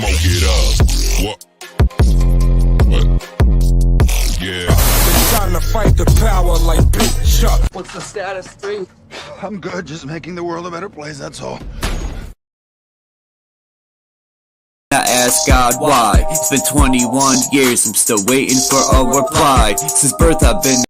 smoke it up. What? Yeah. It's time to fight the power like BITCHUTE. What's the status, 3? I'm good, just making the world a better place, that's all. I ask God why. It's been 21 years, I'm still waiting for a reply. Since birth I've been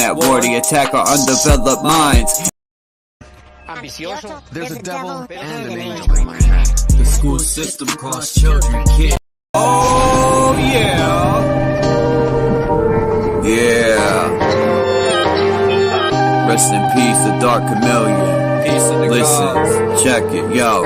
at war to attack our undeveloped minds. There's a devil and an angel in my head. The school system costs children kids. Oh yeah. Yeah. Rest in peace, the dark chameleon. Peace in the Listen, check it, yo.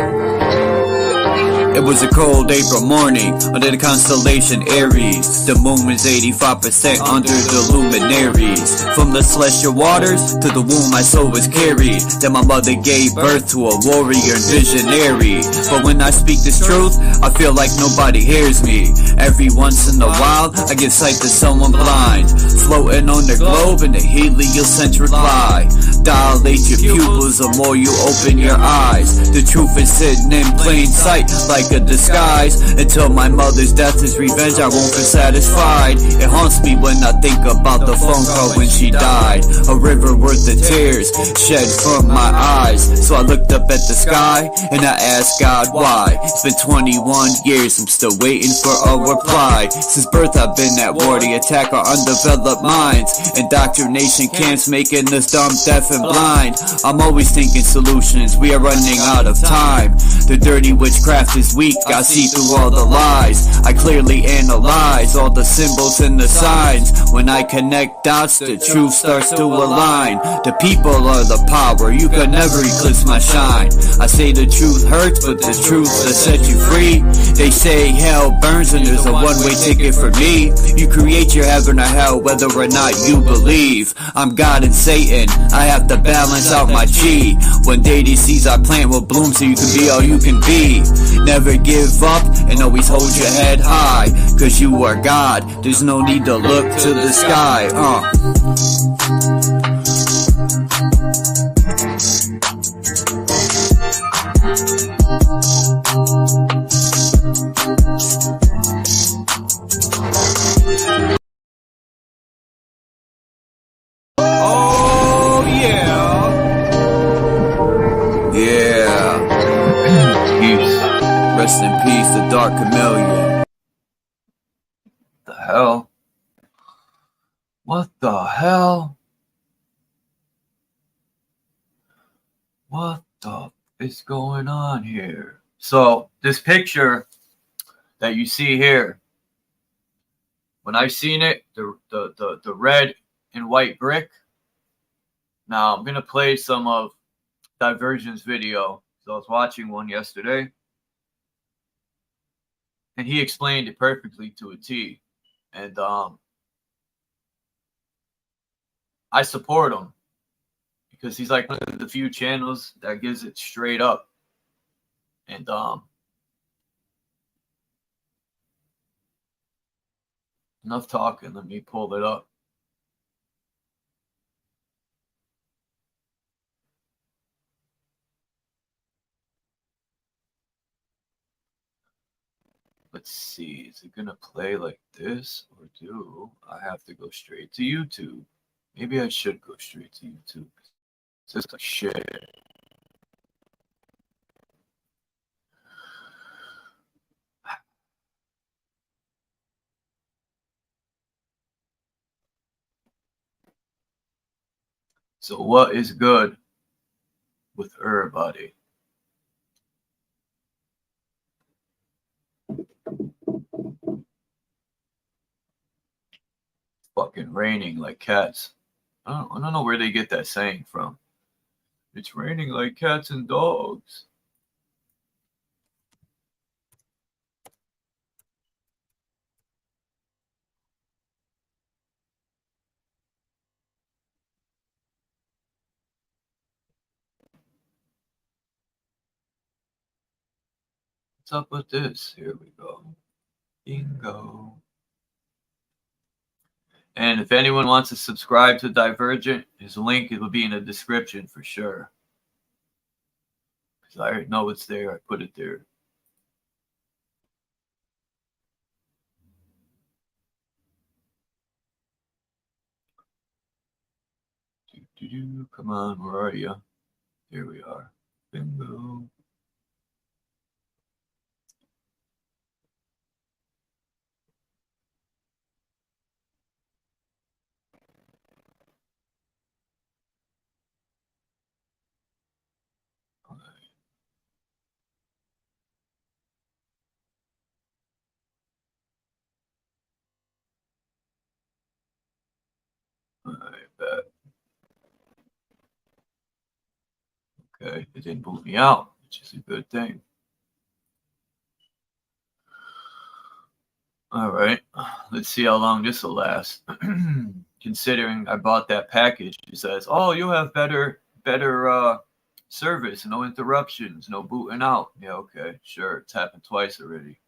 It was a cold April morning under the constellation Aries. The moon was 85% under the luminaries. From the celestial waters to the womb my soul was carried. Then my mother gave birth to a warrior and visionary. But when I speak this truth, I feel like nobody hears me. Every once in a while, I give sight to someone blind, floating on the globe in the heliocentric lie. Dilate your pupils the more you open your eyes. The truth is sitting in plain sight like a disguise. Until my mother's death is revenge, I won't be satisfied. It haunts me when I think about the phone call when she died. A river worth of tears shed from my eyes. So I looked up at the sky and I asked God why. It's been 21 years, I'm still waiting for a reply. Since birth I've been at war to attack our undeveloped minds. Indoctrination camps making us dumb, deaf and blind. I'm always thinking solutions, we are running out of time. The dirty witchcraft is weak, I see through all the lies. I clearly analyze all the symbols and the signs. When I connect dots, the truth starts to align. The people are the power, you can never eclipse my shine. I say the truth hurts, but the truth will set you free. They say hell burns and there's a one-way ticket for me. You create your heaven or hell whether or not you believe. I'm God and Satan, I have to balance out my chi. One day these seeds I plant will bloom so you can be all you can be. Never give up and always hold your head high, cause you are God, there's no need to look to the sky. Oh yeah. Yeah. Peace. Rest in peace, the dark chameleon. The hell? What the hell? What the is going on here? So this picture that you see here, when I seen it, the red and white brick. Now I'm gonna play some of Divergent's video. So I was watching one yesterday, and he explained it perfectly to a T. And I support him because he's like one of the few channels that gives it straight up. And enough talking. Let me pull it up. Let's see, is it gonna play like this, or do I have to go straight to YouTube? Maybe I should go straight to YouTube. It's just a shit. So what is good with everybody? Fucking raining like cats. I don't know where they get that saying from. It's raining like cats and dogs. What's up with this? Here we go. Bingo. And if anyone wants to subscribe to Divergent, his link, it will be in the description for sure. Because I already know it's there. I put it there. Come on, where are you? Here we are. Bingo. I bet. Okay, it didn't boot me out, which is a good thing. All right, let's see how long this will last. Considering I bought that package, it says, "Oh, you have better service, no interruptions, no booting out." Yeah, okay, sure. It's happened twice already.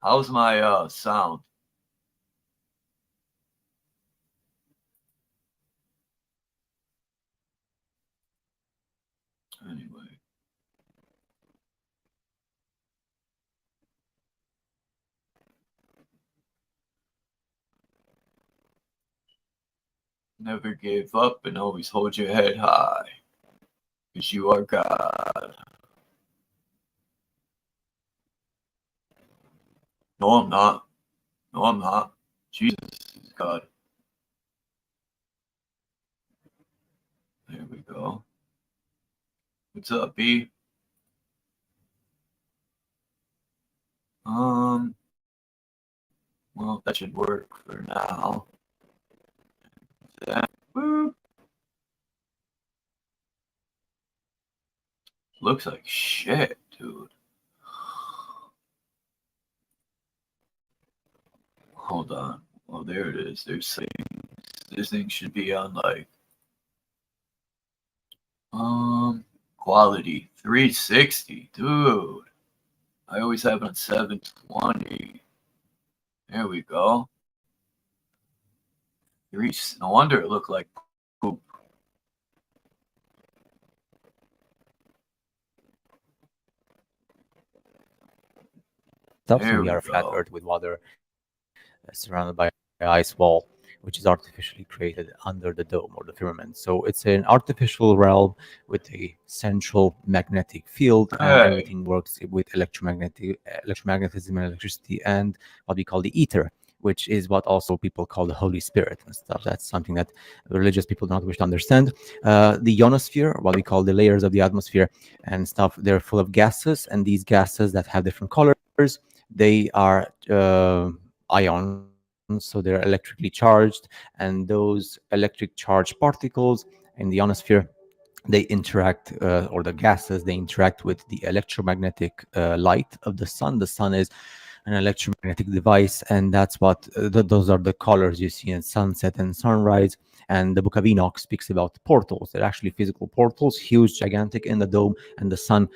How's my sound? Anyway. Never give up and always hold your head high, because you are God. No, I'm not. No, I'm not. Jesus is God. There we go. What's up, B? Well, that should work for now. Boop. Looks like shit, dude. Hold on. Oh, there it is. There's things. This thing should be on like quality 360, dude. I always have it on 720. There we go. No wonder it looked like poop. Stuff. So we are a flat Earth with water surrounded by an ice wall, which is artificially created under the dome or the firmament. So it's an artificial realm with a central magnetic field, and everything works with electromagnetism and electricity, and what we call the ether, which is what also people call the Holy Spirit and stuff. That's something that religious people do not wish to understand. The ionosphere, what we call the layers of the atmosphere and stuff, they're full of gases, and these gases that have different colors, they are ions, so they're electrically charged, and those electric charged particles in the ionosphere, they interact, or the gases, they interact with the electromagnetic light of the sun. The sun is an electromagnetic device, and that's what those are the colors you see in sunset and sunrise. And the Book of Enoch speaks about portals. They're actually physical portals, huge, gigantic, in the dome, and the sun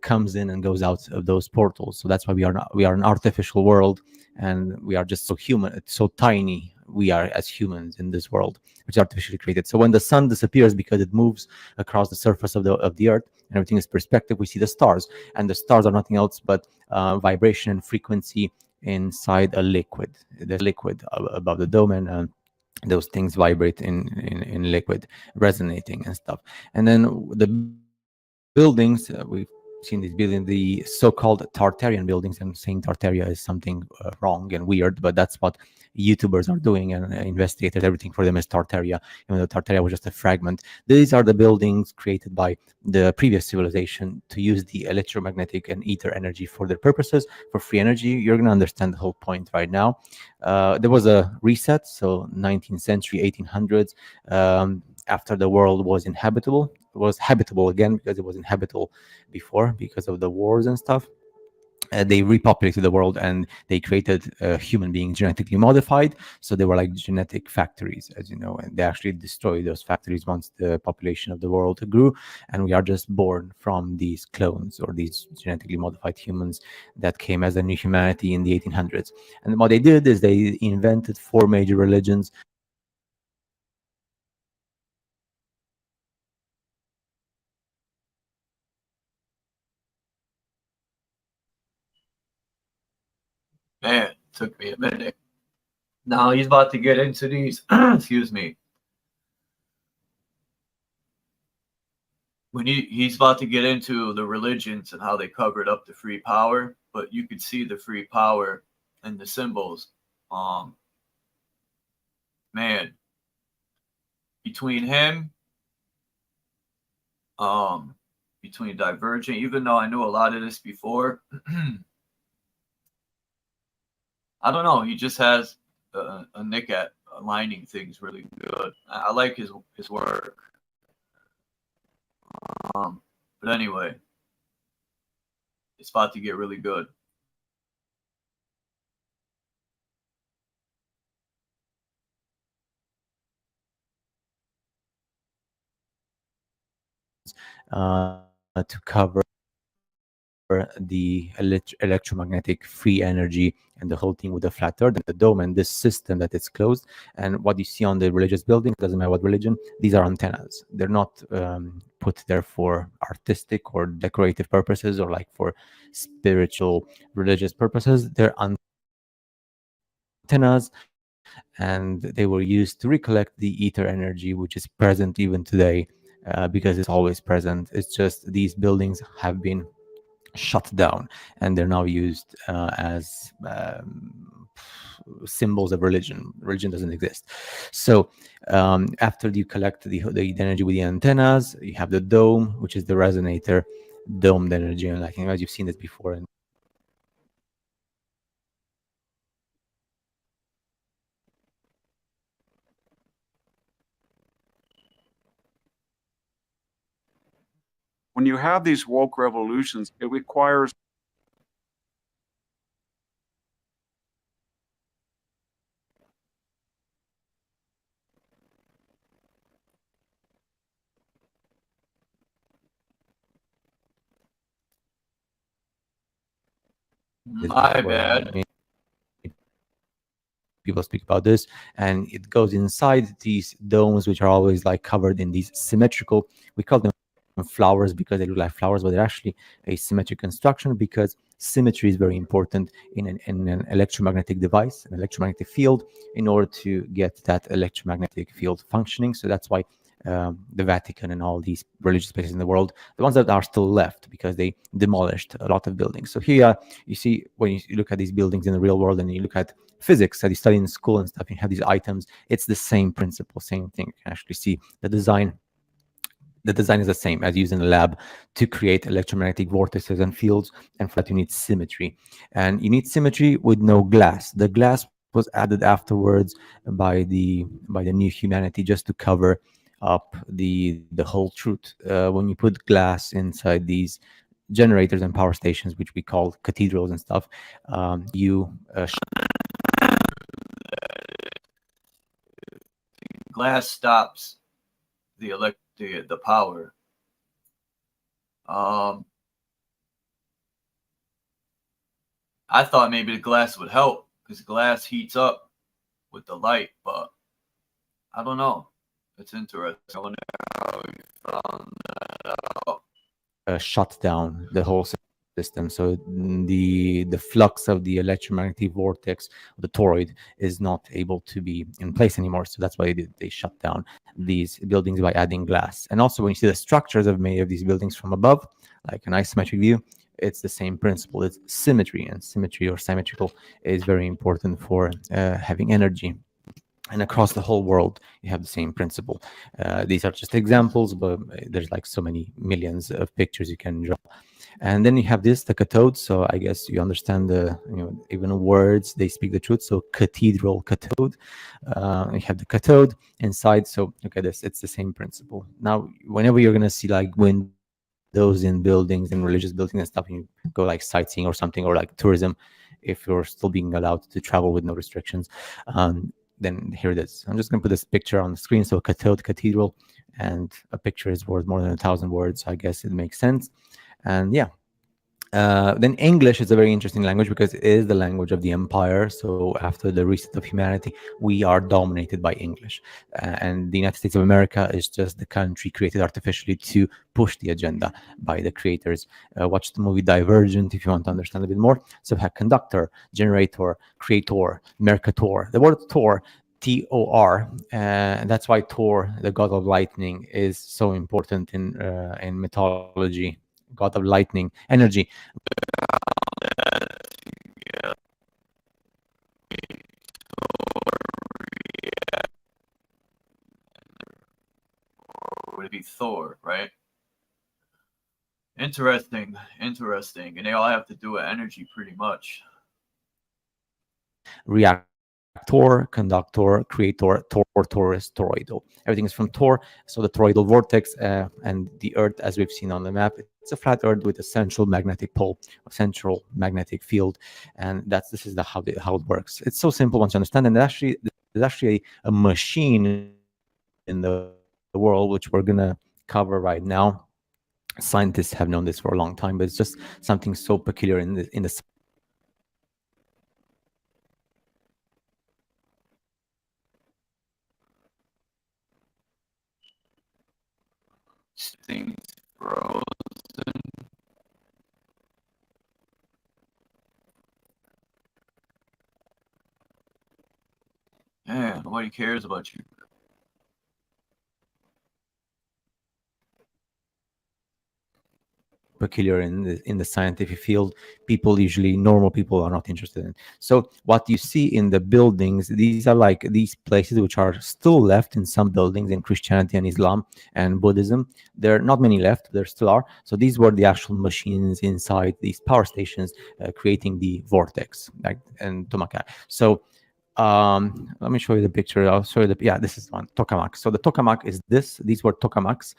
comes in and goes out of those portals. So that's why we are an artificial world, and we are just so human. It's so tiny. We are as humans in this world, which is artificially created. So when the sun disappears, because it moves across the surface of the earth, and everything is perspective, we see the stars, and the stars are nothing else but vibration and frequency inside a liquid. There's liquid above the dome, and those things vibrate in liquid, resonating and stuff. And then the buildings, we've seen these buildings, the so-called Tartarian buildings. I'm saying Tartaria is something wrong and weird, but that's what YouTubers are doing, and investigators, everything for them is Tartaria, even though Tartaria was just a fragment. These are the buildings created by the previous civilization to use the electromagnetic and ether energy for their purposes, for free energy. You're going to understand the whole point right now. There was a reset, so 19th century, 1800s, after the world was inhabitable. It was habitable again because it was inhabitable before, because of the wars and stuff. they repopulated the world, and they created human beings genetically modified. So they were like genetic factories, as you know, and they actually destroyed those factories once the population of the world grew. And we are just born from these clones or these genetically modified humans that came as a new humanity in the 1800s. And what they did is they invented 4 major religions. Man, took me a minute. Now he's about to get into these, excuse me. When he's about to get into the religions and how they covered up the free power, but you could see the free power in the symbols. Man, between him, between Divergent, even though I knew a lot of this before, I don't know. He just has a nick at aligning things really good. I like his work. But anyway, it's about to get really good. To cover the electromagnetic free energy and the whole thing with the flat earth and the dome and this system that it's closed. And what you see on the religious building, doesn't matter what religion, these are antennas. They're not put there for artistic or decorative purposes or like for spiritual religious purposes. They're antennas, and they were used to recollect the ether energy, which is present even today, because it's always present. It's just these buildings have been shut down, and they're now used as symbols of religion. Religion doesn't exist. So after you collect the energy with the antennas, you have the dome, which is the resonator, domed energy, and like as you've seen this before. And when you have these woke revolutions, it requires My bad. People speak about this, and it goes inside these domes, which are always like covered in these symmetrical, we call them flowers because they look like flowers, but they're actually a symmetric construction, because symmetry is very important in an electromagnetic device, an electromagnetic field, in order to get that electromagnetic field functioning. So that's why the Vatican and all these religious places in the world, the ones that are still left, because they demolished a lot of buildings. So here you see, when you look at these buildings in the real world and you look at physics that you study in school and stuff, you have these items, it's the same principle, same thing. You can actually see the design. The design is the same as used in the lab to create electromagnetic vortices and fields, and for that you need symmetry. And you need symmetry with no glass. The glass was added afterwards by the new humanity, just to cover up the whole truth. When you put glass inside these generators and power stations, which we call cathedrals and stuff, Glass stops the power. I thought maybe the glass would help because glass heats up with the light, but I don't know. It's interesting. I wonder how we found that out. Shut down the whole system. So the flux of the electromagnetic vortex, the toroid, is not able to be in place anymore. So that's why they shut down these buildings by adding glass. And also when you see the structures of many of these buildings from above, like an isometric view, it's the same principle. It's symmetry, and symmetry or symmetrical is very important for having energy. And across the whole world, you have the same principle. These are just examples, but there's like so many millions of pictures you can draw. And then you have this, the cathode. So I guess you understand the, even words, they speak the truth. So cathedral, cathode. You have the cathode inside. So look at this, it's the same principle. Now, whenever you're going to see like wind those in buildings and religious buildings and stuff, and you go like sightseeing or something, or like tourism, if you're still being allowed to travel with no restrictions. Then here it is. I'm just going to put this picture on the screen. So Cathode Cathedral, and a picture is worth more than 1,000 words. I guess it makes sense. And yeah, then English is a very interesting language because it is the language of the empire. So after the reset of humanity, we are dominated by English. And the United States of America is just the country created artificially to push the agenda by the creators. Watch the movie Divergent if you want to understand a bit more. So we have conductor, generator, creator, mercator. The word Tor, Tor, and that's why Thor, the god of lightning, is so important in mythology. God of lightning, energy. Would it be Thor, right? Interesting. And they all have to do with energy pretty much. Reactor, conductor, creator, torus, toroidal. Everything is from Tor. So the toroidal vortex and the Earth, as we've seen on the map, it's a flat Earth with a central magnetic pole, a central magnetic field, and this is how it works. It's so simple once you understand. And there's actually a machine in the world which we're gonna cover right now. Scientists have known this for a long time, but it's just something so peculiar in the Things frozen. Yeah, nobody cares about you. peculiar in the scientific field. People, usually normal people, are not interested in. So what you see in the buildings, these are like these places which are still left in some buildings in Christianity and Islam and Buddhism. There are not many left, there still are. So these were the actual machines inside these power stations creating the vortex, like, and Tomaka. So let me show you the picture. I'll show you this is one tokamak. So the tokamak is these were tokamaks.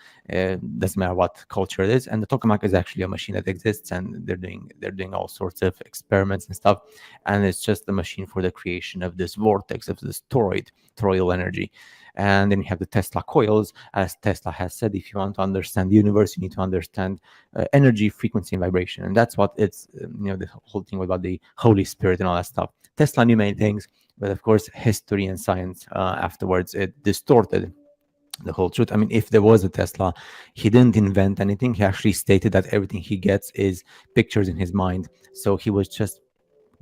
Doesn't matter what culture it is, and the tokamak is actually a machine that exists, and they're doing all sorts of experiments and stuff, and it's just the machine for the creation of this vortex, of this toroidal energy. And then you have the Tesla coils. As Tesla has said, if you want to understand the universe, you need to understand energy, frequency, and vibration. And that's what it's, the whole thing about the Holy Spirit and all that stuff. Tesla knew many things, but of course, history and science afterwards, it distorted the whole truth. I mean, if there was a Tesla, he didn't invent anything. He actually stated that everything he gets is pictures in his mind. So he was just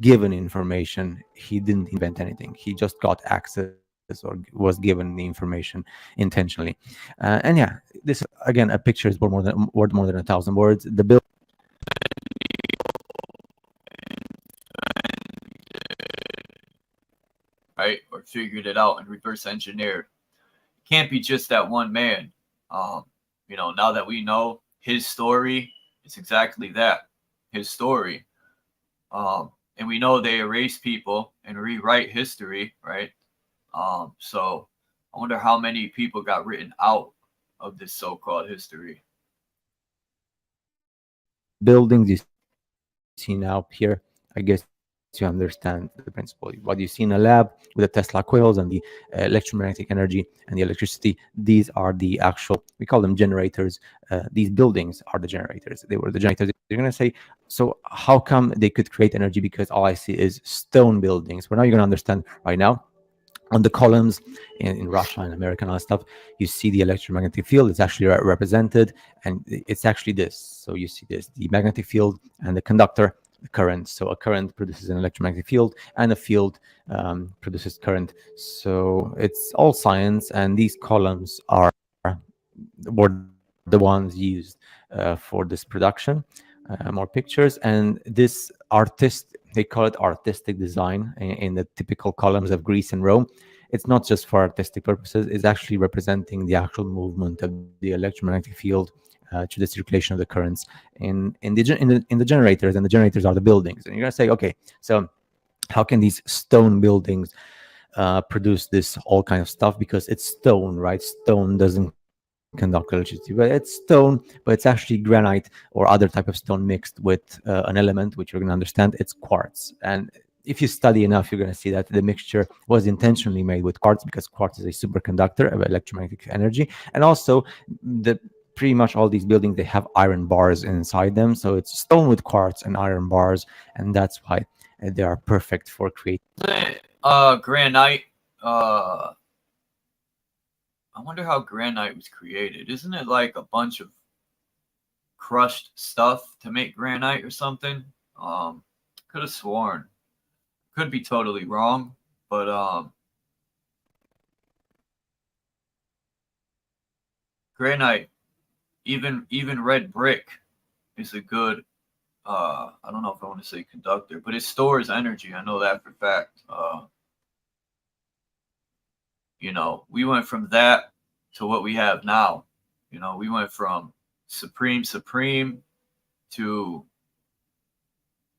given information. He didn't invent anything. He just got access or was given the information intentionally. And yeah, this again, a picture is worth more than 1,000 words. The bill. Right, or figured it out and reverse engineered. Can't be just that one man. Now that we know his story, it's exactly that, his story. And we know they erase people and rewrite history, right? So I wonder how many people got written out of this so-called history. Buildings you see now here, I guess you understand the principle. What you see in a lab with the Tesla coils and the electromagnetic energy and the electricity, these are the actual, we call them generators. These buildings are the generators. They were the generators. You're going to say, so how come they could create energy? Because all I see is stone buildings. Well, now you're going to understand right now. On the columns in Russia and America and all that stuff, you see the electromagnetic field. It's actually represented, and it's actually this. So you see this, the magnetic field and the conductor, the current. So a current produces an electromagnetic field, and a field produces current. So it's all science, and these columns were the ones used for this production. More pictures, and this they call it artistic design in the typical columns of Greece and Rome. It's not just for artistic purposes. It's actually representing the actual movement of the electromagnetic field to the circulation of the currents in the generators, and the generators are the buildings. And you're gonna say, okay, so how can these stone buildings produce this all kind of stuff? Because it's stone, right? Stone doesn't conduct electricity, but it's stone, but it's actually granite or other type of stone mixed with an element which you're going to understand. It's quartz. And if you study enough, you're going to see that the mixture was intentionally made with quartz because quartz is a superconductor of electromagnetic energy. And also the pretty much all these buildings, they have iron bars inside them. So it's stone with quartz and iron bars. And that's why they are perfect for creating. Granite. I wonder how granite was created. Isn't it like a bunch of crushed stuff to make granite or something? Could have sworn. Could be totally wrong, but granite, even red brick is a good I don't know if I want to say conductor, but it stores energy. I know that for a fact. You know, we went from that to what we have now. You know, we went from Supreme to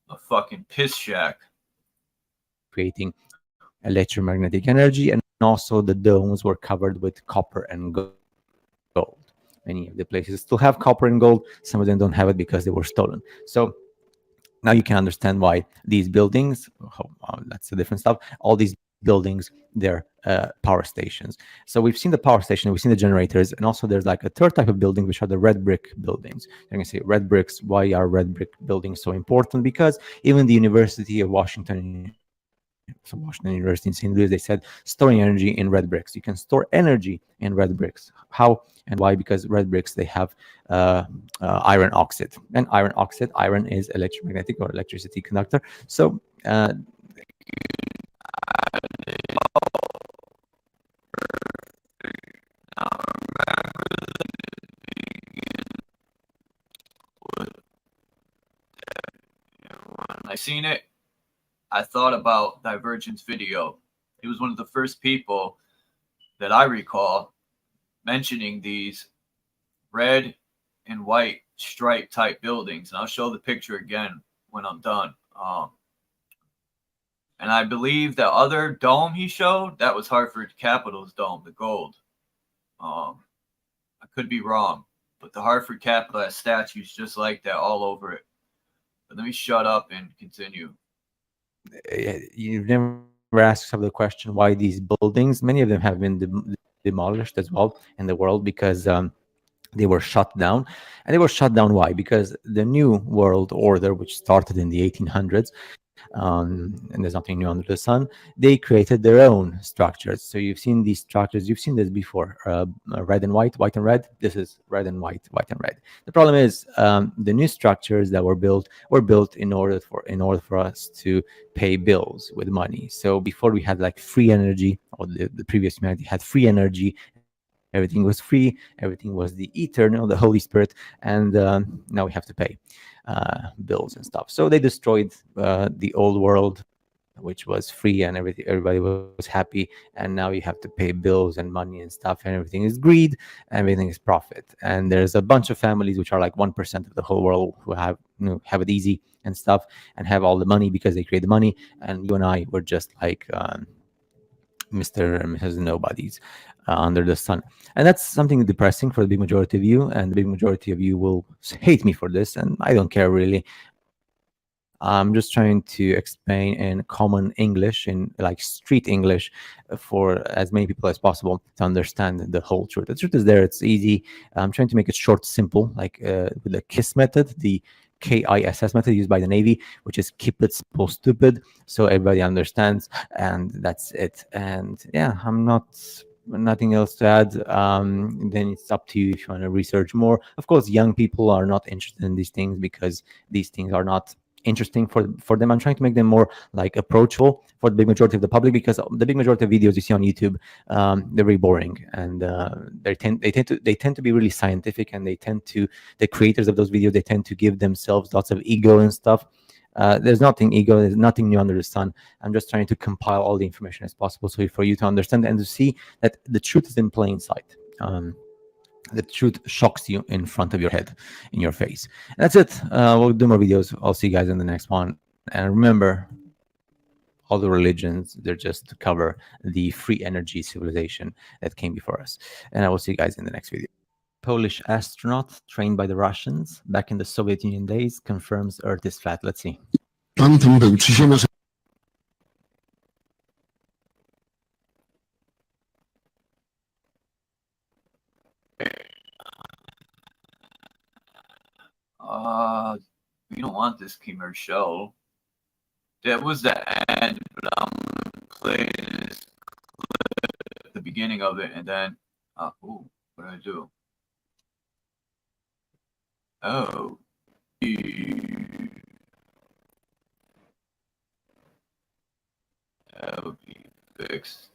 a fucking piss shack. Creating electromagnetic energy, and also the domes were covered with copper and gold. Many of the places still have copper and gold. Some of them don't have it because they were stolen. So now you can understand why these buildings, that's a different stuff, all these buildings, they're power stations. So we've seen the power station, we've seen the generators, and also there's like a third type of building, which are the red brick buildings. You're going to say red bricks. Why are red brick buildings so important? Because even the University of Washington University in St. Louis, they said storing energy in red bricks. You can store energy in red bricks. How and why? Because red bricks, they have iron oxide. And iron is electromagnetic or electricity conductor. So I seen it. I thought about Divergent's video. He was one of the first people that I recall mentioning these red and white stripe type buildings. And I'll show the picture again when I'm done. And I believe the other dome he showed, that was Hartford Capitol's dome, the gold. I could be wrong, but the Hartford Capitol has statues just like that all over it. But let me shut up and continue. You've never asked yourself the question why these buildings, many of them have been demolished as well in the world because they were shut down. And they were shut down why? Because the New World Order, which started in the 1800s, and there's nothing new under the sun, they created their own structures. So you've seen these structures, you've seen this before, red and white, white and red. This is red and white, white and red. The problem is the new structures that were built in order for us to pay bills with money. So before we had like free energy, or the previous humanity had free energy, everything was free, everything was the eternal, the Holy Spirit, and now we have to pay bills and stuff. So they destroyed the old world, which was free, and everybody was happy, and now you have to pay bills and money and stuff, and everything is greed, everything is profit. And there's a bunch of families which are like 1% of the whole world who have it easy and stuff, and have all the money because they create the money, and you and I were just like Mr. and Mrs. Nobodies under the sun. And that's something depressing for the big majority of you, and the big majority of you will hate me for this, and I don't care really. I'm just trying to explain in common English, in like street English, for as many people as possible to understand the whole truth. The truth is there, it's easy. I'm trying to make it short, simple, like with the KISS method, the KISS method used by the Navy, which is keep it simple, stupid, so everybody understands, and that's it. And yeah, nothing else to add. Then it's up to you if you want to research more. Of course, young people are not interested in these things because these things are not interesting for them. I'm trying to make them more like approachable for the big majority of the public, because the big majority of videos you see on YouTube, they're very boring, and they tend to be really scientific, and the creators of those videos, they tend to give themselves lots of ego and stuff. There's nothing ego, there's nothing new under the sun. I'm just trying to compile all the information as possible, so for you to understand and to see that the truth is in plain sight. The truth shocks you in front of your head, in your face. And that's it. We'll do more videos. I'll see you guys in the next one. And remember, all the religions, they're just to cover the free energy civilization that came before us. And I will see you guys in the next video. Polish astronaut trained by the Russians back in the Soviet Union days confirms Earth is flat. Let's see. Pan tym był. Czy Ziemia We don't want this commercial. That was the end, but I'm gonna play this clip, the beginning of it, and then, ooh, what did I do? Oh. That would be fixed.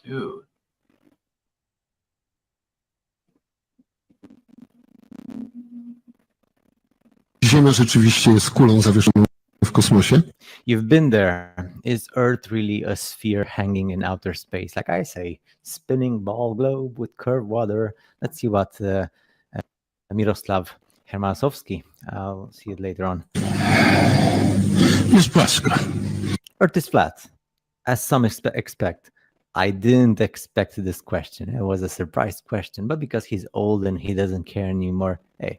Dude. Ziemia rzeczywiście jest kulą zawieszoną w kosmosie? You've been there. Is Earth really a sphere hanging in outer space? Like I say, spinning ball globe with curved water. Let's see what Mirosław Hermasowski. I'll see it later on. Jest płaska. Earth is flat, as some expect. I didn't expect this question. It was a surprise question, but because he's old and he doesn't care anymore, hey,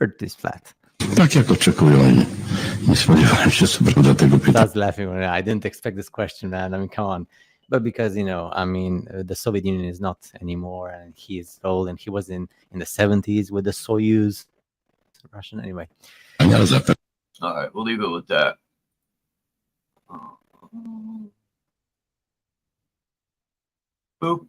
Earth is flat. Tak jak oczekują. Nie spodziewałem się co prawda tego pytania. Starts laughing. I didn't expect this question, man. I mean, come on. But because, the Soviet Union is not anymore, and he is old, and he was in the 70s with the Soyuz Russian. Anyway. All right, we'll leave it with that. Boop.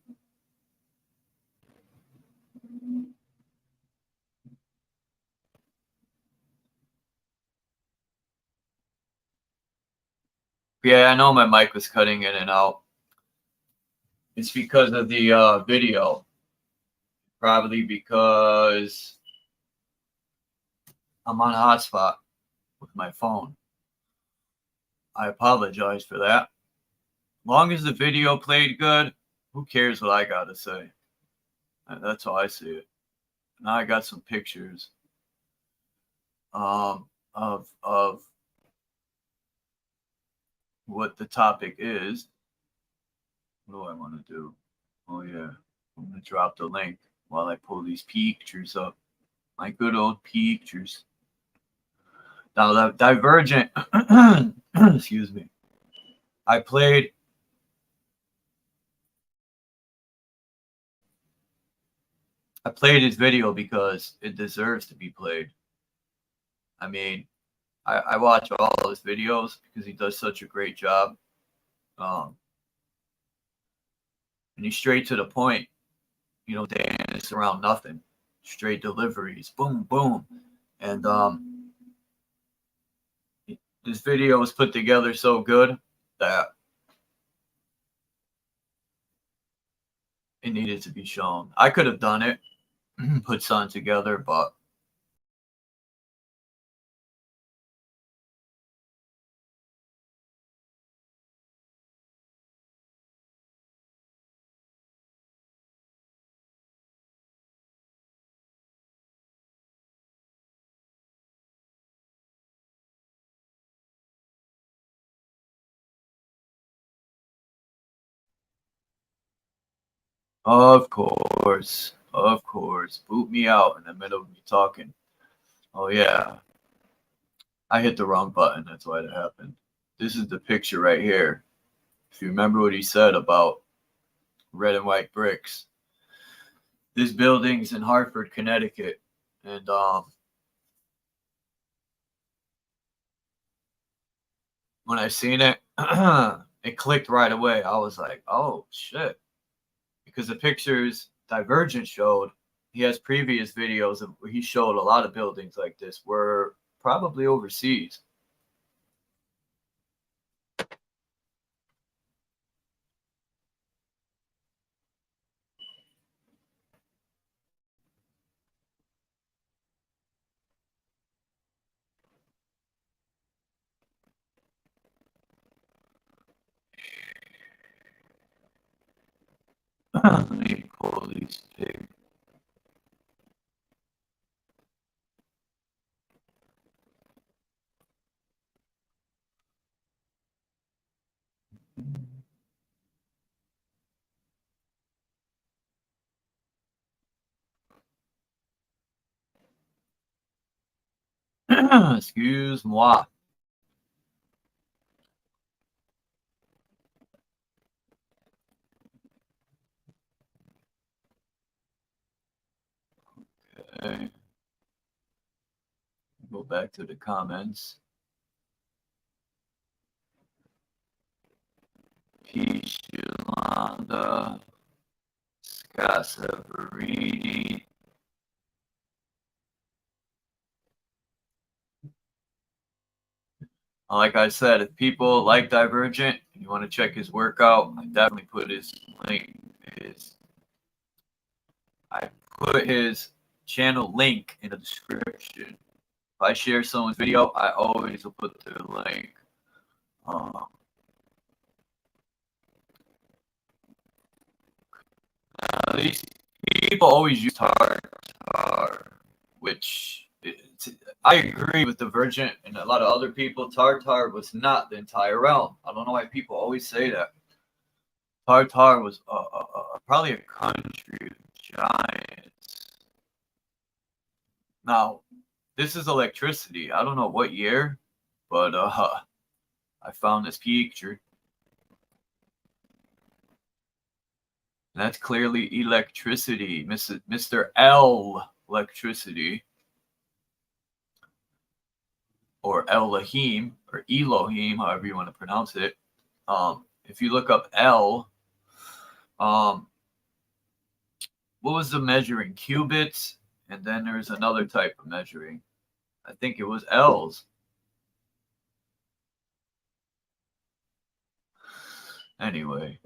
Yeah, I know my mic was cutting in and out. It's because of the video. Probably because I'm on hotspot with my phone. I apologize for that. Long as the video played good, who cares what I got to say? That's how I see it. Now I got some pictures of what the topic is. What do I want to do? Oh yeah, I'm gonna drop the link while I pull these pictures up. My good old pictures. Now that Divergent, excuse me. I played his video because it deserves to be played. I mean, I watch all his videos because he does such a great job. And he's straight to the point. Dance around nothing. Straight deliveries. Boom, boom. And this video was put together so good that it needed to be shown. I could have done it, put something together, but of course, boot me out in the middle of me talking. Oh yeah, I hit the wrong button. That's why that happened. This is the picture right here. If you remember what he said about red and white bricks. This building's in Hartford, Connecticut. And when I seen it, it clicked right away. I was like, oh shit. Because the pictures Divergent showed, he has previous videos of where he showed a lot of buildings like this were probably overseas. Let me pull these pigs. Excuse-moi. Okay. Go back to the comments. Peace, Yolanda. Scott Severini. Like I said, if people like Divergent and you want to check his work out, I definitely put his link. I put his channel link in the description. If I share someone's video, I always will put their link. These people always use tartar, which I agree with Divergent and a lot of other people. Tartar was not the entire realm. I don't know why people always say that. Tartar was probably a country of giants. Now, this is electricity. I don't know what year, but I found this picture. And that's clearly electricity, Mr. L electricity, or Elohim, or Elohim, however you want to pronounce it. If you look up L, what was the measuring? Cubits, and then there's another type of measuring. I think it was L's. Anyway.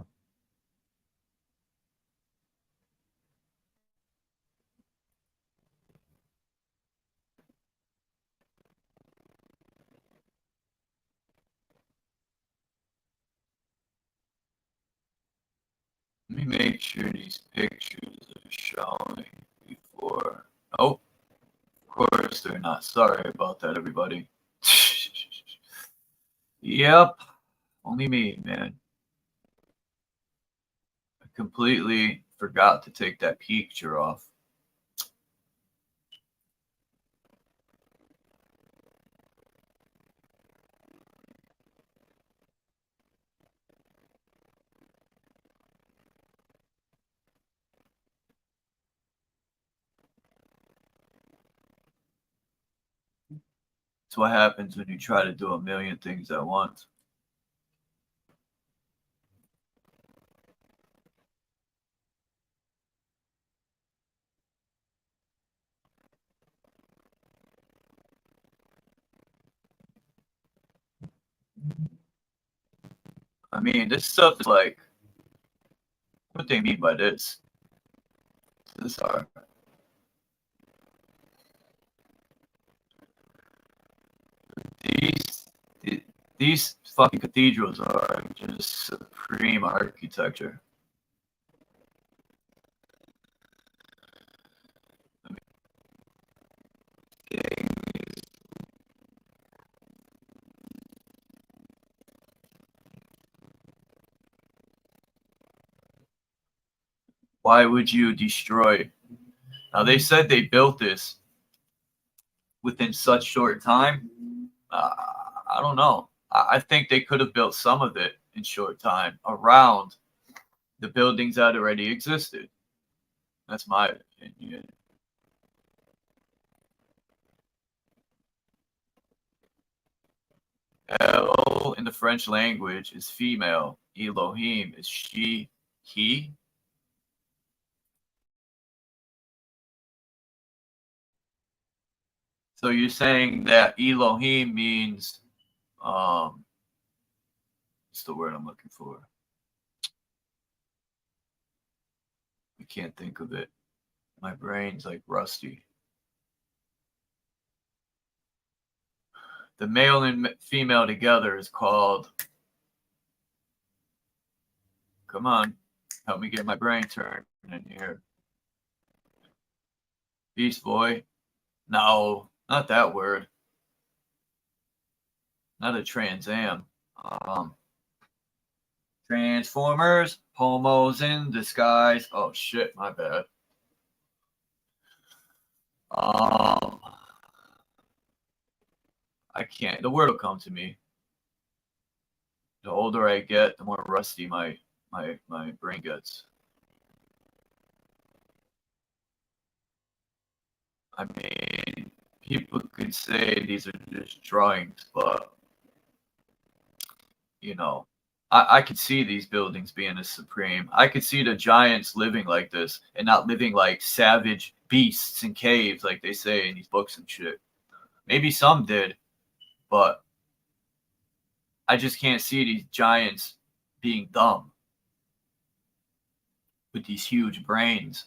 Let me make sure these pictures are showing before. Oh, of course they're not. Sorry about that, everybody. Yep, only me, man. I completely forgot to take that picture off. That's what happens when you try to do a million things at once. I mean, this stuff is like, what do they mean by this? This are these fucking cathedrals are just supreme architecture. Why would you destroy? Now, they said they built this within such short time. I don't know. I think they could have built some of it in short time around the buildings that already existed. That's my opinion. El in the French language is female. Elohim is she, he. So you're saying that Elohim means, what's the word I'm looking for? I can't think of it. My brain's like rusty. The male and female together is called, come on, help me get my brain turned in here. Beast boy. No, not that word. Not a Trans Am. Transformers, homos in disguise. Oh shit, my bad. I can't. The word will come to me. The older I get, the more rusty my brain gets. I mean, people could say these are just drawings, but you know, I could see these buildings being a supreme. I could see the giants living like this and not living like savage beasts in caves like they say in these books and shit. Maybe some did, but I just can't see these giants being dumb with these huge brains.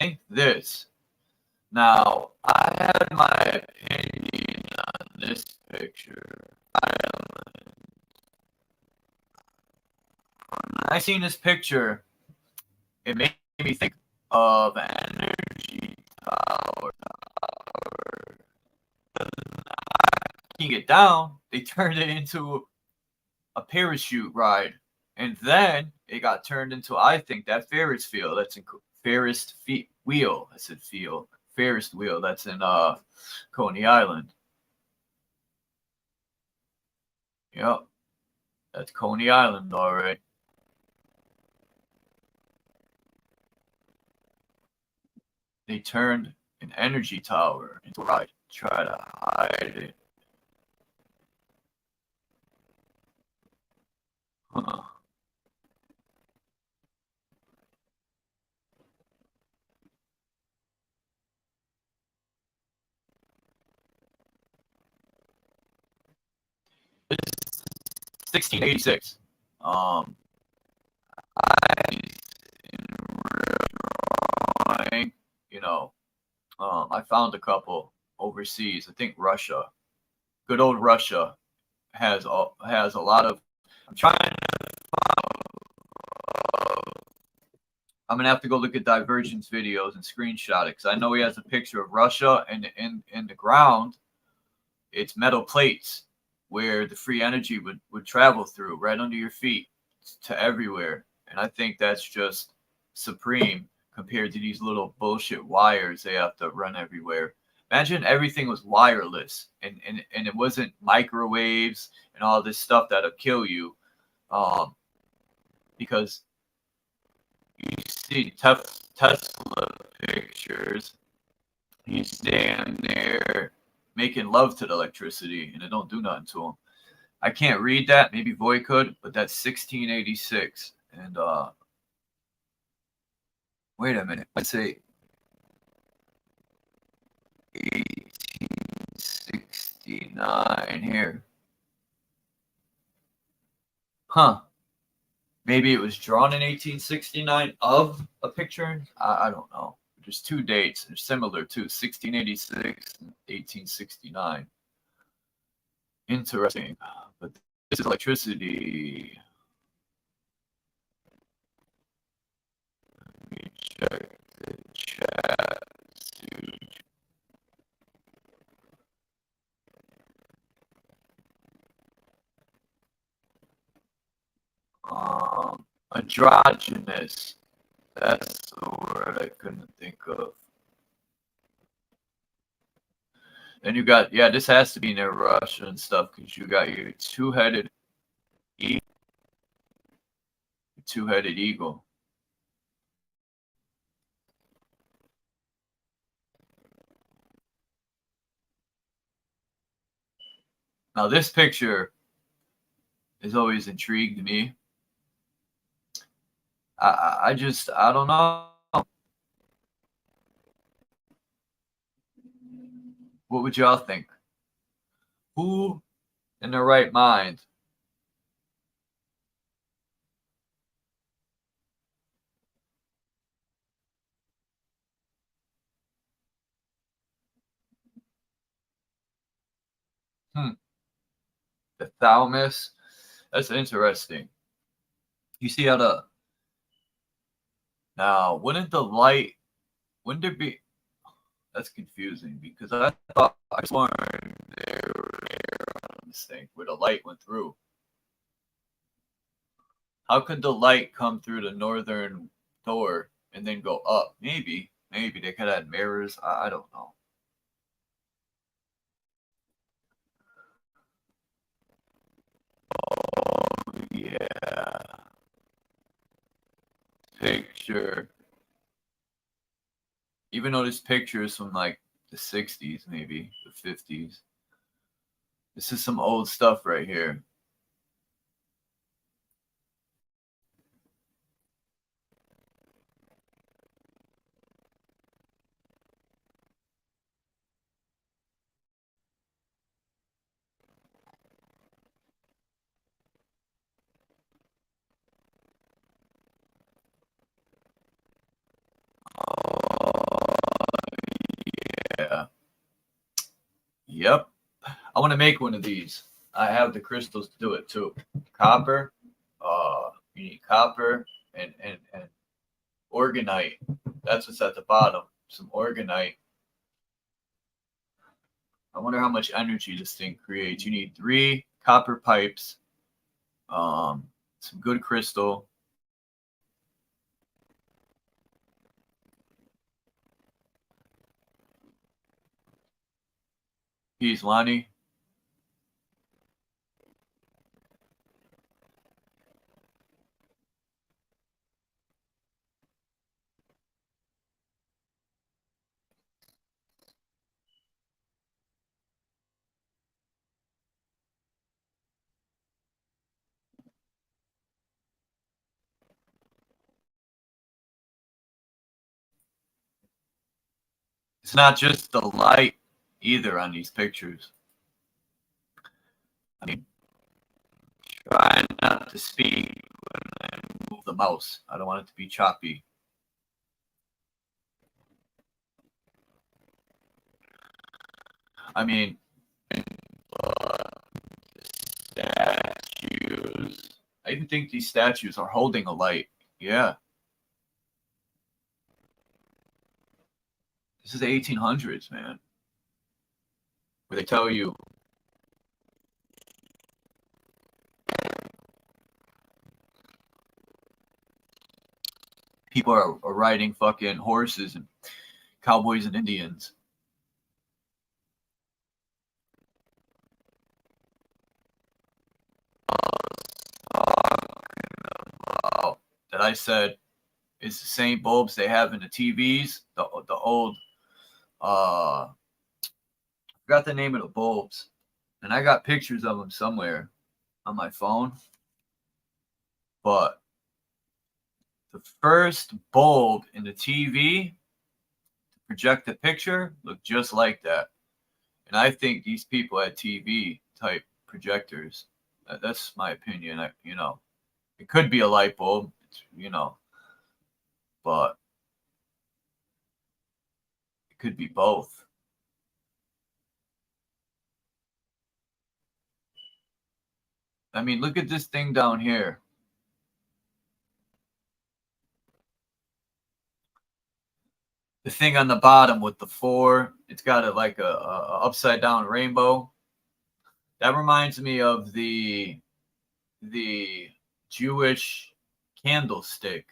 Think this. Now, I had my opinion on this picture. When I seen this picture, it made me think of energy tower. Taking it down, they turned it into a parachute ride, and then it got turned into, I think, that Ferris wheel. That's in Ferris wheel. I said field. Ferris wheel. That's in Coney Island. Yep, that's Coney Island, all right. They turned an energy tower into a ride to try to hide it. Huh. It's 1686. I you know, I found a couple overseas. I think Russia, good old Russia, has a lot of. I'm trying. I'm gonna have to go look at Divergent's videos and screenshot it because I know he has a picture of Russia, and in the ground, it's metal plates where the free energy would travel through right under your feet to everywhere. And I think that's just supreme compared to these little bullshit wires they have to run everywhere. Imagine everything was wireless and it wasn't microwaves and all this stuff that'll kill you. Because you see Tesla pictures, he's standing there making love to the electricity and it don't do nothing to him. I can't read that. Maybe Voy could, but that's 1686. And wait a minute. Let's say 1869 here. Huh. Maybe it was drawn in 1869 of a picture. I don't know. There's two dates. They're similar too. 1686 and 1869. Interesting. But this is electricity. Let me check the chat. Androgynous. That's the word I couldn't think of. Then you got, yeah, this has to be near Russia and stuff because you got your two-headed eagle. Now this picture has always intrigued me. I don't know. What would y'all think? Who in their right mind the thalamus? That's interesting. You see how the now wouldn't there be? That's confusing because I thought I sworn there on this thing where the light went through. How could the light come through the northern door and then go up? Maybe they could have mirrors. I don't know. Oh, yeah. Picture. Even though this picture is from like the 60s, maybe the 50s. This is some old stuff right here. Yeah. Yep. I want to make one of these. I have the crystals to do it too. Copper. You need copper and organite. That's what's at the bottom. Some organite. I wonder how much energy this thing creates. You need 3 copper pipes, some good crystal. Peace, Lonnie. It's not just the light either on these pictures. I mean, try not to speak when I move the mouse. I don't want it to be choppy. I mean, statues. I even think these statues are holding a light. Yeah. This is the 1800s, man. Where they tell you people are riding fucking horses and cowboys and Indians. That I said is the same bulbs they have in the TVs, the old I forgot the name of the bulbs, and I got pictures of them somewhere on my phone. But the first bulb in the TV to project the picture looked just like that. And I think these people had TV type projectors. That's my opinion. It could be a light bulb, but it could be both. I mean, look at this thing down here. The thing on the bottom with the 4, it's got a upside down rainbow. That reminds me of the Jewish candlestick.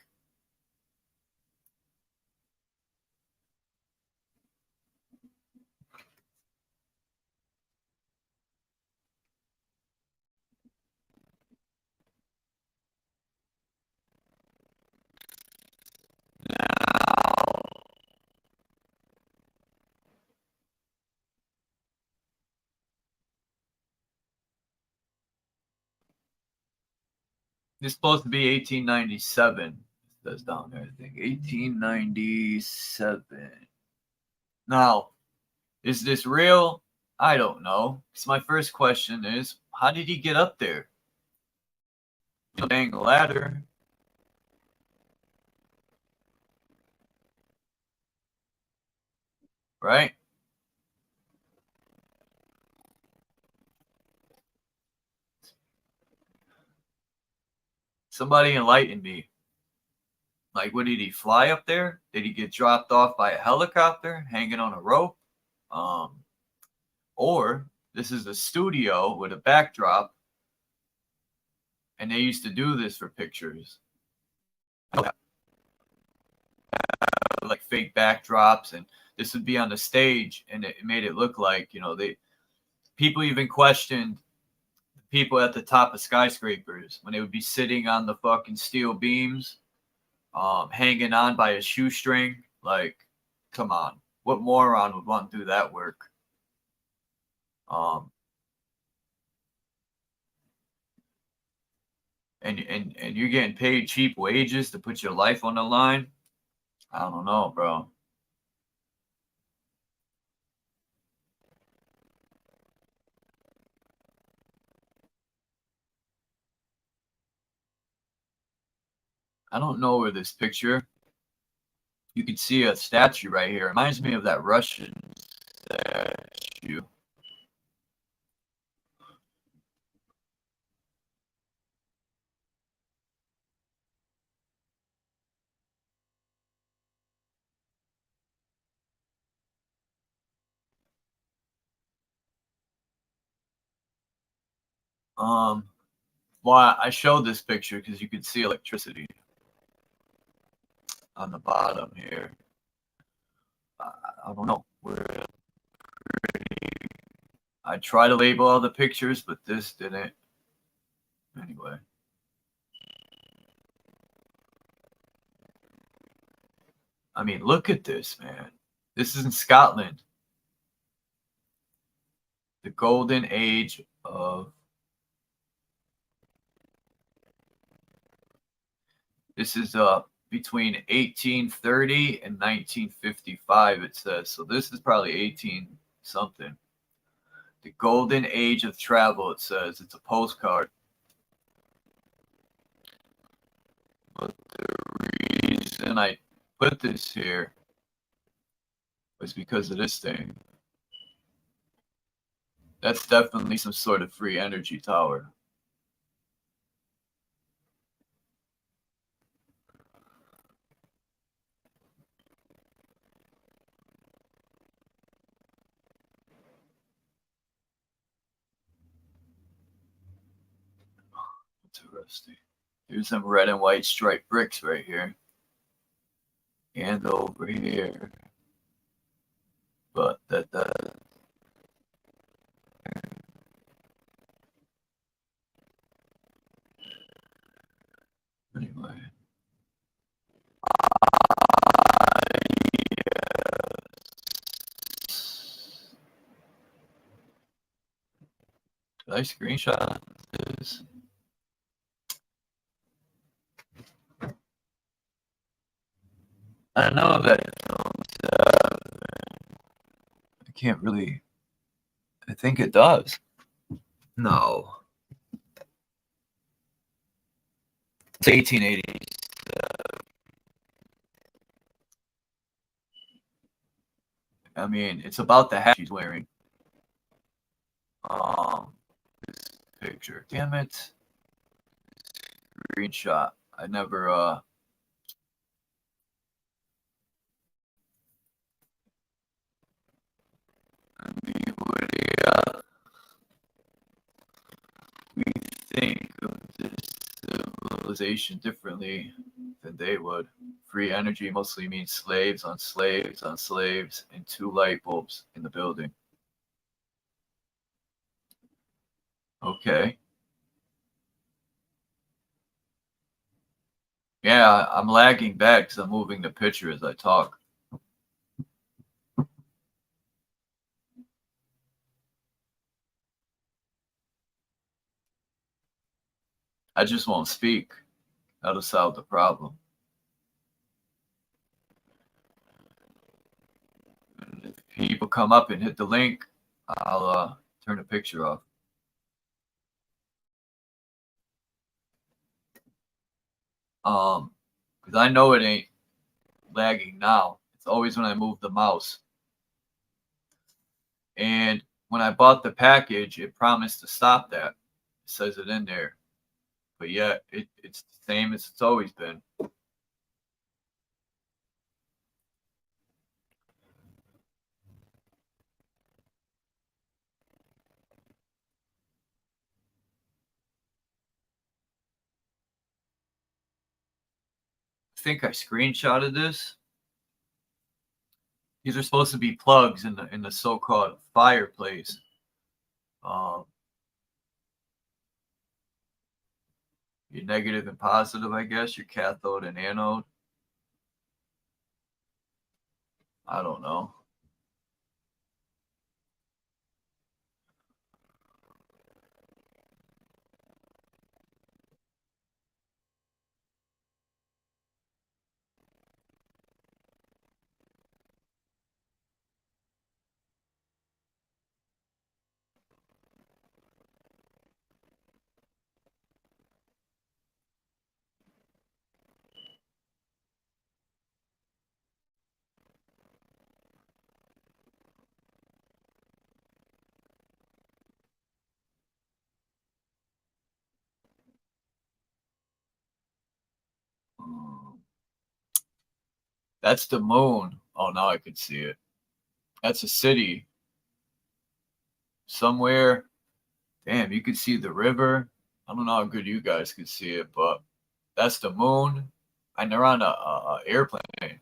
It's supposed to be 1897. It says down there, I think 1897. Now, is this real? I don't know. So my first question is, how did he get up there? Dang ladder. Right? Somebody enlighten me. Like, what did he fly up there? Did he get dropped off by a helicopter hanging on a rope? Or this is a studio with a backdrop, And they used to do this for pictures. Like fake backdrops, and this would be on the stage, and it made it look like, you know, people even questioned people at the top of skyscrapers when they would be sitting on the fucking steel beams, hanging on by a shoestring. Like, come on, what moron would want to do that work? And you're getting paid cheap wages to put your life on the line. I don't know, bro. I don't know where this picture. You can see a statue right here. It reminds me of that Russian statue. Well, I showed this picture because you could see electricity on the bottom here. I don't know where. I try to label all the pictures, but this didn't. Anyway. I mean, look at this, man. This is in Scotland. The golden age of... This is between 1830 and 1955, it says. So this is probably 18 something. The golden age of travel, it says. It's a postcard. But the reason I put this here was because of this thing. That's definitely some sort of free energy tower. Interesting. Here's some red and white striped bricks right here. And over here. But that anyway. Did I screenshot this? I know that I can't really. I think it does. No. It's 1880. I mean, it's about the hat she's wearing. This picture. Damn it. Screenshot. I never I mean, we think of this civilization differently than they would. Free energy mostly means slaves on slaves on slaves and 2 light bulbs in the building. Okay. Yeah, I'm lagging back because I'm moving the picture as I talk. I just won't speak. That'll solve the problem. And if people come up and hit the link, I'll turn the picture off. Because I know it ain't lagging now. It's always when I move the mouse. And when I bought the package, it promised to stop that. It says it in there. But yeah, it's the same as it's always been. think I screenshotted this. These are supposed to be plugs in the so-called fireplace. Your negative and positive, I guess, your cathode and anode. I don't know. That's the moon. Oh, now I could see it. That's a city. Somewhere. Damn, you could see the river. I don't know how good you guys could see it, but that's the moon. And they're on a airplane.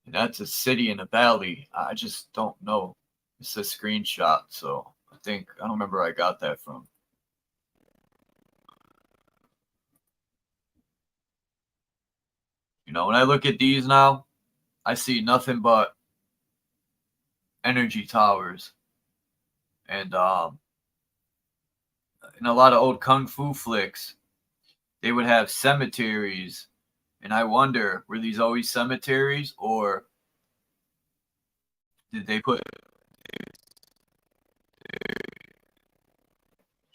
And that's a city in a valley. I just don't know. It's a screenshot, so I don't remember where I got that from. You know, when I look at these now, I see nothing but energy towers. And in a lot of old kung fu flicks, they would have cemeteries. And I wonder, were these always cemeteries, or did they put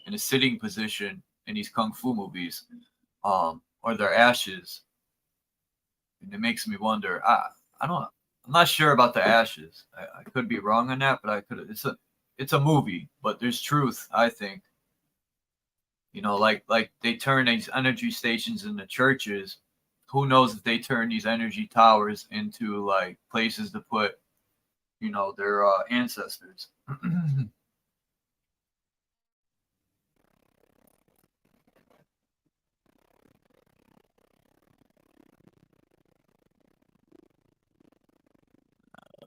in a sitting position in these kung fu movies, or their ashes? And it makes me wonder. I'm not sure about the ashes. I could be wrong on that, but I could. It's a movie, but there's truth, I think. You know, like they turn these energy stations into churches. Who knows if they turn these energy towers into like places to put, you know, their ancestors.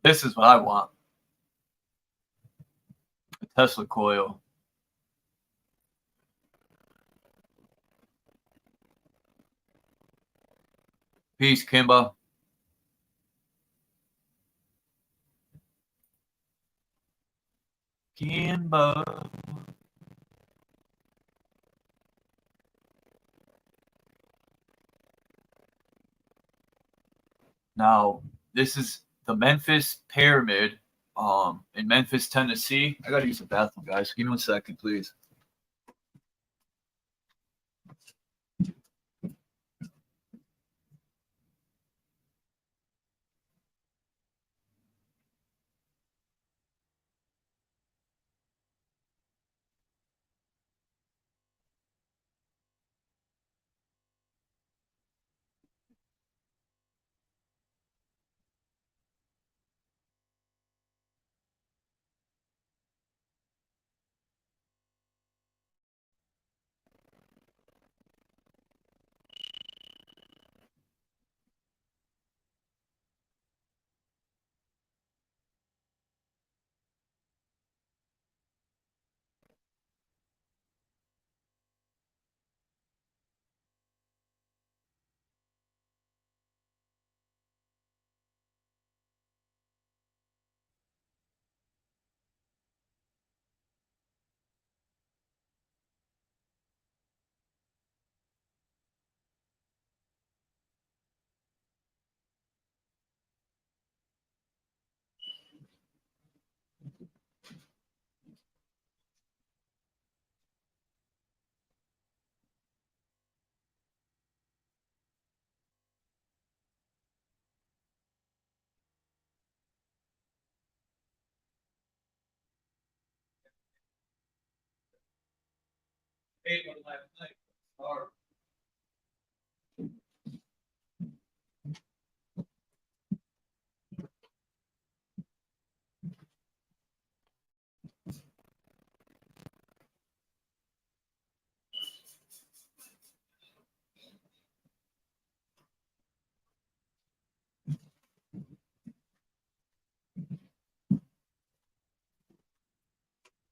This is what I want. A Tesla coil. Peace, Kimba. Kimba. Now, this is the Memphis Pyramid in Memphis, Tennessee. I gotta use the bathroom, guys. Give me 1 second, please.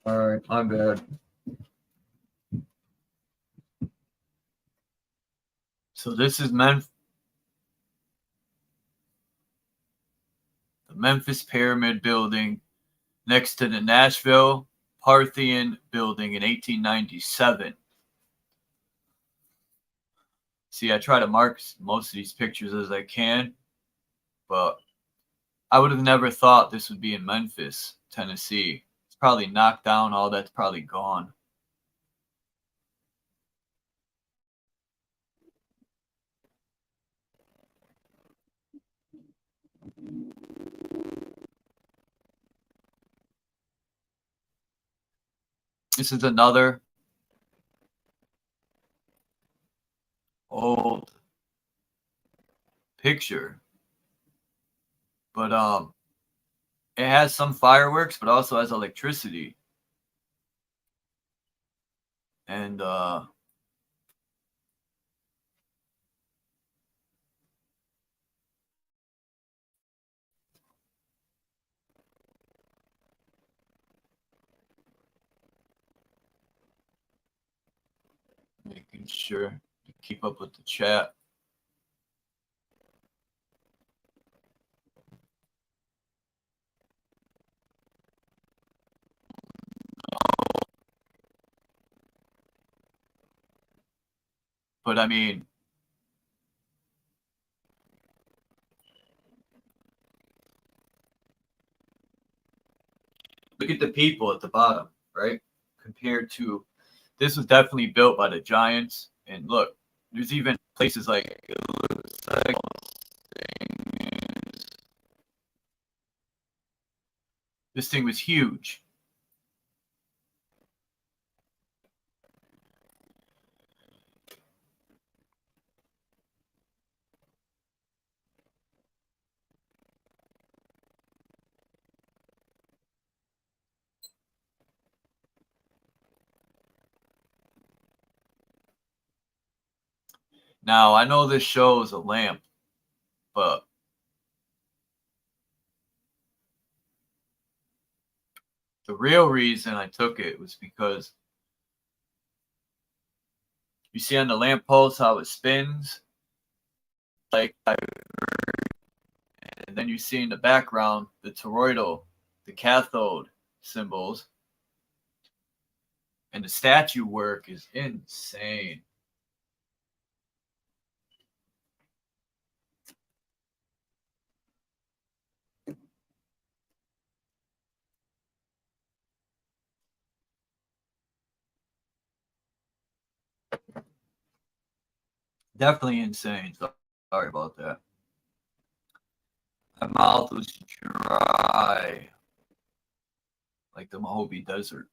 All right, my bad. So this is the Memphis Pyramid Building next to the Nashville Parthenon Building in 1897. See, I try to mark most of these pictures as I can, but I would have never thought this would be in Memphis, Tennessee. It's probably knocked down. All that's probably gone. This is another old picture, but it has some fireworks, but also has electricity. And making sure to keep up with the chat. But I mean, look at the people at the bottom, right? Compared to, this was definitely built by the Giants. And look, there's even places like, this thing was huge. Now, I know this shows a lamp, but the real reason I took it was because you see on the lamppost how it spins, like, and then you see in the background the toroidal, the cathode symbols, and the statue work is insane. Definitely insane. Sorry about that. My mouth was dry, like the Mojave Desert.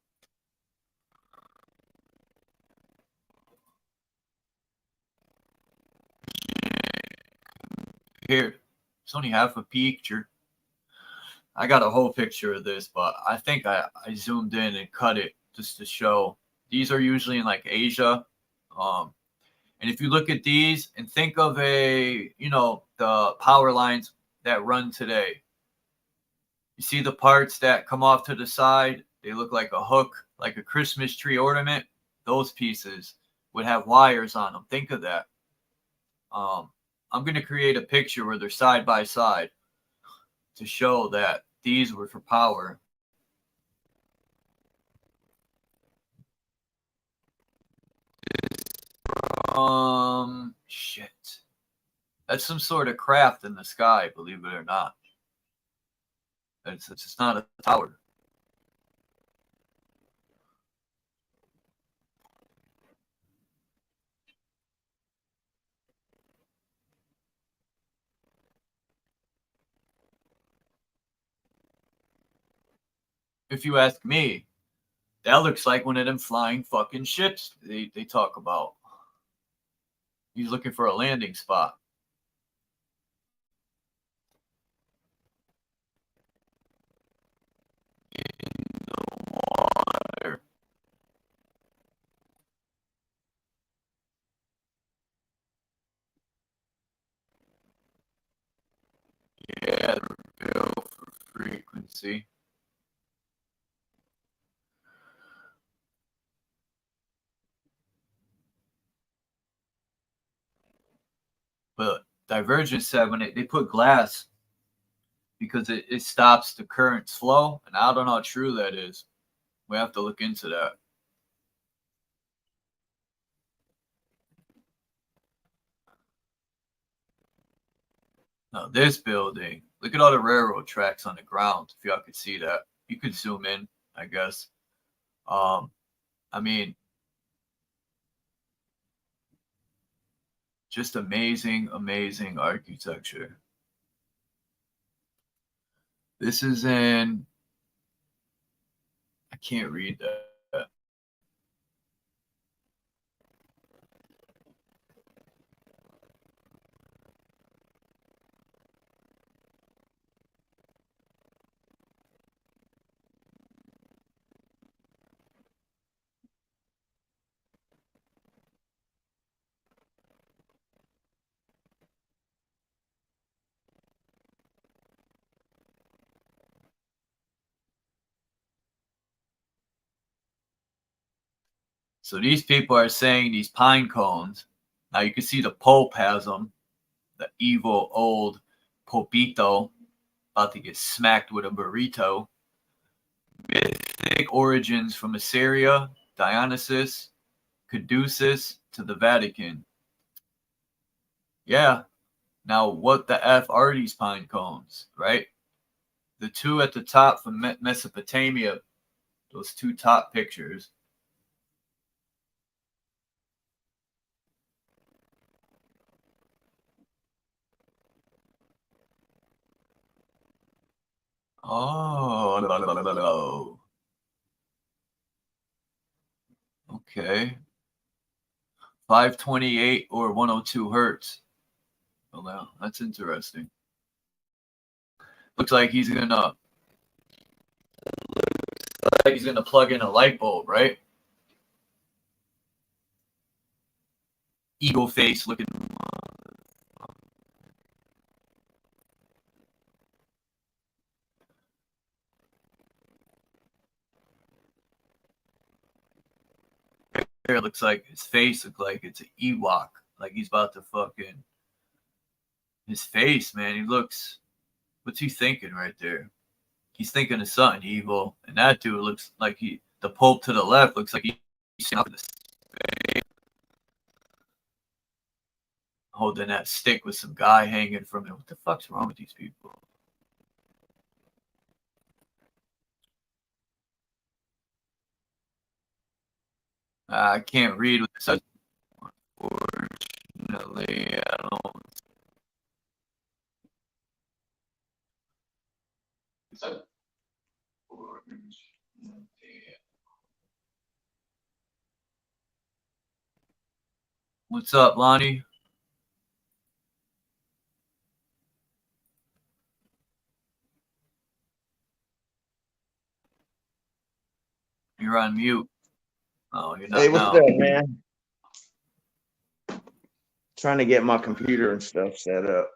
Here, it's only half a picture. I got a whole picture of this, but I think I zoomed in and cut it just to show. These are usually in like Asia. And if you look at these and think of the power lines that run today, you see the parts that come off to the side, they look like a hook, like a Christmas tree ornament. Those pieces would have wires on them. Think of that. I'm going to create a picture where they're side by side to show that these were for power. Shit. That's some sort of craft in the sky, believe it or not. It's just not a tower. If you ask me, that looks like one of them flying fucking ships they talk about. He's looking for a landing spot. In the water. Yeah, they're built for frequency. Divergent said when they put glass because it stops the current's flow, and I don't know how true that is. We have to look into that. Now this building, look at all the railroad tracks on the ground. If y'all could see that, you could zoom in, I guess. I mean, just amazing, amazing architecture. This is in, I can't read that. So these people are saying these pine cones. Now you can see the Pope has them. The evil old Popito about to get smacked with a burrito. Mythic origins from Assyria, Dionysus, Caduceus to the Vatican. Yeah. Now what the F are these pine cones, right? The two at the top from Mesopotamia, those two top pictures. Oh, okay. 528 or 102 hertz. Oh, wow, that's interesting. Looks like he's gonna plug in a light bulb, right? Eagle face looking. It looks like his face looks like it's an Ewok. Like he's about to fucking. His face, man, he looks. What's he thinking right there? He's thinking of something evil, and that dude looks like the Pope to the left looks like he's holding that stick with some guy hanging from it. What the fuck's wrong with these people? I can't read what it says. Unfortunately, I don't. What's up, Lonnie? You're on mute. Oh, you're not. Hey, what's now. up, man? Trying to get my computer and stuff set up.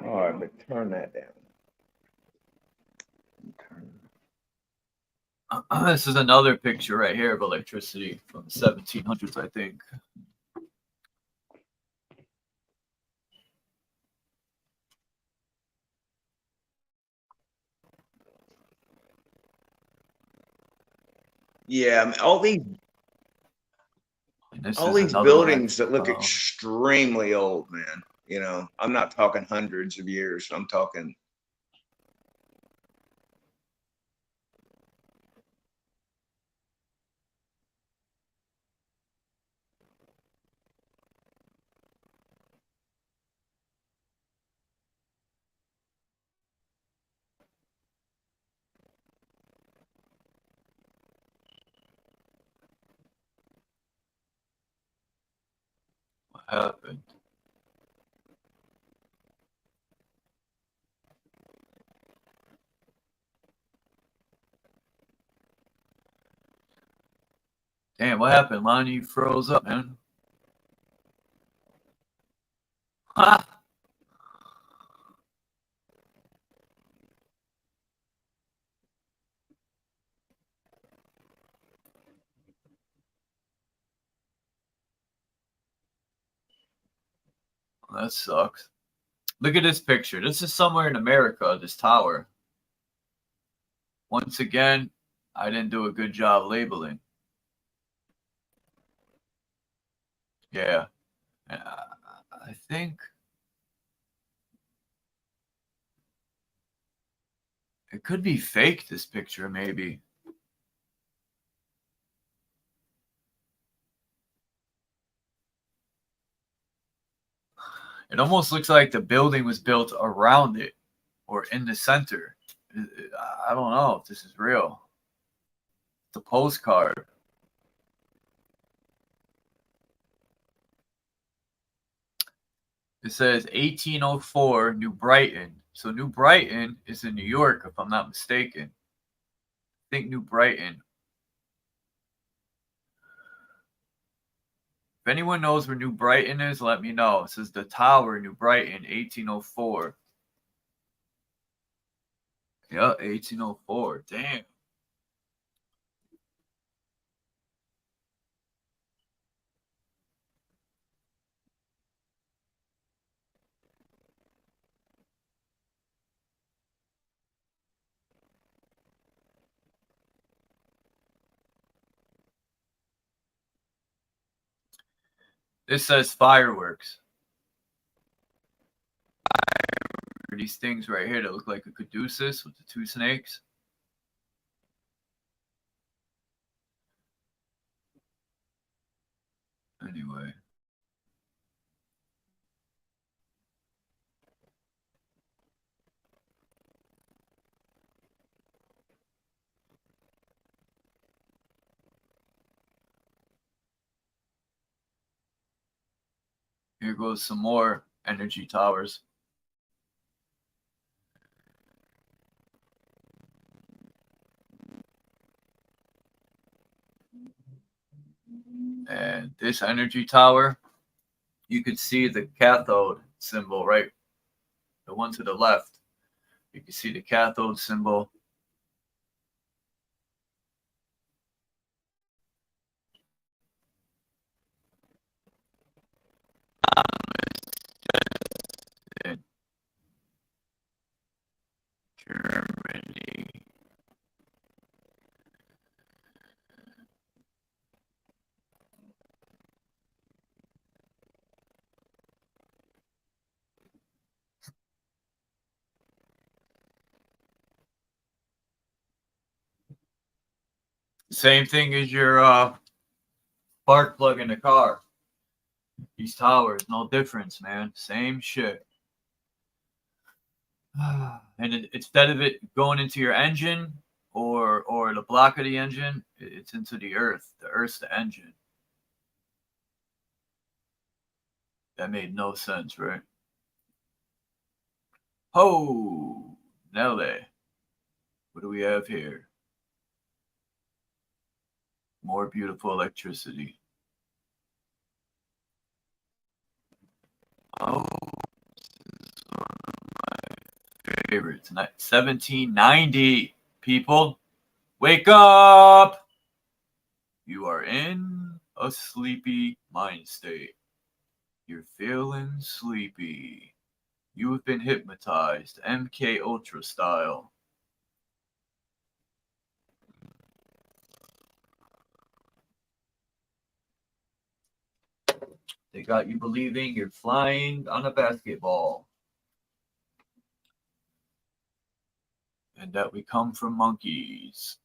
All right, but turn that down. This is another picture right here of electricity from the 1700s, I think. Yeah, I mean, all these buildings that look extremely old, man. You know, I'm not talking hundreds of years. I'm talking. What happened? Damn, what happened, Lonnie? You froze up, man. Ha! that sucks. Look at this picture. This is somewhere in America, this tower. Once again, I didn't do a good job labeling. Yeah. I think it could be fake, this picture, maybe. It almost looks like the building was built around it or in the center. I don't know if this is real. It's a postcard. It says 1804 New Brighton. So New Brighton is in New York, if I'm not mistaken. I think New Brighton. If anyone knows where New Brighton is, let me know. It says the Tower, New Brighton, 1804. Yeah, 1804. Damn. This says fireworks. These things right here that look like a caduceus with the two snakes. Anyway. Here goes some more energy towers. And this energy tower, you could see the cathode symbol, right? The one to the left. You can see the cathode symbol. In Germany. Same thing as your spark plug in the car. These towers, no difference, man. Same shit. And instead of it going into your engine or the block of the engine, it's into the earth. The earth's the engine. That made no sense, right? Oh, Nelly. What do we have here? More beautiful electricity. Oh, this is one of my favorites. 1790, people. Wake up! You are in a sleepy mind state. You're feeling sleepy. You have been hypnotized, MK Ultra style. They got you believing you're flying on a basketball. And that we come from monkeys.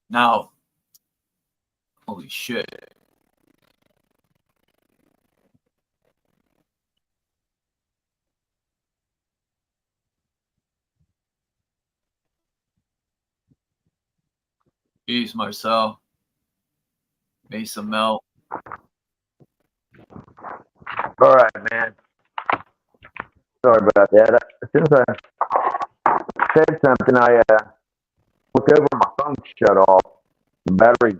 Now, holy shit. Peace, Marcel. Mesa Mel. All right, man. Sorry about that. As soon as I said something, I looked over, my phone shut off. The battery,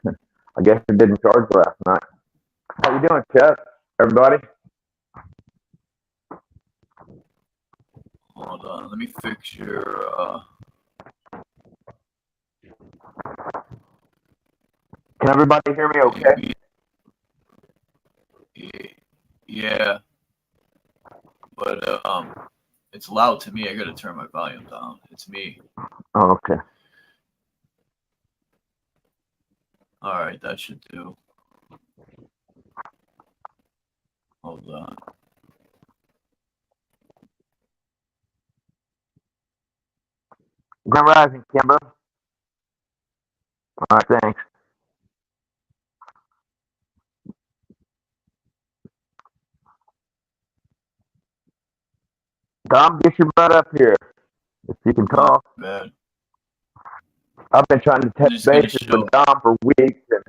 I guess it didn't charge last night. How you doing, Chuck? Everybody? Hold on, let me fix your. Can everybody hear me okay? Yeah, but it's loud to me. I gotta turn my volume down. It's me. Oh, okay. All right, that should do. Hold on. Grand Rising, Kimbo. All right, thanks. Dom, get your butt up here if you can talk. Man. I've been trying to touch bases with Dom for weeks and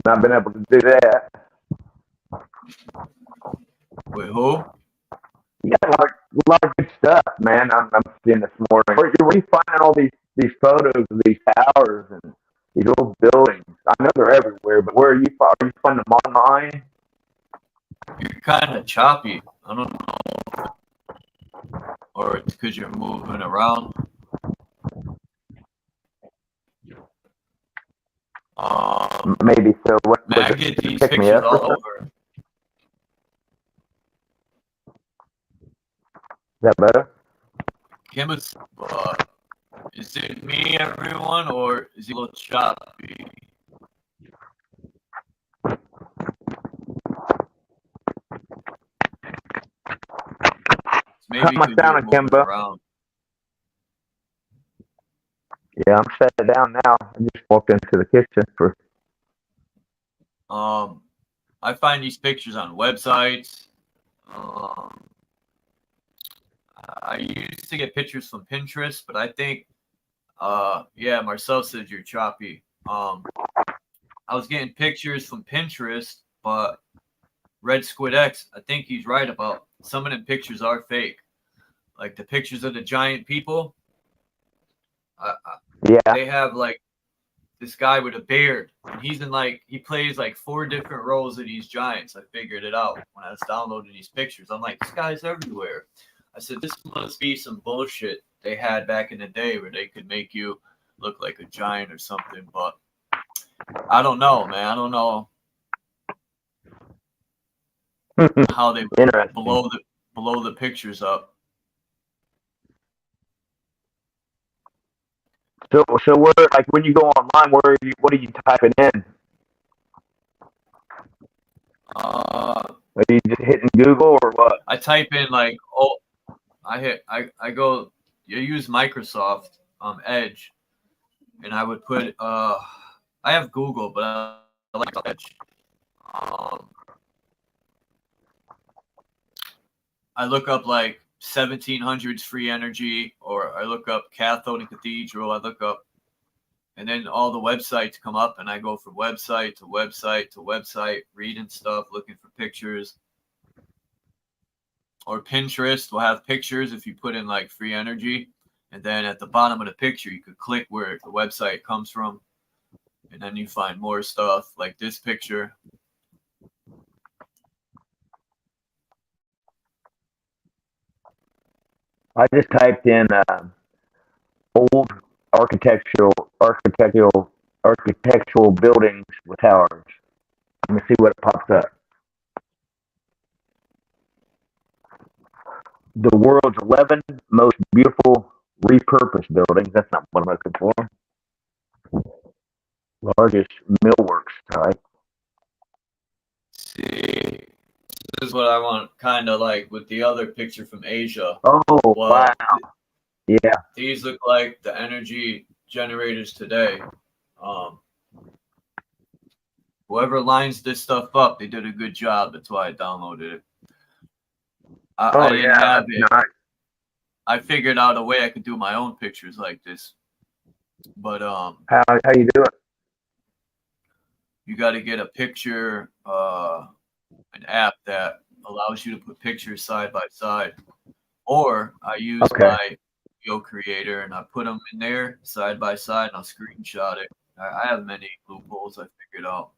not been able to do that. Wait, who? You got a lot of good stuff, man. I'm seeing this morning. Where are you finding all these photos of these towers and these old buildings? I know they're everywhere, but where are you finding them online? You're kind of choppy. I don't know. Or it's because you're moving around. Maybe so. What Man, I get these pick me pictures up all over. Is that better? Kim, is it me, everyone, or is it a little choppy? Maybe Cut my sound on Kimbo. Around. Yeah, I'm shut down now. I just walked into the kitchen for. I find these pictures on websites. I used to get pictures from Pinterest, but I think, yeah, Marcel said you're choppy. I was getting pictures from Pinterest, but Red Squid X, I think he's right about some of the pictures are fake. Like the pictures of the giant people. Yeah. They have like this guy with a beard, and he's in he plays like 4 different roles of these giants. I figured it out when I was downloading these pictures. I'm like, this guy's everywhere. I said, this must be some bullshit they had back in the day where they could make you look like a giant or something. But I don't know, man. I don't know how they blow the pictures up. So where, like, when you go online, what are you typing in? Are you just hitting Google or what? I type in I go, you use Microsoft Edge, and I would put I have Google, but I like Edge. I look up like 1700s free energy, or I look up cathode and cathedral. I look up, and then all the websites come up, and I go from website to website to website, reading stuff, looking for pictures. Or Pinterest will have pictures if you put in like free energy, and then at the bottom of the picture you could click where the website comes from, and then you find more stuff like this picture. I just typed in old architectural buildings with towers. Let me see what pops up. The world's 11 most beautiful repurposed buildings. That's not what I'm looking for. Largest millworks type. See, this is what I want, kind of like with the other picture from Asia. Oh, wow. Yeah. These look like the energy generators today. Whoever lines this stuff up, they did a good job. That's why I downloaded it. I didn't have it. Nice. I figured out a way I could do my own pictures like this. But How you do it? you got to get a picture, an app that allows you to put pictures side by side. Or I use my video creator and I put them in there side by side and I'll screenshot it. I have many loopholes I figured out.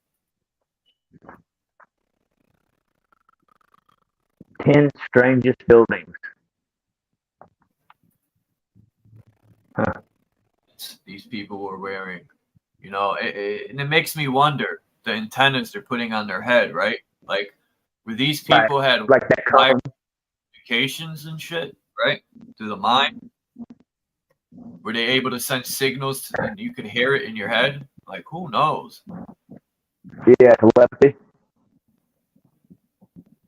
10 strangest buildings. Huh. These people were wearing, you know, and it makes me wonder the antennas they're putting on their head, right? Like, where these people had like that wire communications and shit, right? Through the mind. Were they able to send signals and you could hear it in your head? Like, who knows? Yeah, telepathy.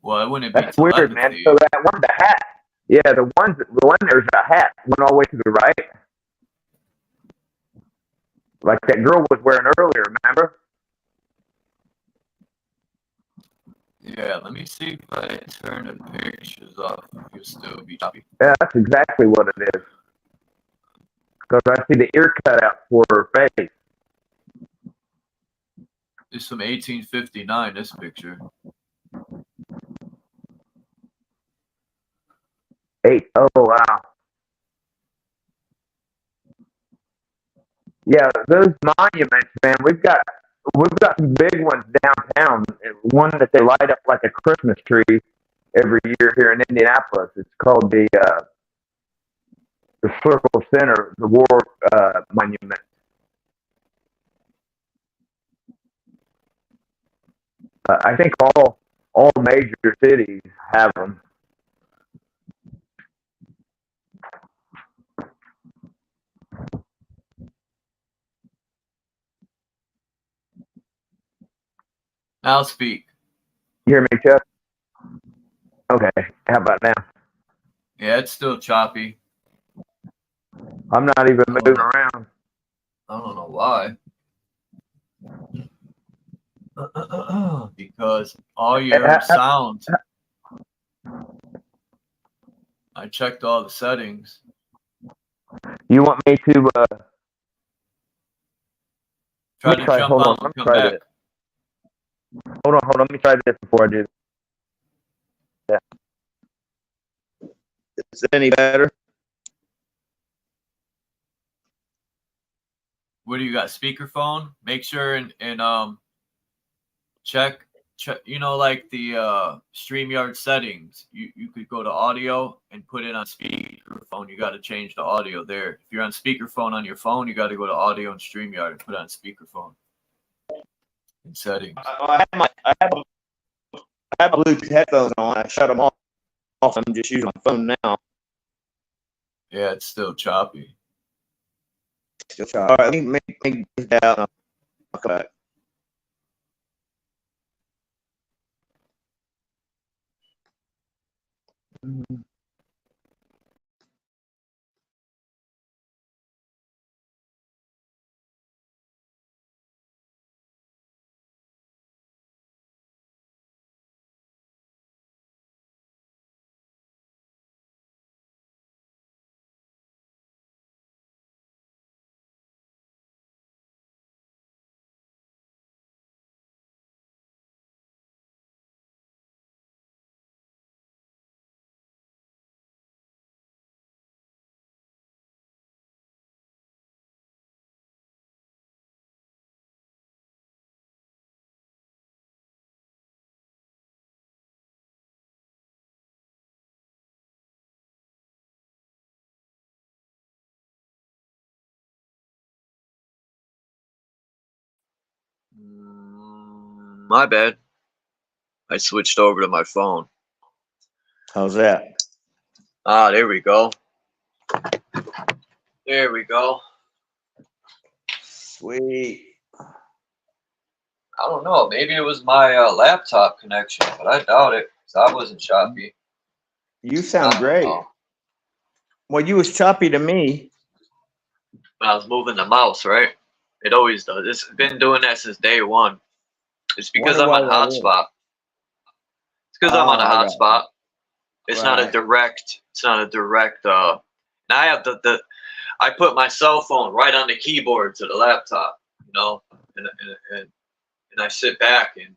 Well, it wouldn't be That's weird, man. So that one, the hat. Yeah, the one there's a hat went all the way to the right. Like that girl was wearing earlier, remember? Yeah, let me see if I turn the pictures off. You'll still be choppy. Yeah, that's exactly what it is. Because I see the ear cut out for her face. It's from 1859, this picture. Oh, wow. Yeah, those monuments, man, we've got some big ones downtown. One that they light up like a Christmas tree every year here in Indianapolis. It's called the Circle Center, the War Monument. I think all major cities have them. Now speak. You hear me, Chuck? Okay. How about now? Yeah, it's still choppy. I'm not even moving around. I don't know why. Because all your sounds, I checked all the settings. You want me to try to jump out and come back? Hold on. Let me try this before I do that. Is it any better? What do you got? Speakerphone? Make sure and check. You know, like the StreamYard settings. You could go to audio and put it on speakerphone. You got to change the audio there. If you're on speakerphone on your phone, you got to go to audio and StreamYard and put it on speakerphone. In settings. I have Bluetooth headphones on. I shut them off. I'm just using my phone now. Yeah, it's still choppy. Still choppy. All right, let me make this out. I'll come back. My bad. I switched over to my phone. How's that? Ah, there we go. There we go. Sweet. I don't know. Maybe it was my laptop connection, but I doubt it. I wasn't choppy. You sound great. Well, you was choppy to me. When I was moving the mouse, right? It always does. It's been doing that since day one. It's because I'm on hotspot. It's because I'm on a hotspot. It's not a direct. It's not a direct. Now I have I put my cell phone right on the keyboard to the laptop, you know, and I sit back, and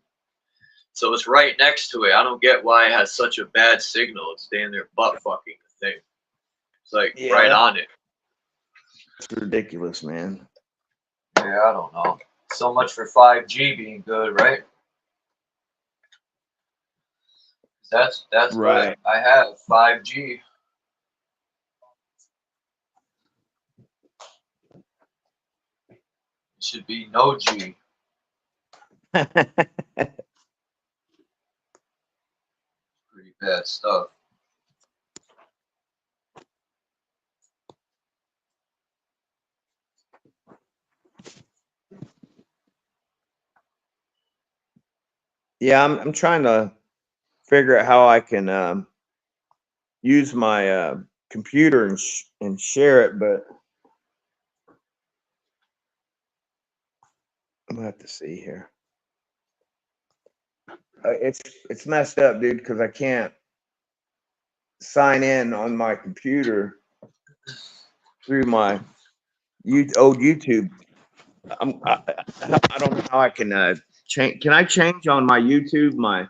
so it's right next to it. I don't get why it has such a bad signal. It's damn near butt fucking the thing. It's like right on it. It's ridiculous, man. Yeah, I don't know. So much for 5G being good, right? That's right. What I have 5G. It should be no G. Pretty bad stuff. Yeah, I'm trying to figure out how I can use my computer and share it, but I'm gonna have to see here. It's messed up, dude, because I can't sign in on my computer through my old YouTube. I don't know how I can change. Can I change on my YouTube my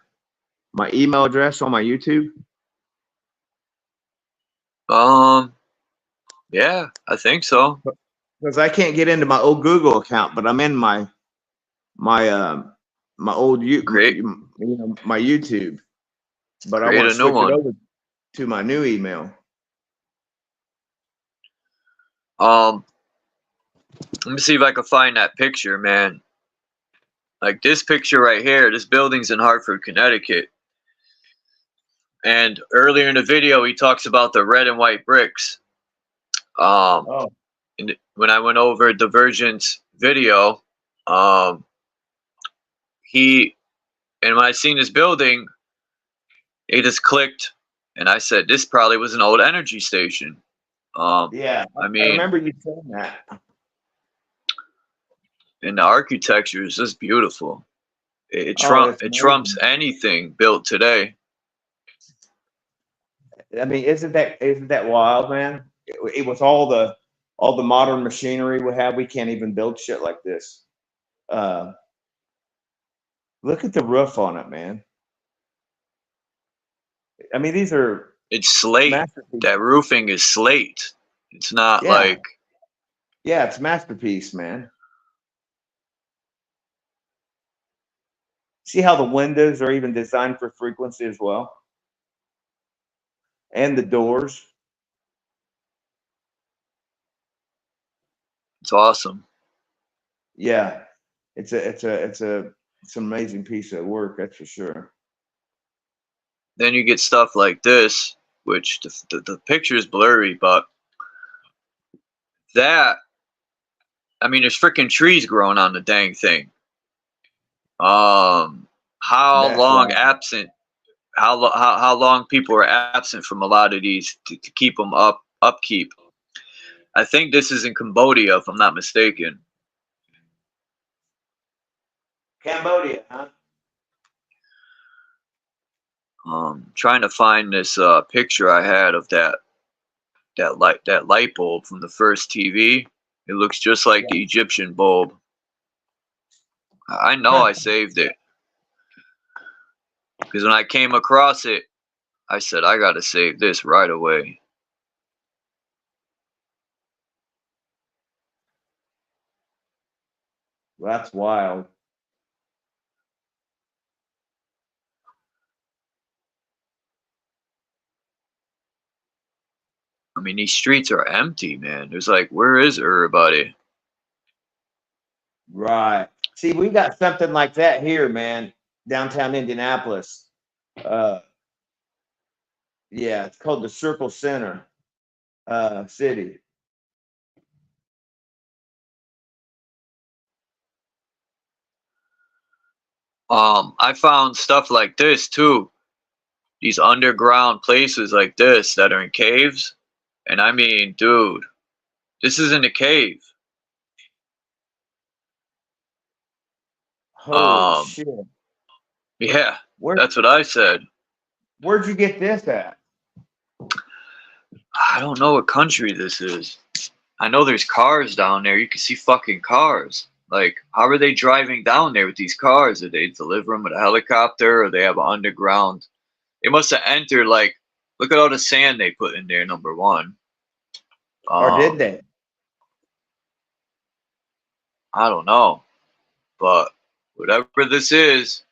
email address on my YouTube? Yeah, I think so. Because I can't get into my old Google account, but I'm in my old my YouTube. But I want to switch it over to my new email. Let me see if I can find that picture, man. Like this picture right here, this building's in Hartford, Connecticut. And earlier in the video, he talks about the red and white bricks. And when I went over Divergent's video, and when I seen this building, it just clicked, and I said, this probably was an old energy station. Yeah, I remember you saying that. And the architecture is just beautiful. It trumps anything built today. I mean, isn't that wild, man? It was all the modern machinery we have. We can't even build shit like this. Look at the roof on it, man. I mean, these are. It's slate. That roofing is slate. It's not like. Yeah, it's masterpiece, man. See how the windows are even designed for frequency as well, and the doors. It's awesome. Yeah, it's an amazing piece of work, that's for sure. Then you get stuff like this, which the picture is blurry, but that, I mean, there's freaking trees growing on the dang thing. How long people are absent from a lot of these to keep them upkeep. I think this is in Cambodia, if I'm not mistaken. Cambodia, huh? Trying to find this picture I had of that light bulb from the first TV. It looks just like the Egyptian bulb. I know I saved it because when I came across it, I said I gotta save this right away. That's wild. I mean, these streets are empty, man. There's like, where is everybody? Right. See, we got something like that here, man. Downtown Indianapolis. Yeah, it's called the Circle Center City. I found stuff like this too. These underground places like this that are in caves. And I mean, dude, this is in a cave. Holy shit. Yeah, that's what I said. Where'd you get this at? I don't know what country this is. I know there's cars down there. You can see fucking cars. Like, how are they driving down there with these cars? Did they deliver them with a helicopter, or they have an underground? They must have entered, like, look at all the sand they put in there, number one. Or did they? I don't know. But whatever this is,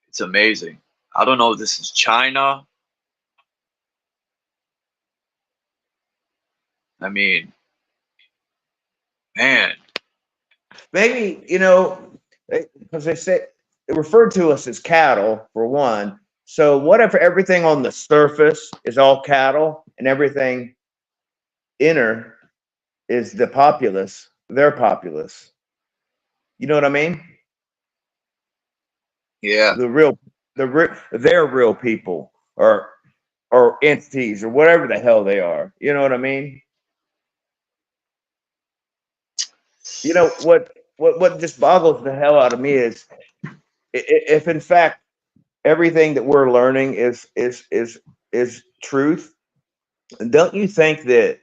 it's amazing. I don't know if this is China. I mean, man. Maybe, you know, because they say they referred to us as cattle for one. So what if everything on the surface is all cattle and everything inner is the populace, their populace? You know what I mean? Yeah. They're real people or entities or whatever the hell they are. You know what I mean? You know what just boggles the hell out of me is if in fact everything that we're learning is truth, don't you think that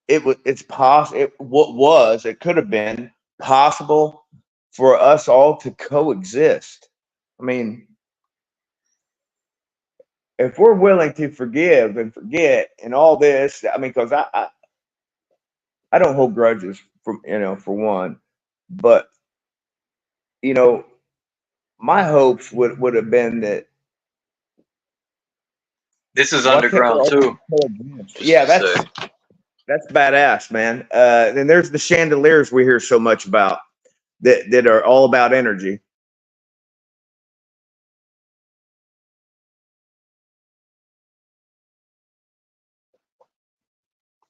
it's possible, it could have been possible for us all to coexist? I mean, if we're willing to forgive and forget and all this, I mean, because I don't hold grudges from, you know, for one, but you know, my hopes would have been that this is underground too. Yeah, that's badass, man. Then there's the chandeliers we hear so much about that are all about energy.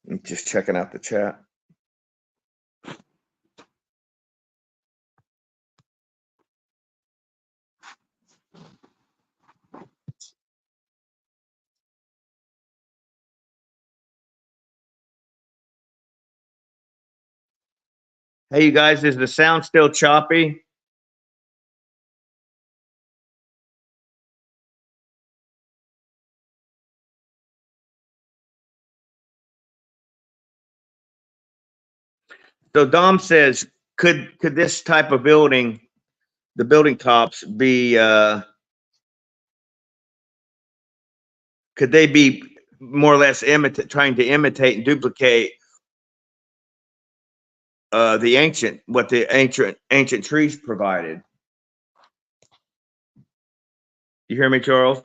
I'm just checking out the chat. Hey, you guys, is the sound still choppy? So Dom says, could this type of building, the building tops, be could they be more or less trying to imitate and duplicate what the ancient trees provided? You hear me, Charles?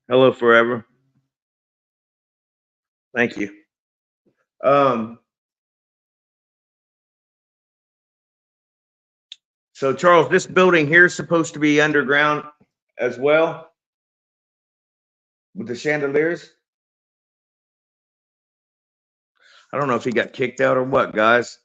Hello, forever. Thank you. So Charles, this building here is supposed to be underground as well with the chandeliers. I don't know if he got kicked out or what, guys.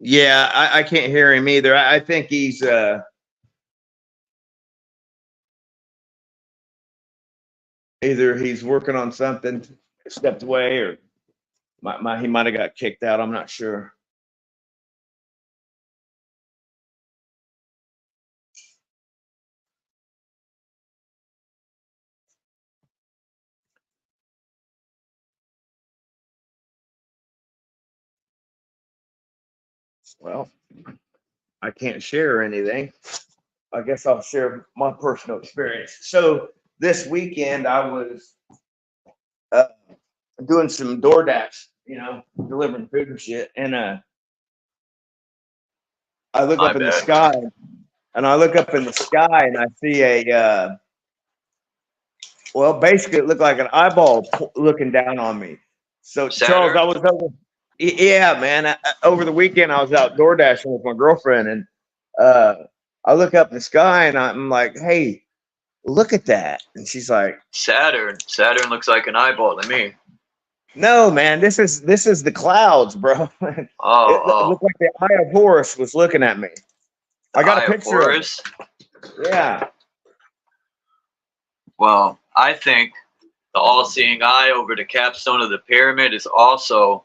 Yeah, I can't hear him either. I think he's either he's working on something, stepped away, or he might have got kicked out. I'm not sure. Well, I can't share anything. I guess I'll share my personal experience. So this weekend I was doing some DoorDash, you know, delivering food and shit, and I look up in the sky, and I see a well, basically it looked like an eyeball looking down on me. So Saturn. Charles, I was over. Yeah, man. Over the weekend, I was out door dashing with my girlfriend, and I look up in the sky, and I'm like, "Hey, look at that!" And she's like, "Saturn. Saturn looks like an eyeball to me." No, man, this is the clouds, bro. It looked like the Eye of Horus was looking at me. I got a picture of it. Yeah. Well, I think the all-seeing eye over the capstone of the pyramid is also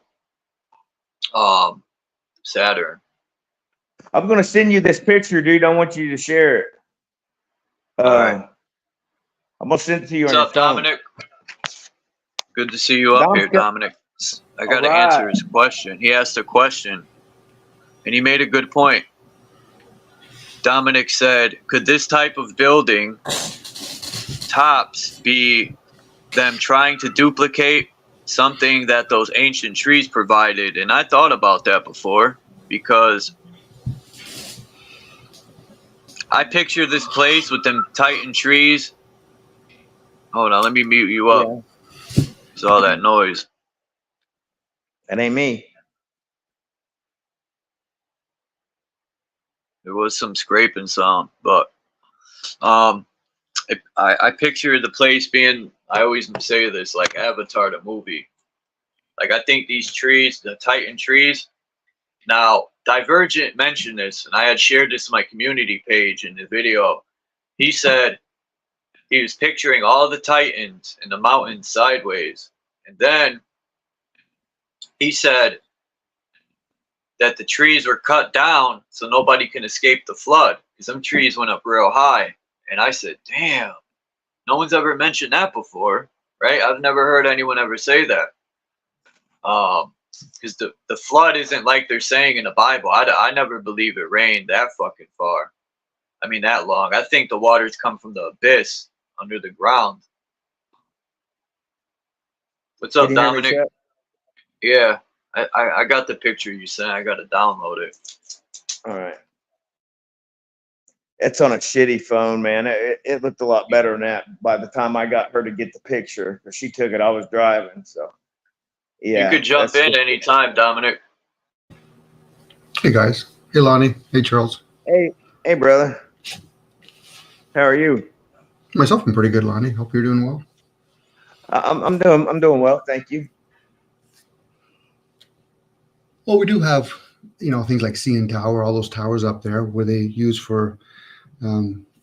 Saturn. I'm gonna send you this picture, dude. I want you to share it. All right. I'm gonna send it to you. What's on up, your phone. Dominic? Good to see you up here, Dominic. I got to answer his question. He asked a question, and he made a good point. Dominic said, could this type of building tops be them trying to duplicate something that those ancient trees provided? And I thought about that before, because I picture this place with them Titan trees. Hold on, let me mute you up. Yeah. It's all that noise. That ain't me. There was some scraping sound, but I picture the place being, I always say this, like Avatar the movie. Like, I think these trees, the Titan trees, now Divergent mentioned this, and I had shared this in my community page in the video. He said he was picturing all the Titans in the mountains sideways, and then he said that the trees were cut down so nobody can escape the flood, because them trees went up real high. And I said, damn, no one's ever mentioned that before, right? I've never heard anyone ever say that. Because the flood isn't like they're saying in the Bible. I never believe it rained that fucking far. I mean, that long. I think the waters come from the abyss under the ground. What's up, Dominic? Yeah, I got the picture you sent. I got to download it. All right. It's on a shitty phone, man. It looked a lot better than that by the time I got her to get the picture. Because she took it, I was driving, so. Yeah. You could jump in anytime, Dominic. Hey, guys. Hey, Lonnie. Hey, Charles. Hey, brother. How are you? Myself, I'm pretty good, Lonnie. Hope you're doing well. I'm doing well, thank you. Well, we do have, things like CN Tower, all those towers up there where they use for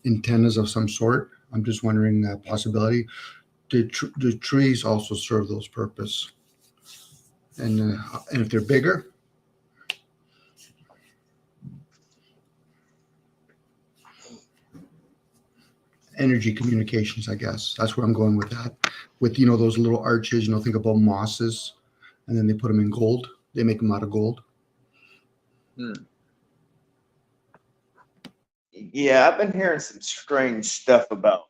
antennas of some sort. I'm just wondering that possibility. Do trees also serve those purpose? And if they're bigger? Energy communications, I guess. That's where I'm going with that. With, those little arches, think about mosses, and then they put them in gold. They make them out of gold. Yeah, I've been hearing some strange stuff about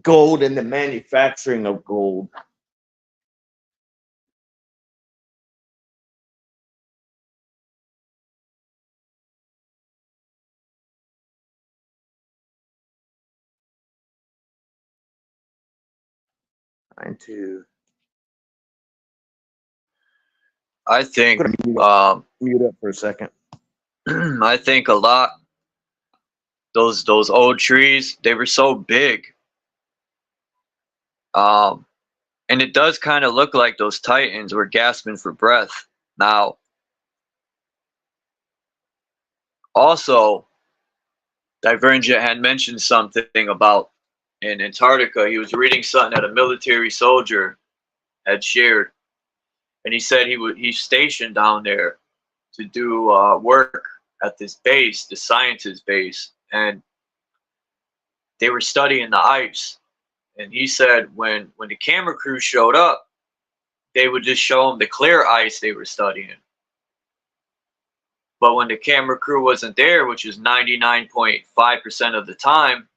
gold and the manufacturing of gold. I think mute up for a second. I think a lot those old trees, they were so big. And it does kind of look like those Titans were gasping for breath. Now, also, Divergent had mentioned something about in Antarctica. He was reading something that a military soldier had shared, and he said he's stationed down there to do work at this base, the sciences base, and they were studying the ice. And he said when the camera crew showed up, they would just show them the clear ice they were studying. But when the camera crew wasn't there, which is 99.5% of the time,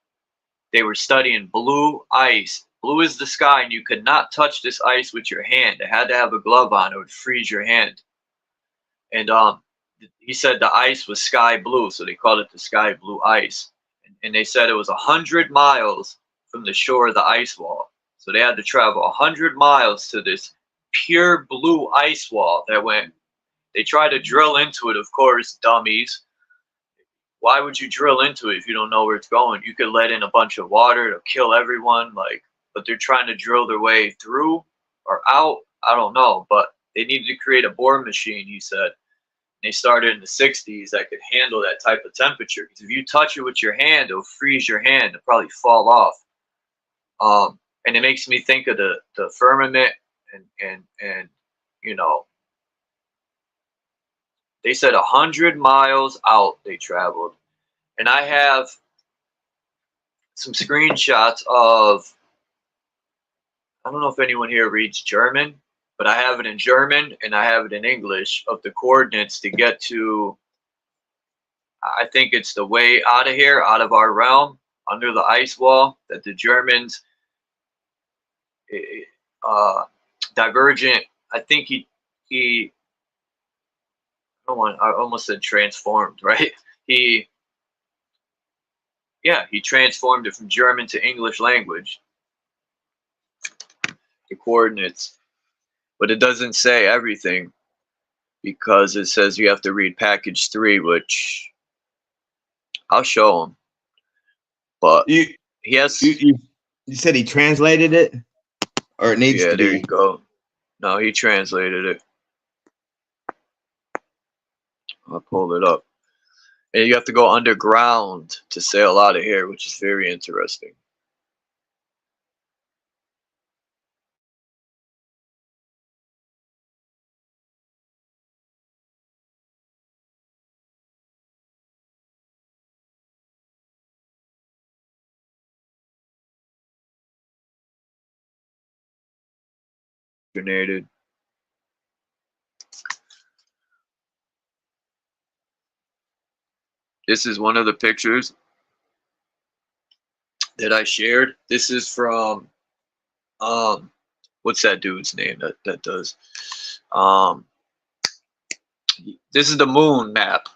they were studying blue ice. Blue is the sky, and you could not touch this ice with your hand. It had to have a glove on. It would freeze your hand. And he said the ice was sky blue, so they called it the sky blue ice. And they said it was 100 miles from the shore of the ice wall. So they had to travel 100 miles to this pure blue ice wall that went. They tried to drill into it, of course, dummies. Why would you drill into it if you don't know where it's going? You could let in a bunch of water to kill everyone, but they're trying to drill their way through or out. I don't know, but they needed to create a board machine, he said. They started in the 60s that could handle that type of temperature. Because if you touch it with your hand, it'll freeze your hand. It'll probably fall off. And it makes me think of the firmament and you know, they said 100 miles out they traveled. And I have some screenshots of, I don't know if anyone here reads German, but I have it in German and I have it in English of the coordinates to get to, I think it's the way out of here, out of our realm, under the ice wall, that the Germans, Divergent, I think he I almost said transformed, right? He transformed it from German to English language, the coordinates. But it doesn't say everything because it says you have to read package 3, which I'll show him. But You said he translated it, or it needs to be. Yeah, there you go. No, he translated it. I'll pull it up. And you have to go underground to sail out of here, which is very interesting. Grenaded. This is one of the pictures that I shared. This is from what's that dude's name that does this is the moon map.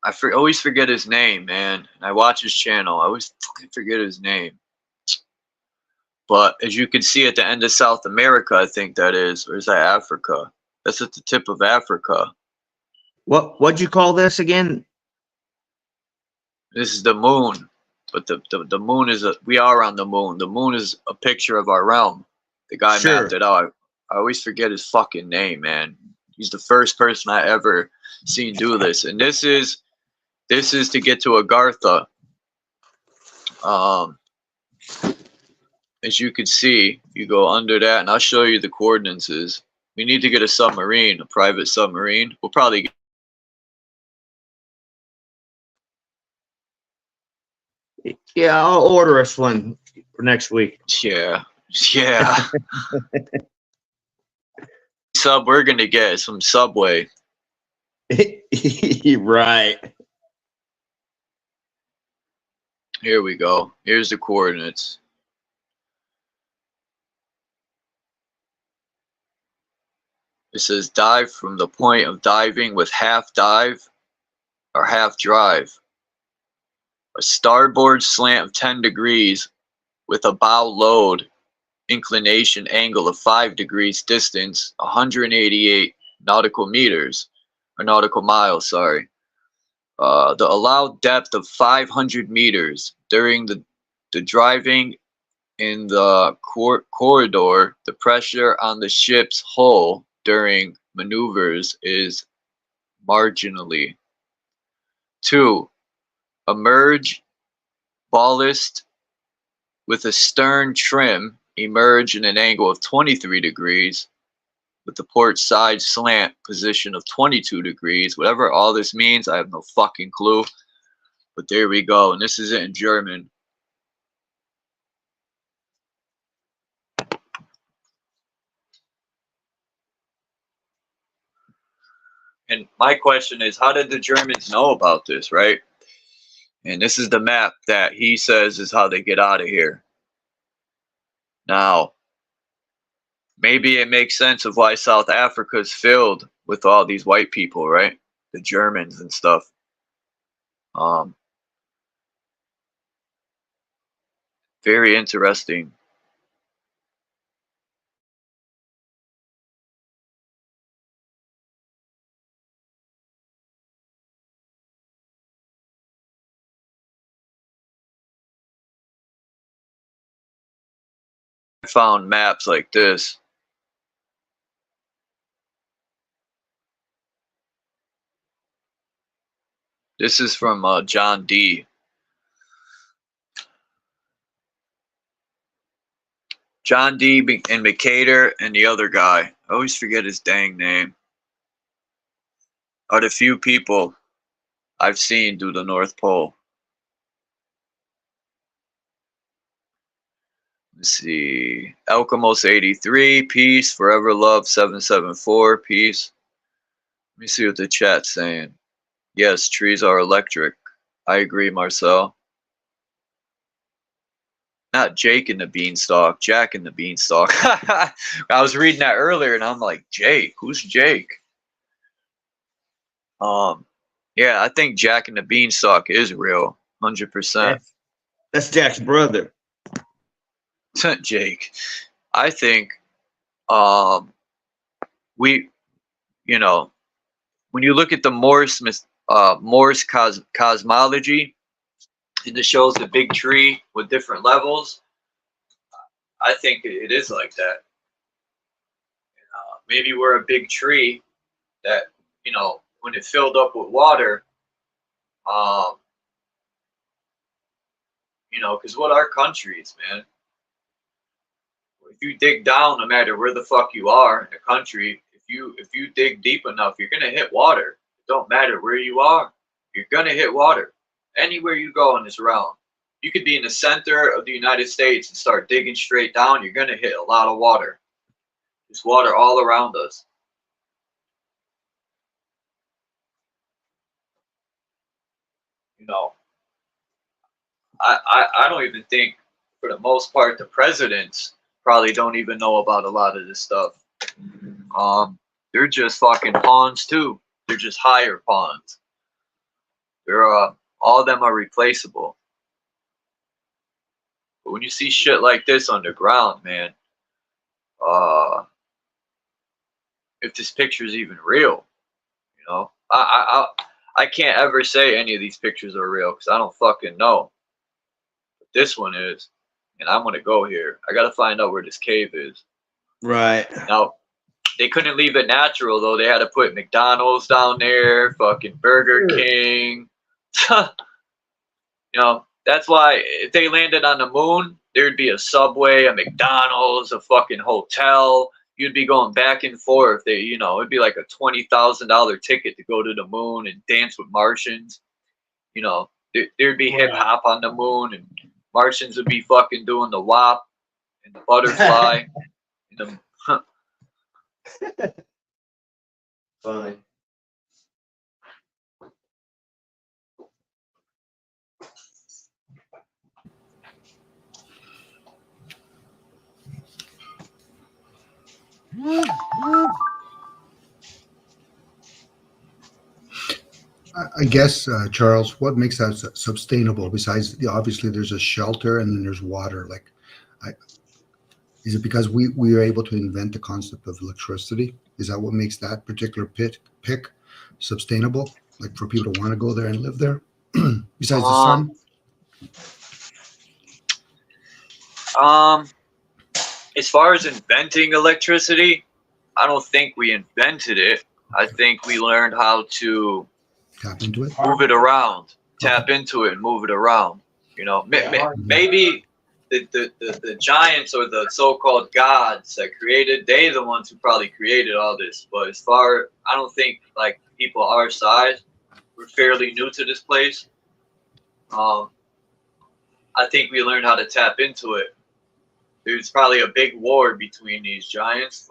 I always forget his name, man. I watch his channel. I always fucking forget his name. But as you can see at the end of South America, I think that is, or is that Africa? That's at the tip of Africa. What'd you call this again? This is the moon. But the moon is we are on the moon. The moon is a picture of our realm. The guy mapped it out. I always forget his fucking name, man. He's the first person I ever seen do this. And this is to get to Agartha. As you can see, you go under that, and I'll show you the coordinates. We need to get a submarine, a private submarine. We'll probably get Yeah, I'll order us one for next week. Yeah. We're gonna get some Subway. Right. Here we go. Here's the coordinates. It says dive from the point of diving with half dive or half drive. A starboard slant of 10 degrees with a bow load inclination angle of 5 degrees, distance 188 nautical meters, or nautical miles, sorry. The allowed depth of 500 meters during the driving in the corridor. The pressure on the ship's hull during maneuvers is marginally. 2. Emerge ballast with a stern trim, emerge in an angle of 23 degrees with the port side slant position of 22 degrees. Whatever all this means, I have no fucking clue. But there we go. And this is it in German. And my question is, how did the Germans know about this, right? And this is the map that he says is how they get out of here. Now, maybe it makes sense of why South Africa is filled with all these white people, right? The Germans and stuff. Very interesting. I found maps like this. This is from John D. John D. and McCader and the other guy. I always forget his dang name. Are the few people I've seen do the North Pole. Let's see. Alchemos 83, peace. Forever Love 774, peace. Let me see what the chat's saying. Yes, trees are electric. I agree, Marcel. Not Jake and the Beanstalk, Jack and the Beanstalk. I was reading that earlier and I'm like, Jake, who's Jake? Yeah, I think Jack and the Beanstalk is real, 100%. That's Jack's brother. Jake. I think we, you know, when you look at the Morse cosmology, and it shows the big tree with different levels, I think it is like that. Maybe we're a big tree that, you know, when it filled up with water, you know, because what are countries, man? If you dig down, no matter where the fuck you are in a country, if you dig deep enough, you're gonna hit water. It don't matter where you are, you're gonna hit water. Anywhere you go in this realm, you could be in the center of the United States and start digging straight down. You're gonna hit a lot of water. There's water all around us. You know, I don't even think, for the most part, the presidents probably don't even know about a lot of this stuff. They're just fucking pawns too. They're just higher pawns. They're all of them are replaceable. But when you see shit like this underground, man, if this picture is even real, you know, I can't ever say any of these pictures are real because I don't fucking know. But this one is, and I'm gonna go here. I gotta find out where this cave is. Right. Now, they couldn't leave it natural though. They had to put McDonald's down there, fucking Burger King. You know, that's why if they landed on the moon, there'd be a Subway, a McDonald's, a fucking hotel. You'd be going back and forth. They, you know, it'd be like a $20,000 ticket to go to the moon and dance with Martians. You know, there'd be hip hop on the moon, and Martians would be fucking doing the WAP and the butterfly. And the, Funny. I guess, Charles, what makes that sustainable besides obviously there's a shelter and then there's water? Like, is it because we are able to invent the concept of electricity? Is that what makes that particular pick sustainable? Like for people to want to go there and live there besides the sun? As far as inventing electricity, I don't think we invented it. I think we learned how to tap into it, move it around, tap into it and move it around. You know, maybe the giants or the so-called gods that created, they the ones who probably created all this. But as far, I don't think like people our size, we're fairly new to this place. I think we learned how to tap into it. There's probably a big war between these giants.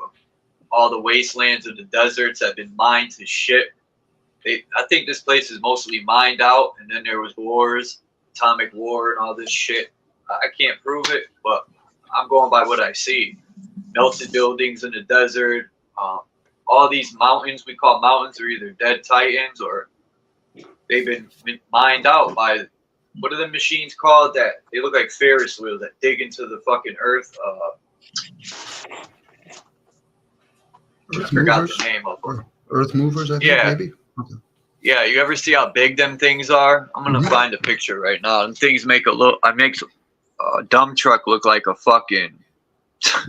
All the wastelands of the deserts have been mined to shit. I think this place is mostly mined out, and then there was wars, atomic war, and all this shit. I can't prove it, but I'm going by what I see. Melted buildings in the desert. All these mountains we call mountains are either dead titans or they've been mined out by, what are the machines called that they look like Ferris wheels that dig into the fucking earth? I forgot the name of them. Earth movers, I think, maybe? Okay. Yeah, you ever see how big them things are? I'm gonna find a picture right now. Them things make makes a dump truck look like a fucking.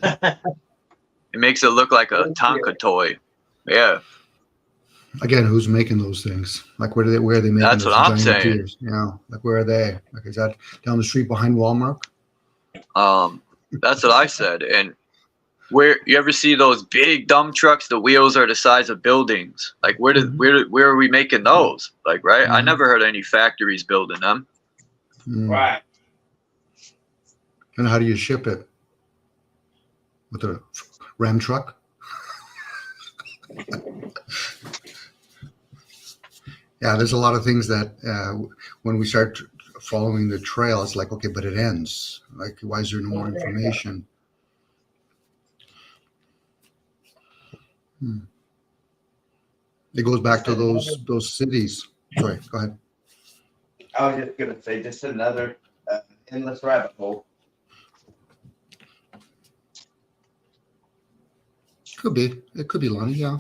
It makes it look like a Tonka toy. Yeah. Again, who's making those things? Like, where are they making That's those what I'm giant saying. materials? Yeah, like where are they? Like, is that down the street behind Walmart? That's what I said. And where you ever see those big dump trucks? The wheels are the size of buildings. Like where are we making those? Like right? I never heard of any factories building them. Right. And how do you ship it? With a Ram truck? Yeah, there's a lot of things that when we start following the trail, it's like, okay, but it ends. Like, why is there no more information? It goes back to those cities. Sorry, go ahead. I was just gonna say, just another endless rabbit hole. Could be. It could be, Lonnie. Yeah.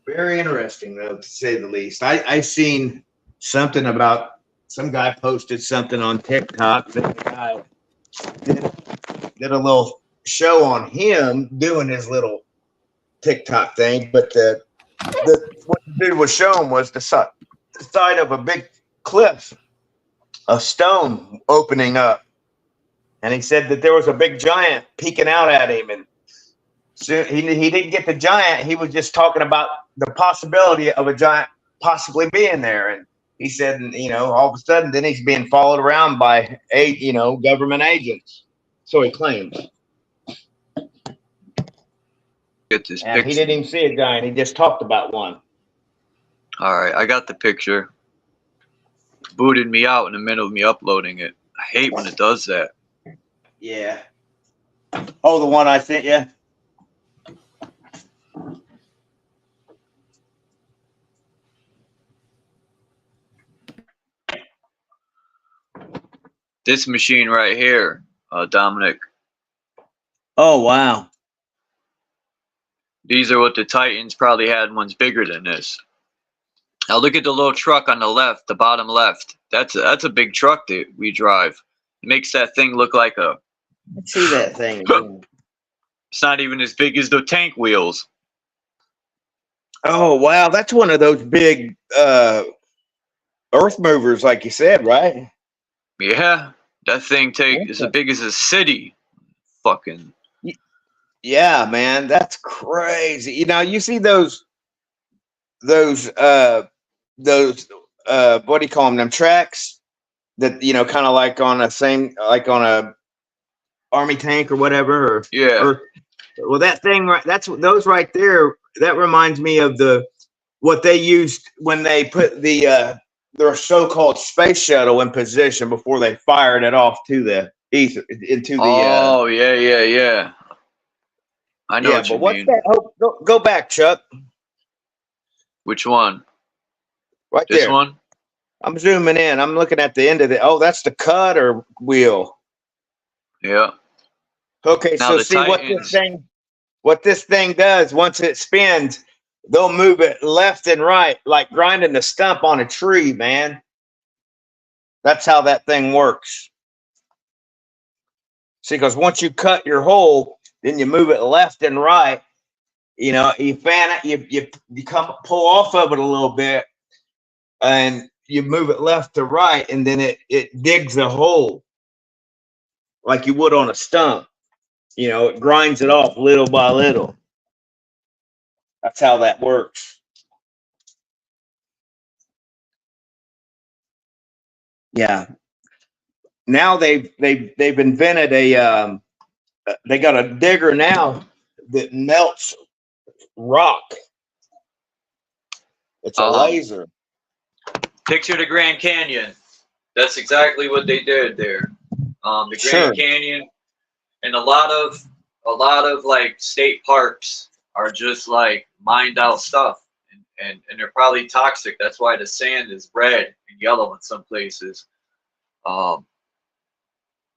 Very interesting, though, to say the least. I seen something about some guy posted something on TikTok that the guy did a little show on him doing his little TikTok thing, but what the dude was showing was the side of a big cliff, a stone opening up, and he said that there was a big giant peeking out at him, and so he didn't get the giant. He was just talking about the possibility of a giant possibly being there, and he said, all of a sudden, then he's being followed around by government agents. So he claims. Get this And picture. he didn't even see a giant. He just talked about one. All right, I got the picture. Booted me out in the middle of me uploading it. I hate when it does that. Yeah. Oh, the one I sent you? This machine right here, Dominic. Oh, wow. These are what the Titans probably had ones bigger than this. Now look at the little truck on the left, the bottom left. That's a big truck that we drive. It makes that thing look like a... Let's see that thing. It's not even as big as the tank wheels. Oh, wow. That's one of those big earth movers, like you said, right? Yeah, that thing is as big as a city. Fucking... Yeah, man, that's crazy. You see those what do you call them tracks that kind of like on a army tank or whatever, well, that thing right, those right there, that reminds me of what they used when they put their so-called space shuttle in position before they fired it off to the ether into the yeah. I know what you what's mean. that? Oh, go back, Chuck. Which one? Right this there. One? I'm zooming in. I'm looking at the end of it. Oh, that's the cutter wheel. Yeah. Okay, now so see Titans, what this thing does, once it spins, they'll move it left and right, like grinding the stump on a tree, man. That's how that thing works. See, because once you cut your hole, then you move it left and right. You fan it, you pull off of it a little bit, and you move it left to right, and then it digs a hole like you would on a stump. It grinds it off little by little. That's how that works. Yeah. Now they've invented they got a digger now that melts rock. It's a laser. Picture the Grand Canyon. That's exactly what they did there. The Grand Canyon, and a lot of like state parks are just like mined out stuff, and they're probably toxic. That's why the sand is red and yellow in some places.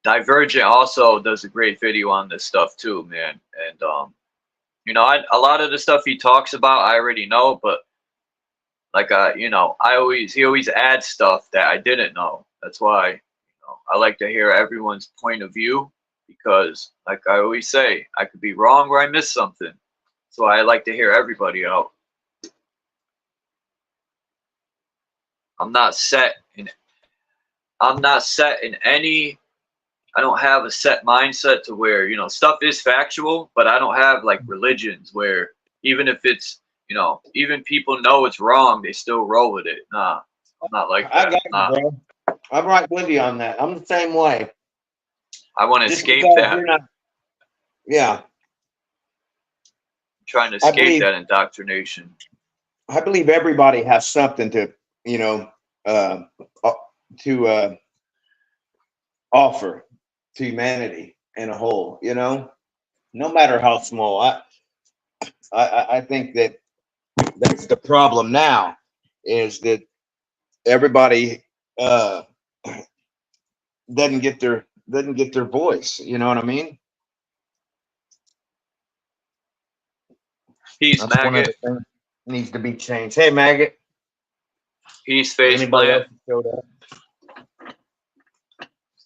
Divergent also does a great video on this stuff too, man. And a lot of the stuff he talks about I already know, but like he always adds stuff that I didn't know. That's why I like to hear everyone's point of view, because, like I always say, I could be wrong or I miss something. So I like to hear everybody out. I'm not set in any. I don't have a set mindset to where, you know, stuff is factual, but I don't have like religions where even if it's, you know, even people know it's wrong, they still roll with it. Nah, I'm not like that. I got you, bro. I'm right with you on that. I'm the same way. I want to Just escape because that. you're not- yeah. I'm trying to escape that indoctrination. I believe everybody has something to, you know, to offer to humanity in a whole, you know, no matter how small. I think that that's the problem now, is that everybody doesn't get their voice. You know what I mean? Peace, That's one of Maggot. the things that needs to be changed. Hey, Maggot. Peace, face Anybody else plant. showed up?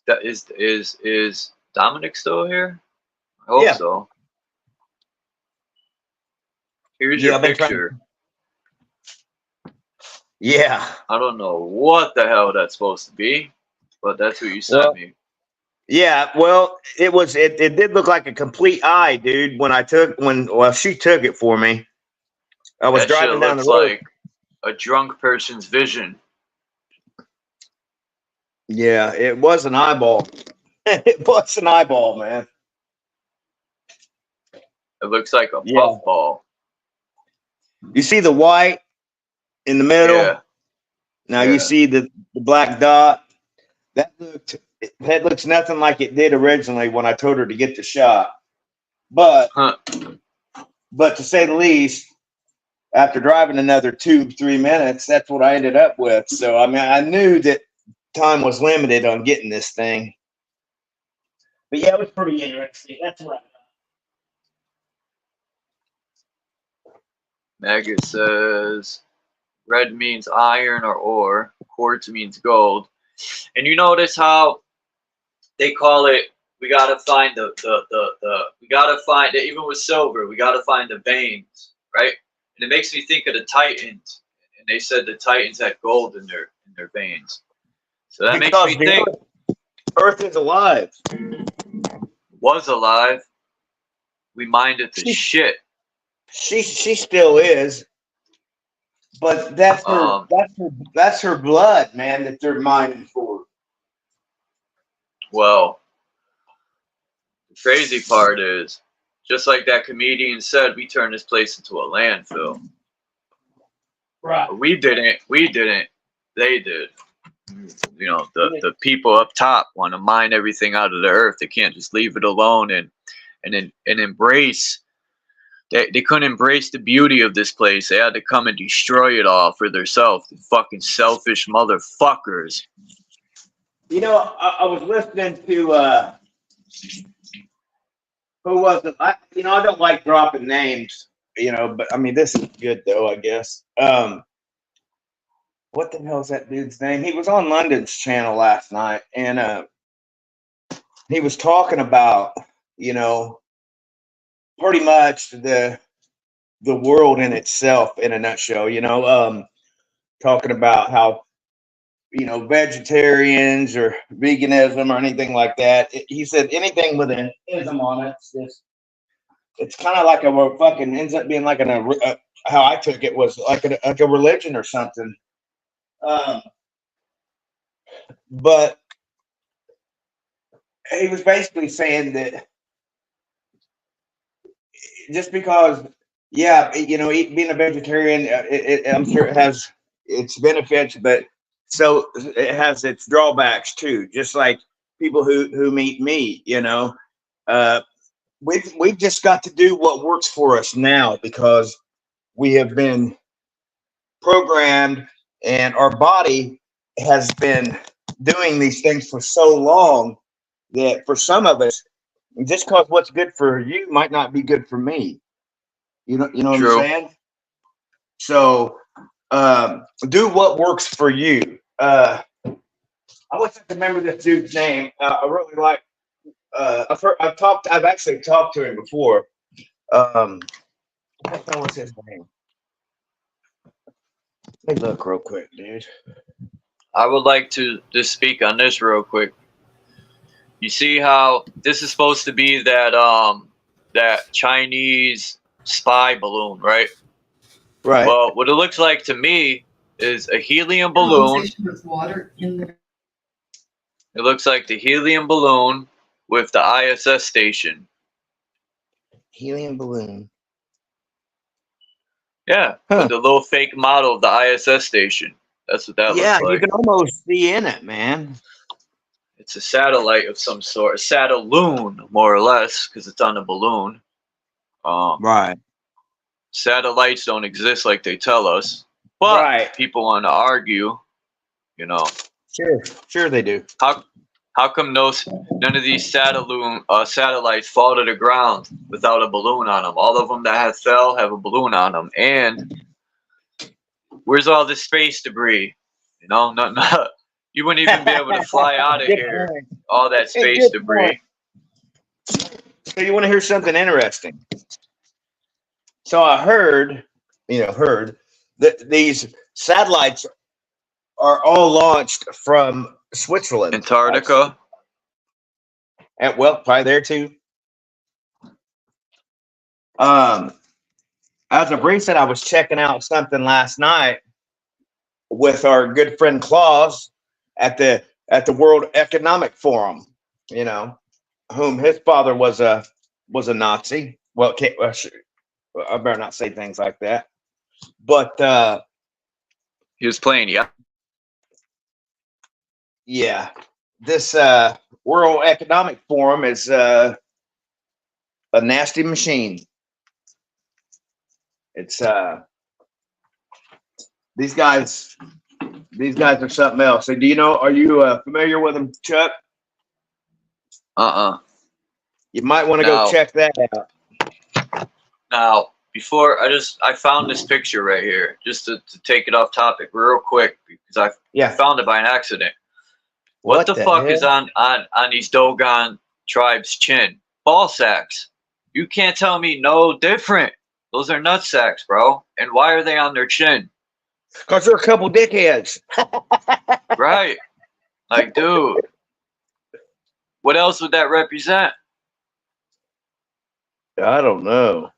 That is Dominic still here? I hope so. Here's your picture. Yeah. I don't know what the hell that's supposed to be, but that's who you sent me. Yeah, well, it did look like a complete eye, dude, when she took it for me. I was That shit driving down the looks road. like a drunk person's vision. Yeah, it was an eyeball. It was an eyeball, man. It looks like a puffball. You see the white in the middle? Yeah. Now you see the black dot. That looks nothing like it did originally when I told her to get the shot. But to say the least, after driving another 2-3 minutes, that's what I ended up with. So I mean, I knew that time was limited on getting this thing. But yeah, it was pretty interesting. That's what I got. Maggot says red means iron or ore, quartz means gold. And you notice how they call it, we gotta find we gotta find it, even with silver, we gotta find the veins, right? And it makes me think of the Titans. And they said the Titans had gold in their veins. So that makes me think Earth is alive. Was alive. We mined it to shit. She still is, but that's her blood, man, that they're mining for. Well, the crazy part is, just like that comedian said, we turned this place into a landfill. Right. We didn't. They did. You know, the people up top want to mine everything out of the earth. They can't just leave it alone and embrace. They couldn't embrace the beauty of this place. They had to come and destroy it all for themselves. The fucking selfish motherfuckers. You know, I was listening to who was it? I don't like dropping names, you know, but I mean, this is good though, I guess. What the hell is that dude's name? He was on London's channel last night, and he was talking about, you know, pretty much the world in itself in a nutshell, you know, talking about how, you know, vegetarians or veganism or anything like that. He said anything with an ism on it, it's kind of like a fucking ends up being like how I took it was like a religion or something. But he was basically saying that just because, yeah, you know, being a vegetarian, I'm sure it has its benefits, but so it has its drawbacks too. Just like people who eat meat, you know, we've just got to do what works for us now because we have been programmed and our body has been doing these things for so long that for some of us, just because what's good for you might not be good for me. You know what I'm saying? So do what works for you. I wish I could remember this dude's name. I really like I've actually talked to him before. What the hell was his name? Let me look real quick, dude. I would like to just speak on this real quick. You see how this is supposed to be that that Chinese spy balloon, right? Right. Well, what it looks like to me is a helium balloon. With water in there. It looks like the helium balloon with the ISS station. Helium balloon. Yeah, with the little fake model of the ISS station. That's what that looks like. Yeah, you can almost see in it, man. It's a satellite of some sort, a satelloon, more or less, because it's on a balloon. Right. Satellites don't exist like they tell us, but Right. people want to argue. You know, Sure they do. how come none of these satellites fall to the ground without a balloon on them? All of them that fell have a balloon on them. And where's all this space debris? You know, not you wouldn't even be able to fly out of here. All that space debris. So you want to hear something interesting? So I heard that these satellites are all launched from Switzerland. Antarctica. And well, probably there too. As of recent, I was checking out something last night with our good friend Claus at the World Economic Forum. You know, whom his father was a Nazi. Well, I better not say things like that. But he was playing, yeah. Yeah, this World Economic Forum is a nasty machine. It's these guys are something else. So are you familiar with them, Chuck? You might want to go check that out. Now, before I found this picture right here, just to take it off topic real quick, because I found it by an accident. What the fuck is on these Dogon tribes' chin? Ball sacks. You can't tell me no different. Those are nut sacks, bro. And why are they on their chin? Because they're a couple dickheads. Right. Like, dude. What else would that represent? I don't know.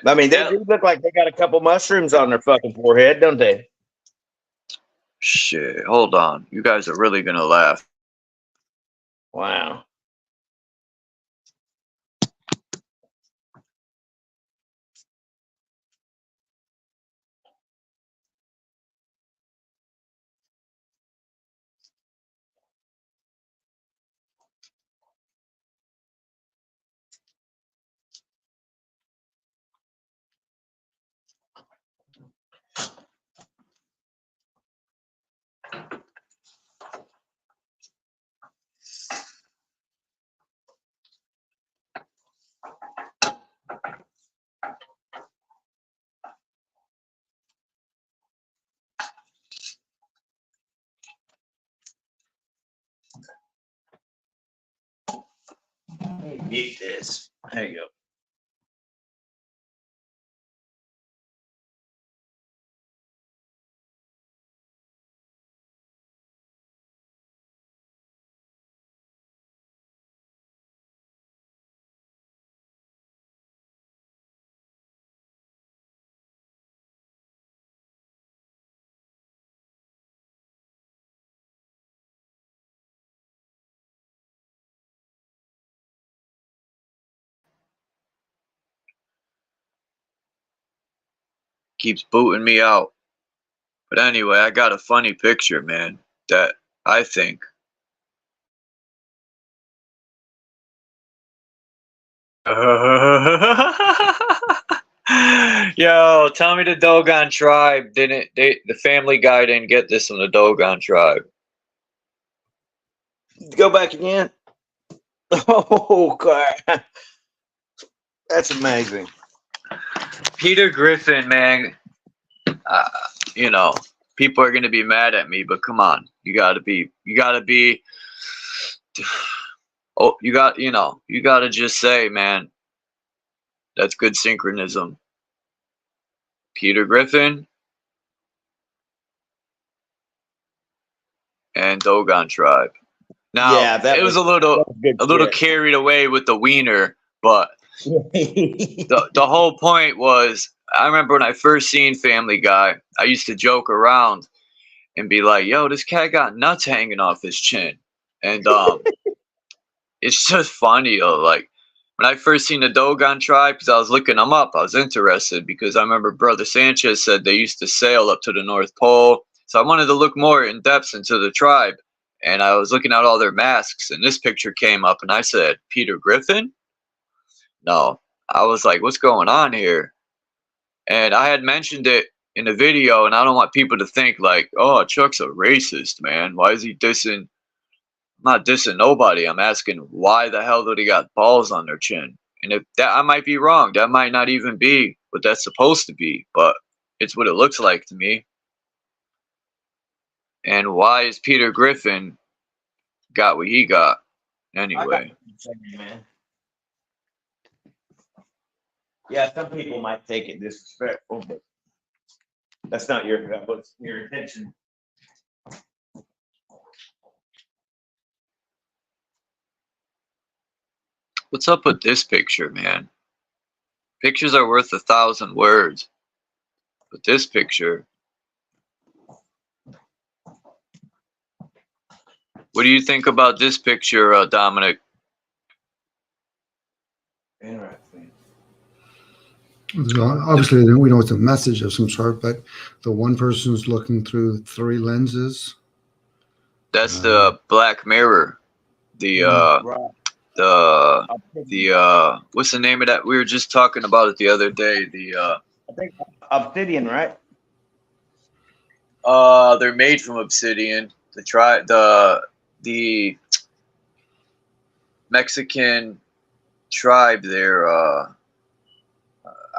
I mean, they do look like they got a couple mushrooms on their fucking forehead, don't they? Shit, hold on. You guys are really gonna laugh. Wow. Eat this. There you go. Keeps booting me out. But anyway, I got a funny picture, man, that I think. Yo, tell me the Dogon tribe the Family Guy didn't get this from the Dogon tribe. Go back again. Oh, God. That's amazing. Peter Griffin, man. People are gonna be mad at me, but come on, you gotta be Oh, you got to just say, man, that's good synchronism. Peter Griffin and Dogon Tribe. Now, Yeah, it was a little carried away with the wiener, but the whole point was, I remember when I first seen Family Guy, I used to joke around and be like, yo, this cat got nuts hanging off his chin. And it's just funny, though. Like, when I first seen the Dogon Tribe, because I was looking them up, I was interested because I remember Brother Sanchez said they used to sail up to the North Pole. So I wanted to look more in depth into the tribe. And I was looking at all their masks, and this picture came up, and I said, Peter Griffin? No. I was like, what's going on here? And I had mentioned it in the video, and I don't want people to think like, oh, Chuck's a racist, man. Why is he dissing? I'm not dissing nobody. I'm asking, why the hell do they got balls on their chin? And if that, I might be wrong. That might not even be what that's supposed to be, but it's what it looks like to me. And why is Peter Griffin got what he got anyway? Man. Yeah, some people might take it disrespectful, but that's not your intention. What's up with this picture, man? Pictures are worth 1,000 words. But this picture, what do you think about this picture, Dominic? Interesting. Obviously, we know it's a message of some sort, but the one person's looking through 3 lenses. That's the Black Mirror. The what's the name of that? We were just talking about it the other day. I think obsidian, right? They're made from obsidian. The Mexican tribe there,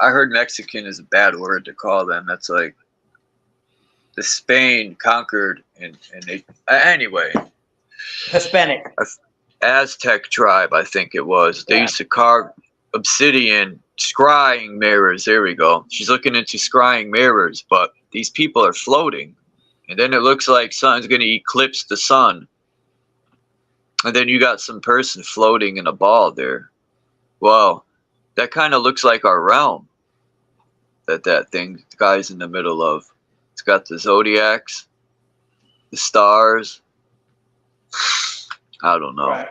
I heard Mexican is a bad word to call them. That's like the Spain conquered and they anyway. Hispanic. Aztec tribe, I think it was. They used to carve obsidian scrying mirrors. There we go. She's looking into scrying mirrors, but these people are floating. And then it looks like something's going to eclipse the sun. And then you got some person floating in a ball there. Well, that kind of looks like our realm. That thing, the guy's in the middle of. It's got the zodiacs, the stars. I don't know. Right.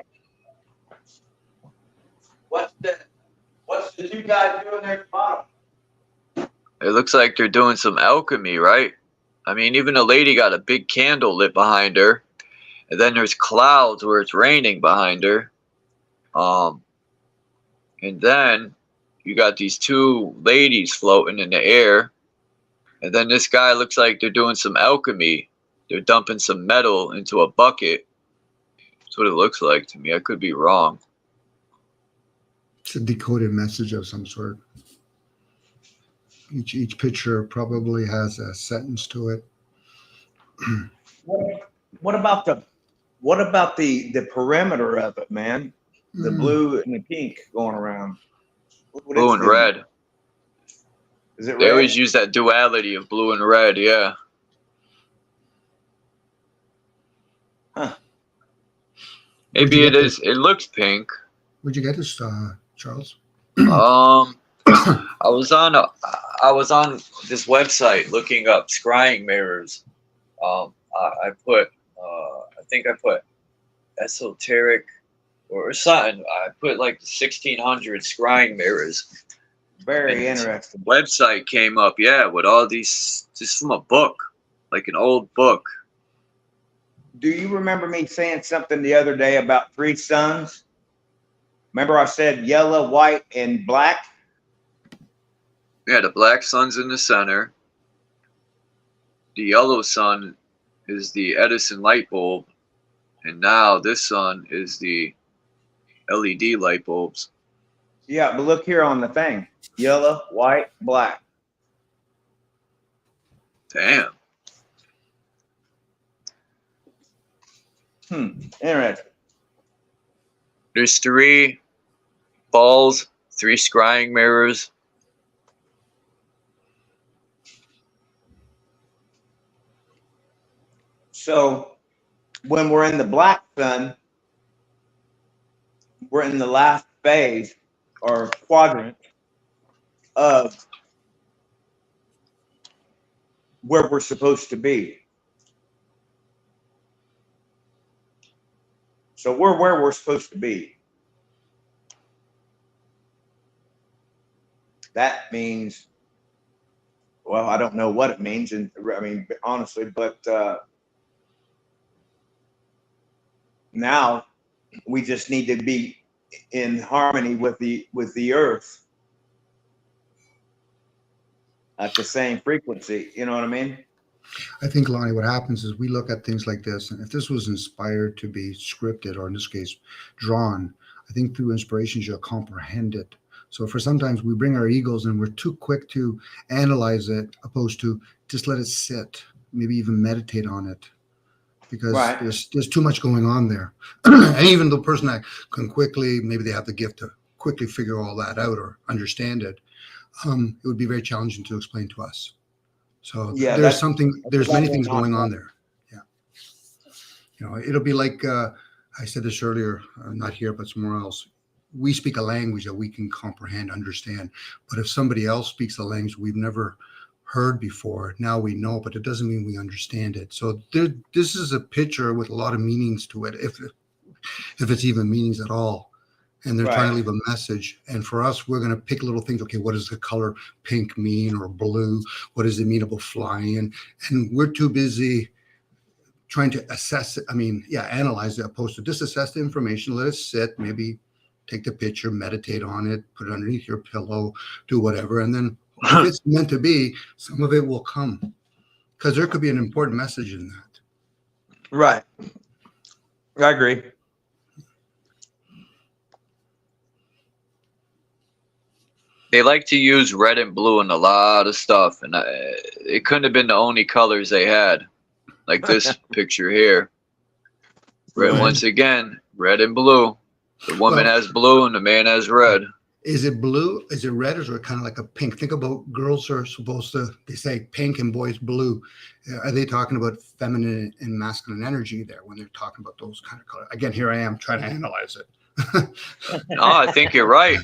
What's the 2 guys doing there at the bottom? It looks like they're doing some alchemy, right? I mean, even the lady got a big candle lit behind her. And then there's clouds where it's raining behind her. And then you got these 2 ladies floating in the air. And then this guy looks like they're doing some alchemy. They're dumping some metal into a bucket. That's what it looks like to me. I could be wrong. It's a decoded message of some sort. Each picture probably has a sentence to it. What about the perimeter of it, man? The blue and the pink going around. Blue and red. Is it red? They always use that duality of blue and red, yeah. Huh. Maybe it is. It looks pink. Where'd you get this, Charles? I was on this website looking up scrying mirrors. I think I put esoteric or something. I put like 1600 scrying mirrors. Very interesting. Website came up, yeah, with all these, just from a book, like an old book. Do you remember me saying something the other day about 3 suns? Remember I said yellow, white, and black? Yeah, the black sun's in the center. The yellow sun is the Edison light bulb. And now this sun is the LED light bulbs. Yeah, but look here on the thing. Yellow, white, black. Damn. Interesting. There's 3 balls, 3 scrying mirrors. So when we're in the black sun, we're in the last phase or quadrant of where we're supposed to be. So we're where we're supposed to be. That means, well, I don't know what it means, and I mean, honestly, but now we just need to be in harmony with the earth at the same frequency. You know what I mean? I think, Lonnie, what happens is we look at things like this, and if this was inspired to be scripted, or in this case, drawn, I think through inspirations you'll comprehend it. So for sometimes we bring our egos and we're too quick to analyze it, opposed to just let it sit, maybe even meditate on it, because there's too much going on there. And even the person that can quickly, maybe they have the gift to quickly figure all that out or understand it, it would be very challenging to explain to us. So yeah, there's many things going on there. Yeah. You know, it'll be like, I said this earlier, not here, but somewhere else. We speak a language that we can comprehend, understand. But if somebody else speaks a language we've never heard before, now we know, but it doesn't mean we understand it. So this is a picture with a lot of meanings to it, if it's even meanings at all. And they're trying to leave a message. And for us, we're going to pick little things. Okay, what does the color pink mean, or blue? What does it mean about flying? And we're too busy trying to assess it. I mean, yeah, analyze it, opposed to just assess the information, let it sit, maybe take the picture, meditate on it, put it underneath your pillow, do whatever. And then if it's meant to be, some of it will come, because there could be an important message in that. Right. I agree. They like to use red and blue in a lot of stuff, and it couldn't have been the only colors they had, like this picture here. Red, once again, red and blue. The woman has blue and the man has red. Is it blue? Is it red? Or is it kind of like a pink? Think about girls are supposed to, they say pink and boys blue. Are they talking about feminine and masculine energy there when they're talking about those kind of colors? Again, here I am trying to analyze it. No, I think you're right.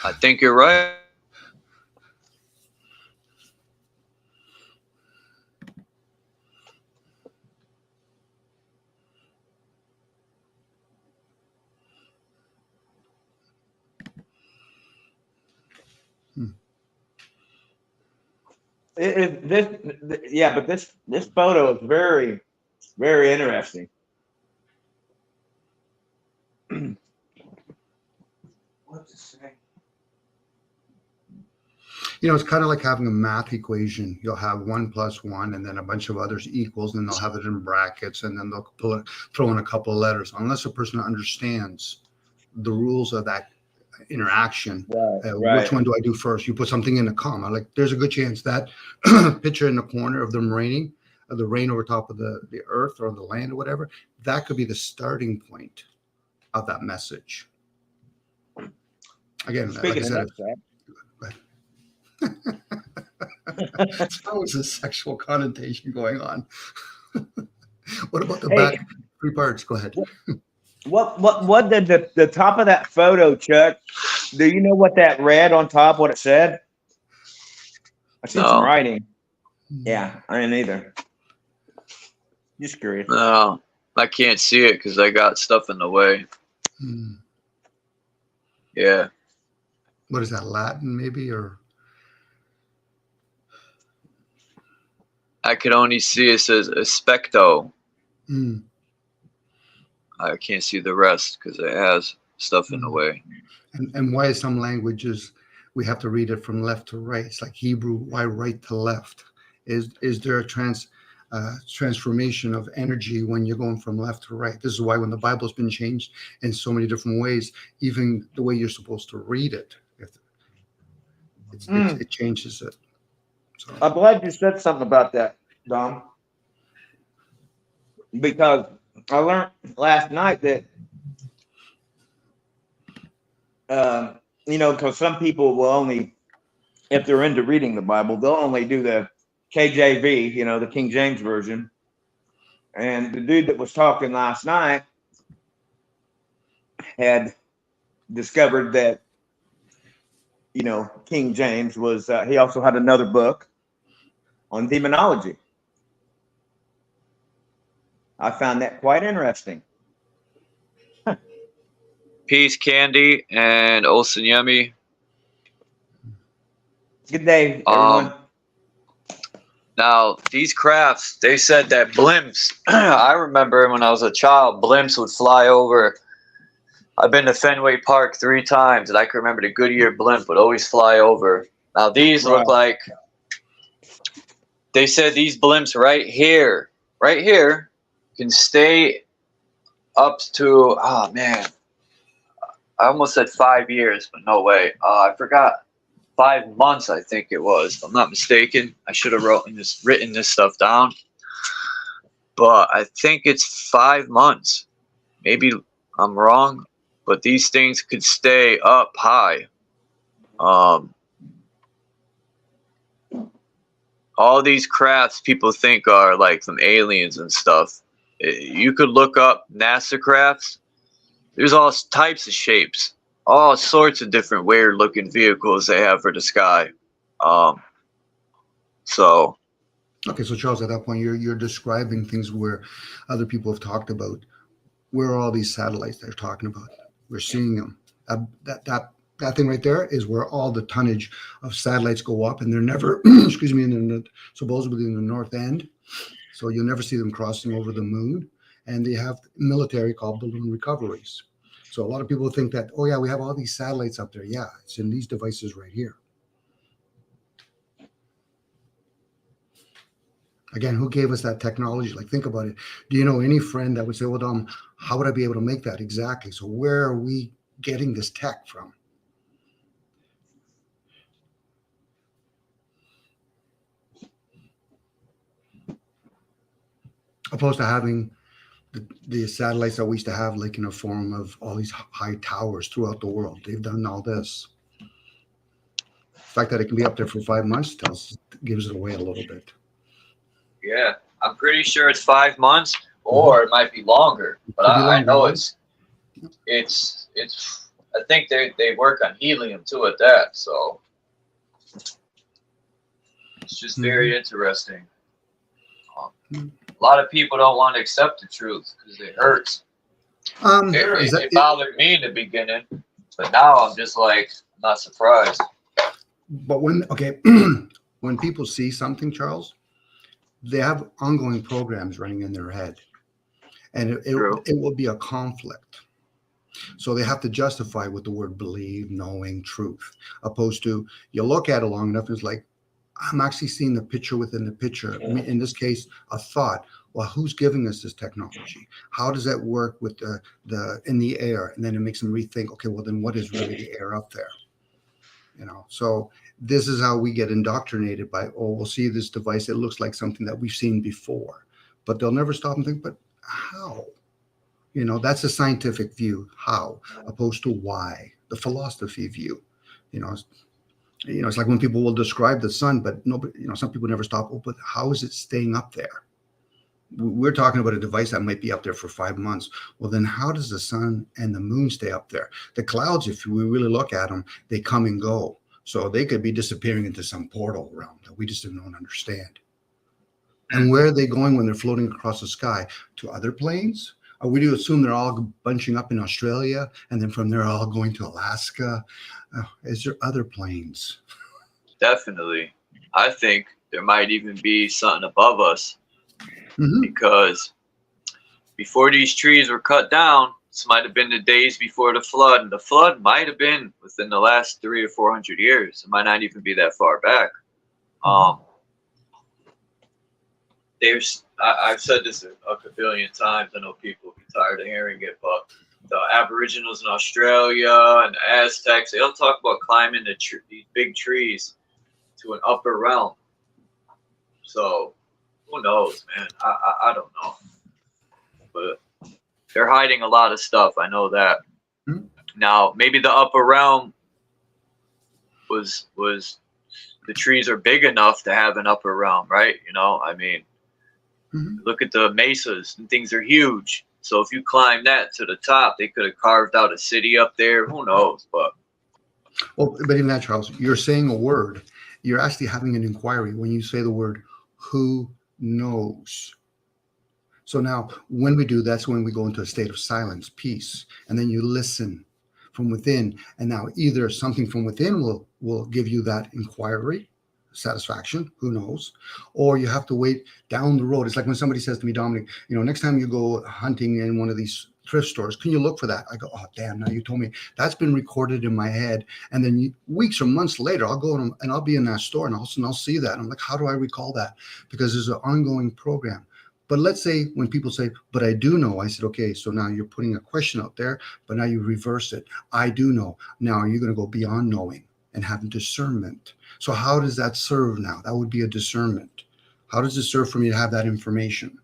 I think you're right. Yeah, but this photo is very, very interesting. What's it say? You know, it's kind of like having a math equation. You'll have 1 + 1, and then a bunch of others equals, and then they'll have it in brackets, and then they'll throw in a couple of letters. Unless a person understands the rules of that interaction, which one do I do first? You put something in a comma. Like, there's a good chance that picture in the corner of them raining, of the rain over top of the earth or the land or whatever, that could be the starting point of that message. Again, Speaking like I said, that was a sexual connotation going on. What about the back 3 parts? Go ahead. What did the top of that photo, Chuck? Do you know what that read on top? What it said? I see some writing. Yeah, I didn't either. Just curious. No, I can't see it because I got stuff in the way. Yeah. What is that, Latin maybe, or? I could only see it says aspecto. I can't see the rest because it has stuff in the way. And why some languages we have to read it from left to right? It's like Hebrew. Why right to left? Is there a transformation of energy when you're going from left to right? This is why when the Bible's been changed in so many different ways, even the way you're supposed to read it, it changes it. So. I'm glad you said something about that, Dom, because I learned last night that you know, because some people will only, if they're into reading the Bible, they'll only do the KJV, you know, the King James Version. And the dude that was talking last night had discovered that, you know, King James was, he also had another book on demonology. I found that quite interesting. Peace, Candy, and Olsen Yemi. Good day, everyone. Now, these crafts, they said that blimps, I remember when I was a child, blimps would fly over. I've been to Fenway Park 3 times, and I can remember the Goodyear blimp would always fly over. Now, these look like, they said these blimps right here, can stay up to, oh man, I almost said 5 years, but no way. I forgot. 5 months, I think it was, if I'm not mistaken. I should have written this stuff down. But I think it's 5 months. Maybe I'm wrong, but these things could stay up high. All these crafts people think are like from aliens and stuff. You could look up NASA crafts. There's all types of shapes, all sorts of different weird looking vehicles they have for the sky. So Okay, so Charles, at that point, you're describing things where other people have talked about. Where are all these satellites they're talking about? We're seeing them. That thing right there is where all the tonnage of satellites go up, and they're never, excuse me, supposedly in the north end. So you'll never see them crossing over the moon. And they have military called balloon recoveries. So a lot of people think that, oh yeah, we have all these satellites up there. Yeah, it's in these devices right here. Again, who gave us that technology? Like, think about it. Do you know any friend that would say, well, how would I be able to make that exactly? So where are we getting this tech from? Opposed to having the satellites that we used to have, like in a form of all these high towers throughout the world. They've done all this. The fact that it can be up there for 5 months gives it away a little bit. yeah, I'm pretty sure it's 5 months, or it might be longer. But I know it's. I think they work on helium too at that. So it's just very interesting. A lot of people don't want to accept the truth because it hurts. It bothered me in the beginning, but now I'm just like, not surprised. But when people see something, Charles, they have ongoing programs running in their head, and it will be a conflict. So they have to justify with the word believe, knowing, truth, opposed to you look at it long enough, and it's like, I'm actually seeing the picture within the picture. In this case, a thought. Well, who's giving us this technology? How does that work with the in the air? And then it makes them rethink. Okay, well then, what is really the air up there? You know. So this is how we get indoctrinated by. Oh, we'll see this device. It looks like something that we've seen before, but they'll never stop and think. But how? You know, that's a scientific view. How, opposed to why? The philosophy view. You know, it's like when people will describe the sun, but nobody, some people never stop. Oh, but how is it staying up there? We're talking about a device that might be up there for 5 months. Well, then how does the sun and the moon stay up there? The clouds, if we really look at them, they come and go. So they could be disappearing into some portal realm that we just don't understand. And where are they going when they're floating across the sky? To other planes? Or we do assume they're all bunching up in Australia, and then from there all going to Alaska? Is there other planes? Definitely. I think there might even be something above us. Because before these trees were cut down, this might have been the days before the flood, and the flood might have been within the last 300 or 400 years. It might not even be that far back. I've said this a billion times. I know people get tired of hearing it, but the Aboriginals in Australia and the Aztecs, they all talk about climbing these big trees to an upper realm. So who knows, man? I don't know. But they're hiding a lot of stuff. I know that. Now, maybe the upper realm was the trees are big enough to have an upper realm, right? You know, I mean, look at the mesas and things are huge. So if you climb that to the top, they could have carved out a city up there. Who knows? But even that, Charles, you're saying a word. You're actually having an inquiry when you say the word "who knows." So now, when we do, that's when we go into a state of silence, peace, and then you listen from within. And now, either something from within will give you that inquiry, satisfaction, who knows, or you have to wait down the road. It's like when somebody says to me, Dominic, you know, next time you go hunting in one of these thrift stores, can you look for that? I go, oh damn, now you told me. That's been recorded in my head, and then weeks or months later, I'll go and I'll be in that store, and all of a sudden I'll see that, and I'm like, how do I recall that? Because there's an ongoing program. But let's say when people say, but I do know, I said, okay, so now you're putting a question out there, but now you reverse it. I do know. Now are you going to go beyond knowing and having discernment? So how does that serve now? That would be a discernment. How does it serve for me to have that information?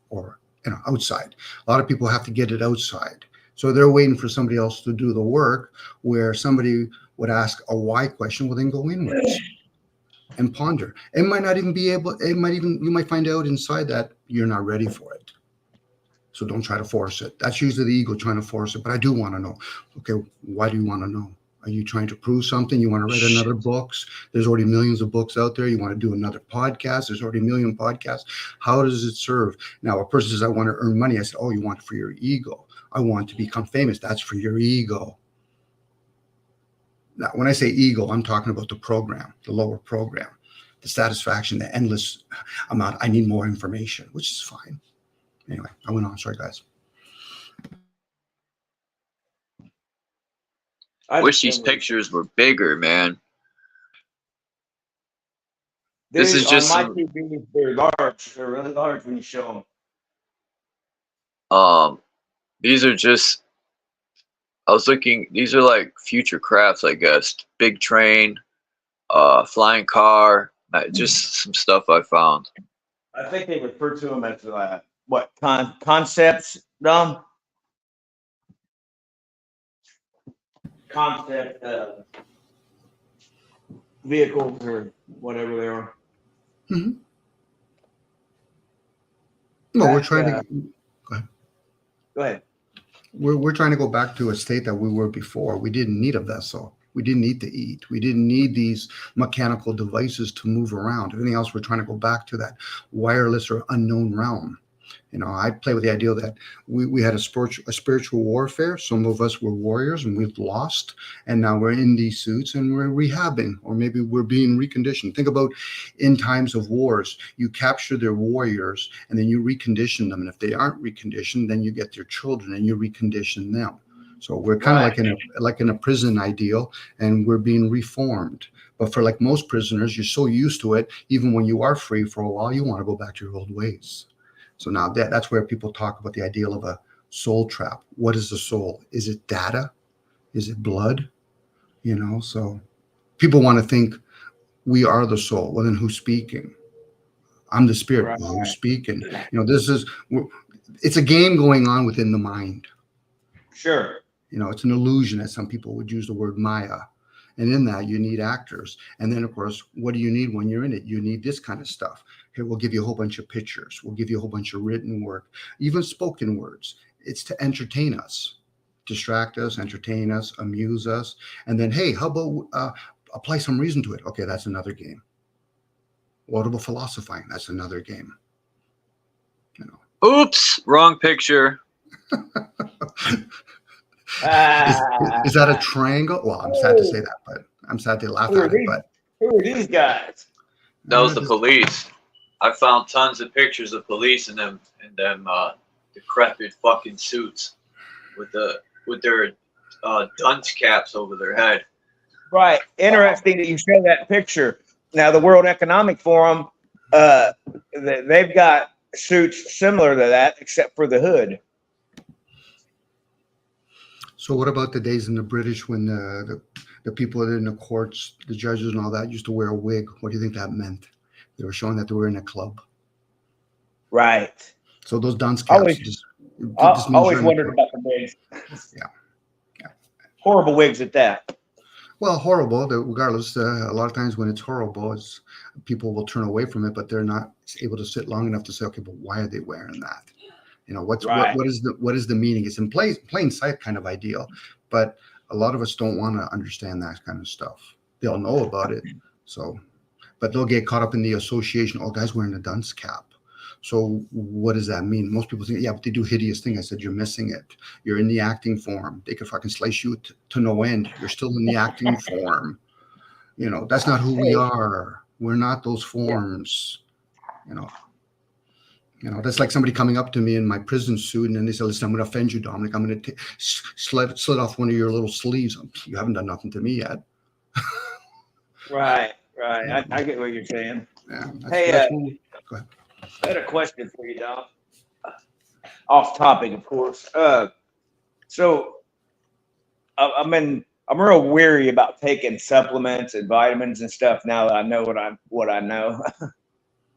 Or, you know, outside. A lot of people have to get it outside. So they're waiting for somebody else to do the work, where somebody would ask a why question, well, then go inwards and ponder. It might not even be able, you might find out inside that you're not ready for it. So don't try to force it. That's usually the ego trying to force it. But I do want to know. Okay, why do you want to know? Are you trying to prove something? You want to write another books? There's already millions of books out there. You want to do another podcast? There's already a million podcasts. How does it serve? Now, a person says, I want to earn money. I said, oh, you want it for your ego. I want to become famous. That's for your ego. Now, when I say ego, I'm talking about the program, the lower program, the satisfaction, the endless amount. I need more information, which is fine. Anyway, I went on. Sorry, guys. I wish these pictures were bigger, man. This is just on my TV, they're large. They're really large when you show them. These are just, I was looking, these are like future crafts, I guess. Big train, flying car, just some stuff I found. I think they refer to them as what, concepts, Dom? Concept vehicles or whatever they are. Mm-hmm. No, we're trying to go ahead. We're trying to go back to a state that we were before. We didn't need a vessel. We didn't need to eat. We didn't need these mechanical devices to move around. Everything else, we're trying to go back to that wireless or unknown realm. You know, I play with the idea that we had a spiritual warfare. Some of us were warriors and we've lost. And now we're in these suits and we're rehabbing, or maybe we're being reconditioned. Think about in times of wars, you capture their warriors and then you recondition them. And if they aren't reconditioned, then you get their children and you recondition them. So we're kind of like in a prison ideal, and we're being reformed. But for like most prisoners, you're so used to it, even when you are free for a while, you want to go back to your old ways. So now that's where people talk about the ideal of a soul trap. What is the soul? Is it data? Is it blood? You know, so people want to think we are the soul. Well, then who's speaking? I'm the spirit. Right. Well, who's speaking? You know, it's a game going on within the mind. Sure. You know, it's an illusion, as some people would use the word Maya. And in that, you need actors. And then, of course, what do you need when you're in it? You need this kind of stuff. Here, we'll give you a whole bunch of pictures. We'll give you a whole bunch of written work, even spoken words. It's to entertain us, distract us, entertain us, amuse us. And then, hey, how about apply some reason to it? Okay, that's another game. What about philosophizing? That's another game. You know. Oops, wrong picture. Is that a triangle? Well, I'm sad to say that, but I'm sad to laugh at it. But who are these guys? That was the police. I found tons of pictures of police in them decrepit fucking suits with their dunce caps over their head. Right. Interesting that you show that picture. Now, the World Economic Forum, they've got suits similar to that, except for the hood. So what about the days in the British when the people in the courts, the judges and all that used to wear a wig? What do you think that meant? They were showing that they were in a club. Right. So those dunce caps. I always wondered about the wigs. Yeah. Horrible wigs at that. Well, horrible. Regardless, a lot of times when it's horrible, people will turn away from it, but they're not able to sit long enough to say, okay, but why are they wearing that? You know, what is the meaning? It's in plain sight kind of ideal, but a lot of us don't want to understand that kind of stuff. They'll know about it, but they'll get caught up in the association. Oh, guy's wearing a dunce cap. So what does that mean? Most people think, yeah, but they do hideous thing. I said, you're missing it. You're in the acting form. They could fucking slice you to no end. You're still in the acting form. You know, that's not who we are. We're not those forms. You know, that's like somebody coming up to me in my prison suit and then they say, listen, I'm going to offend you, Dominic. I'm going to slit off one of your little sleeves. You haven't done nothing to me yet. Right. I get what you're saying. Yeah, go ahead. I had a question for you, Dom. Off topic, of course. So I'm real weary about taking supplements and vitamins and stuff now that I know what I know.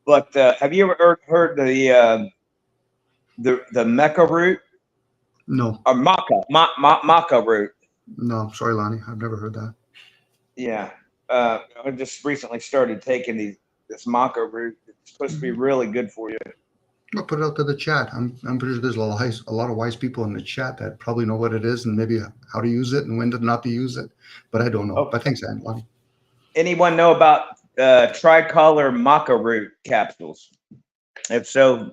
But have you ever heard the maca root? No. Or maca root? No, sorry, Lonnie. I've never heard that. Yeah. I just recently started taking this maca root. It's supposed to be really good for you. I'll put it out to the chat. I'm pretty sure there's a lot of wise people in the chat that probably know what it is and maybe how to use it and when not to use it. But I don't know. Okay. But thanks, Lonnie. Anyone know about tricolor maca root capsules? If so,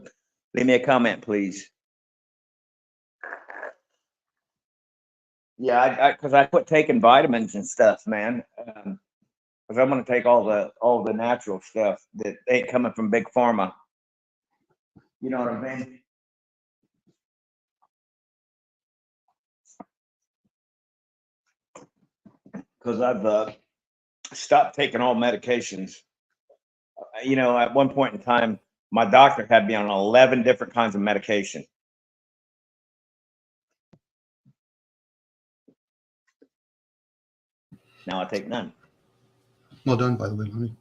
leave me a comment, please. Yeah, because I quit taking vitamins and stuff, man. Because I'm going to take all the natural stuff that ain't coming from big pharma. You know what I mean? Because I've stopped taking all medications. You know, at one point in time, my doctor had me on 11 different kinds of medication. Now I take none. Well done, by the way, Lonnie.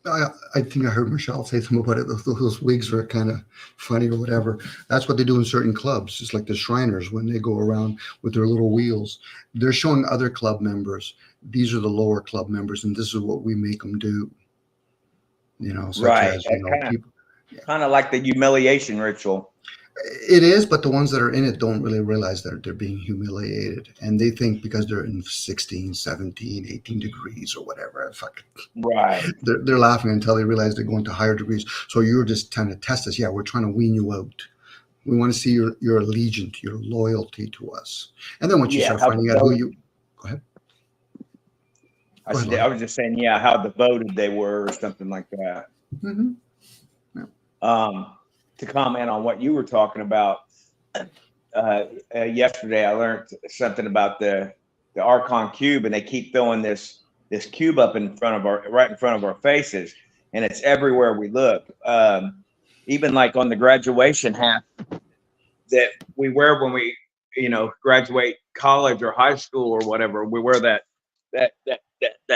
I think I heard Michelle say something about it. Those wigs are kind of funny or whatever. That's what they do in certain clubs. It's like the Shriners when they go around with their little wheels. They're showing other club members, these are the lower club members, and this is what we make them do. You know, such as, you know, people. Kind of like the humiliation ritual. It is, but the ones that are in it don't really realize that they're being humiliated. And they think because they're in 16, 17, 18 degrees or whatever, right. They're laughing until they realize they're going to higher degrees. So you're just trying to test us. Yeah, we're trying to wean you out. We want to see your allegiance, your loyalty to us. And then once you start finding out who you... Go ahead. I was just saying, yeah, how devoted they were or something like that. Mm-hmm. Yeah. To comment on what you were talking about, yesterday I learned something about the Archon cube, and they keep throwing this cube up right in front of our faces, and it's everywhere we look. Even like on the graduation hat that we wear when we, graduate college or high school or whatever, we wear that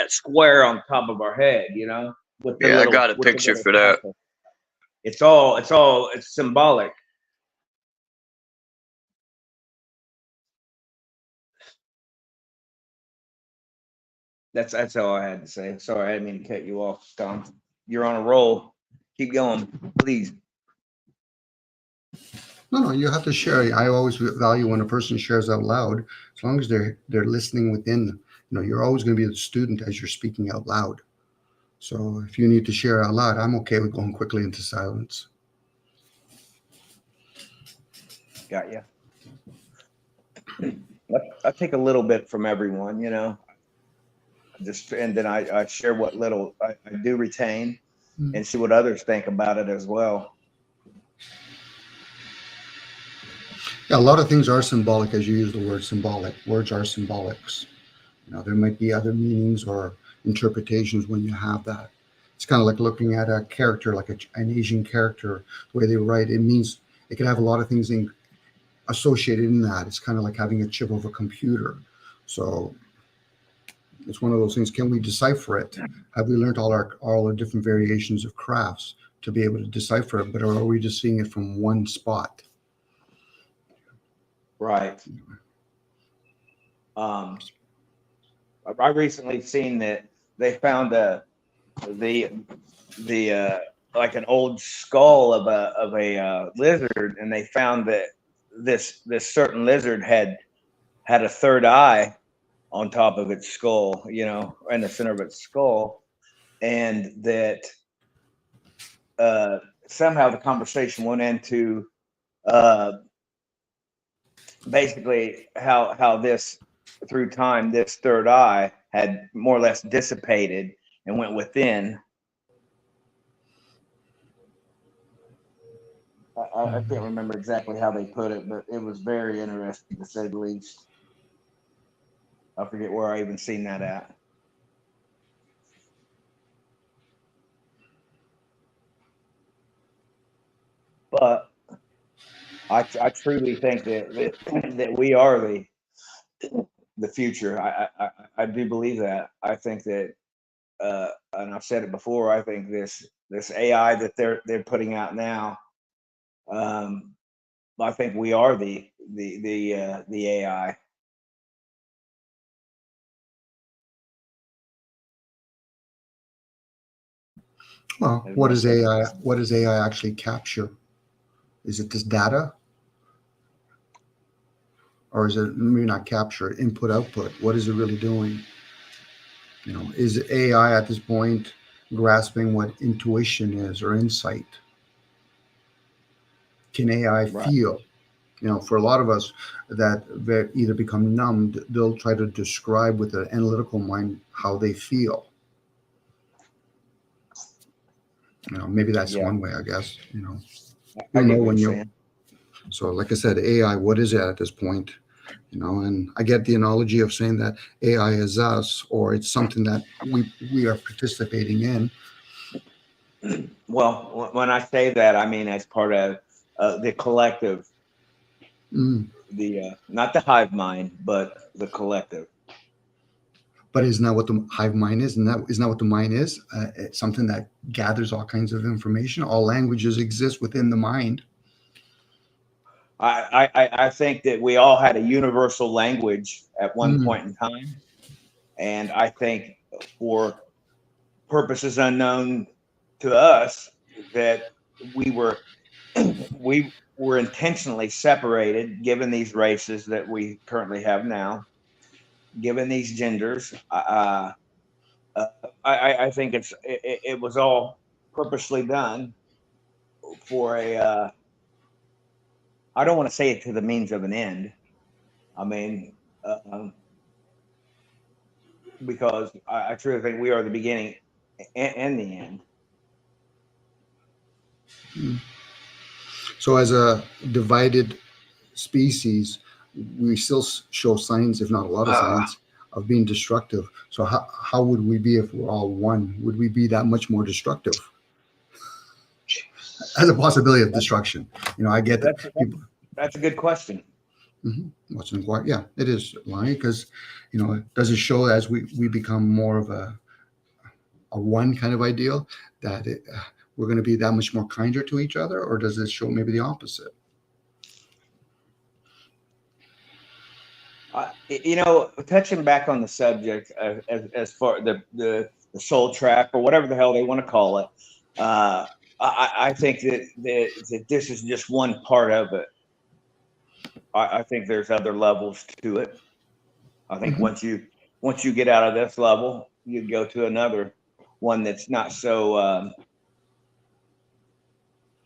square on top of our head, with I got a picture for that. It's symbolic. That's all I had to say. Sorry, I didn't mean to cut you off, Tom. You're on a roll. Keep going, please. No, you have to share. I always value when a person shares out loud, as long as they're listening within. You're always going to be the student as you're speaking out loud. So if you need to share out loud, I'm okay with going quickly into silence. Got you. I take a little bit from everyone, and then I share what little I do retain and see what others think about it as well. Yeah, a lot of things are symbolic, as you use the word symbolic. Words are symbolics. There might be other meanings or interpretations when you have that. It's kind of like looking at a character, like an Asian character, the way they write. It means it could have a lot of things associated in that. It's kind of like having a chip of a computer. So it's one of those things. Can we decipher it? Have we learned all the different variations of crafts to be able to decipher it, but are we just seeing it from one spot? Right. I recently seen that they found the like an old skull of a lizard, and they found that this certain lizard had a third eye on top of its skull, you know, in the center of its skull, and that somehow the conversation went into basically how this, through time, this third eye had more or less dissipated and went within. I can't remember exactly how they put it, but it was very interesting, to say the least. I forget where I even seen that at. But I truly think that we are the future. I do believe that. I think that, and I've said it before, I think this AI that they're putting out now, I think we are the AI. Well, what does AI? What does AI actually capture? Is it just data, or is it maybe not capture, input output? What is it really doing? You know, is AI at this point grasping what intuition is or insight? Can AI feel? You know, for a lot of us that either become numbed, they'll try to describe with an analytical mind how they feel. You know, maybe that's one way, I guess. You know, I get what you're saying. So, like I said, AI, what is it at this point? You know, and I get the analogy of saying that AI is us, or it's something that we are participating in. Well, when I say that, I mean as part of the collective, the not the hive mind, but the collective. But isn't that what the hive mind is? Isn't that what the mind is? It's something that gathers all kinds of information. All languages exist within the mind. I think that we all had a universal language at one point in time, and I think for purposes unknown to us that we were intentionally separated, given these races that we currently have now, given these genders. I think it was all purposely done for a. I don't want to say it to the means of an end. I mean, because I truly think we are the beginning and the end. So, as a divided species, we still show signs, if not a lot of signs, of being destructive. So, how would we be if we're all one? Would we be that much more destructive? As a possibility of destruction, you know, I get that. That's a good question. What's inquired? Yeah, it is, Lonnie, because you know, does it show as we become more of a one kind of ideal that we're going to be that much more kinder to each other, or does it show maybe the opposite? You know, touching back on the subject as far the soul trap or whatever the hell they want to call it, I think that this is just one part of it. I think there's other levels to it. I think once you get out of this level, you go to another one that's not so.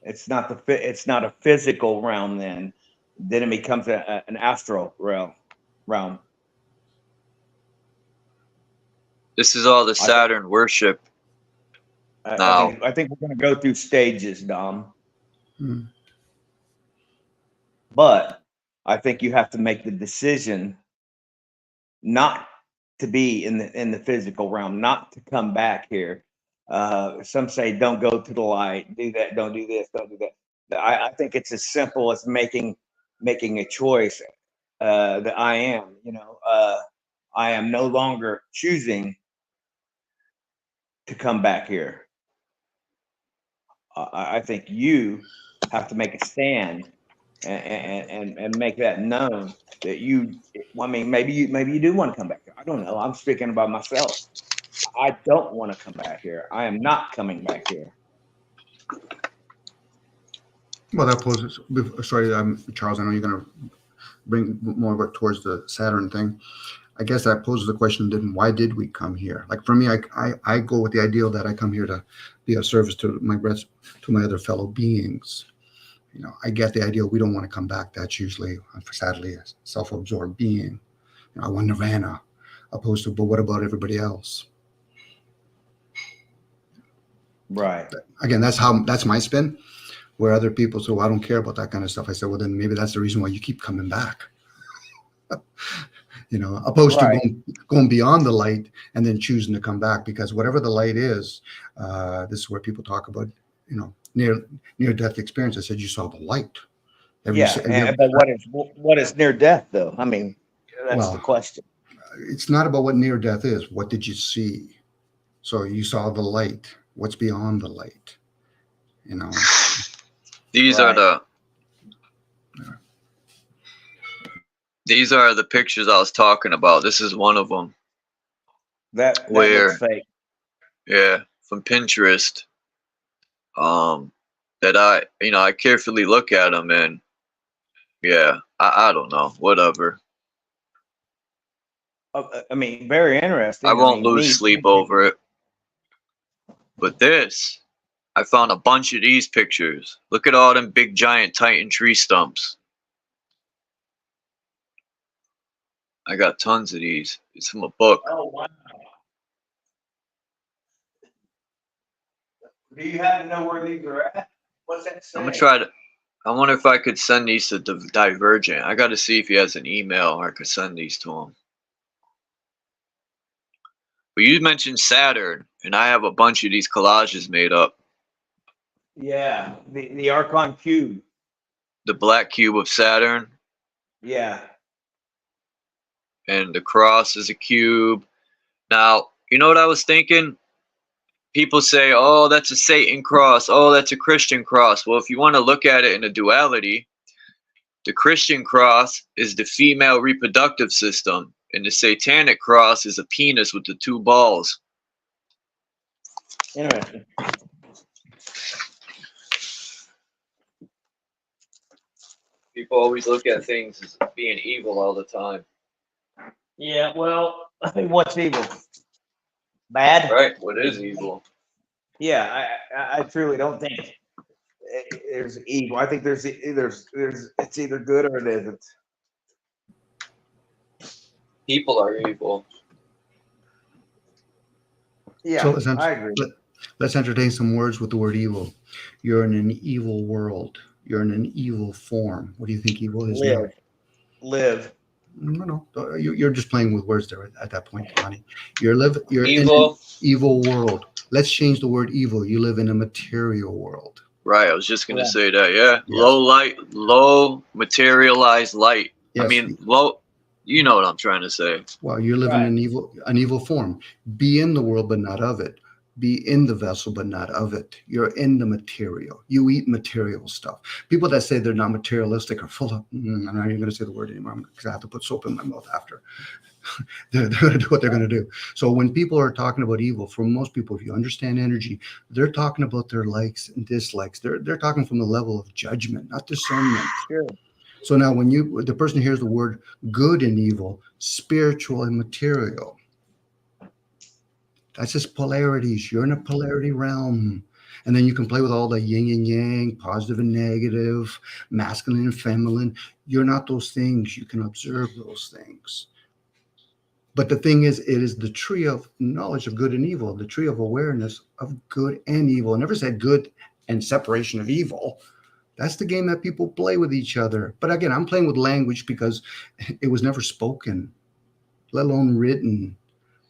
It's not a physical realm. Then it becomes an astral realm. This is all the Saturn worship. I think we're going to go through stages, Dom. But I think you have to make the decision not to be in the physical realm, not to come back here. Some say don't go to the light, do that, don't do this, don't do that. I think it's as simple as making a choice that I am. You know, I am no longer choosing to come back here. I think you have to make a stand and make that known that you. I mean, maybe you do want to come back here. I don't know. I'm speaking about myself. I don't want to come back here. I am not coming back here. Well, that poses. Sorry, Charles. I know you're going to bring more of it towards the Saturn thing. I guess that poses the question: then why did we come here? Like for me, I go with the ideal that I come here to be of service to my other fellow beings. You know, I get the idea we don't want to come back. That's usually, sadly, a self-absorbed being. You know, I want nirvana, opposed to, but what about everybody else? Right. Again, that's my spin. Where other people say, well, I don't care about that kind of stuff. I said, well, then maybe that's the reason why you keep coming back. You know, opposed to going beyond the light and then choosing to come back, because whatever the light is, this is where people talk about, you know, near death experience. I said, you saw the light. But what is near death though? I mean, that's the question. It's not about what near death is. What did you see? So you saw the light. What's beyond the light? You know. These are the pictures I was talking about. This is one of them. That looks fake. Yeah, from Pinterest. That I carefully look at them, and yeah, I don't know, whatever. I mean, very interesting. I won't lose sleep over it. But this, I found a bunch of these pictures. Look at all them big giant titan tree stumps. I got tons of these. It's from a book. Oh wow! Do you happen to know where these are at? What's that say? I'm gonna try to. I wonder if I could send these to Divergent. I got to see if he has an email or I could send these to him. But you mentioned Saturn, and I have a bunch of these collages made up. Yeah, the Archon cube. The black cube of Saturn. Yeah. And the cross is a cube. Now, you know what I was thinking? People say, oh, that's a Satan cross. Oh, that's a Christian cross. Well, if you want to look at it in a duality, the Christian cross is the female reproductive system, and the satanic cross is a penis with the two balls. Interesting. People always look at things as being evil all the time. Yeah, well, I mean, what's evil? Bad? Right? What is evil? Yeah, I truly don't think there's evil. I think there's it's either good or it isn't. People are evil. Yeah, so I agree. Let's entertain some words with the word evil. You're in an evil world. You're in an evil form. What do you think evil is? Live. No. You're just playing with words there at that point, Connie. You're evil. In an evil world. Let's change the word evil. You live in a material world. Right. I was just going to say that. Yeah. Yes. Low materialized light. Yes. I mean, low. You know what I'm trying to say. Well, you live in an evil form. Be in the world, but not of it. Be in the vessel, but not of it. You're in the material. You eat material stuff. People that say they're not materialistic are full of, I'm not even going to say the word anymore because I have to put soap in my mouth after. they're going to do what they're going to do. So when people are talking about evil, for most people, if you understand energy, they're talking about their likes and dislikes. They're talking from the level of judgment, not discernment. Sure. So now when the person hears the word good and evil, spiritual and material, that's just polarities. You're in a polarity realm. And then you can play with all the yin and yang, positive and negative, masculine and feminine. You're not those things. You can observe those things. But the thing is, it is the tree of knowledge of good and evil, the tree of awareness of good and evil. I never said good and separation of evil. That's the game that people play with each other. But again, I'm playing with language because it was never spoken, let alone written.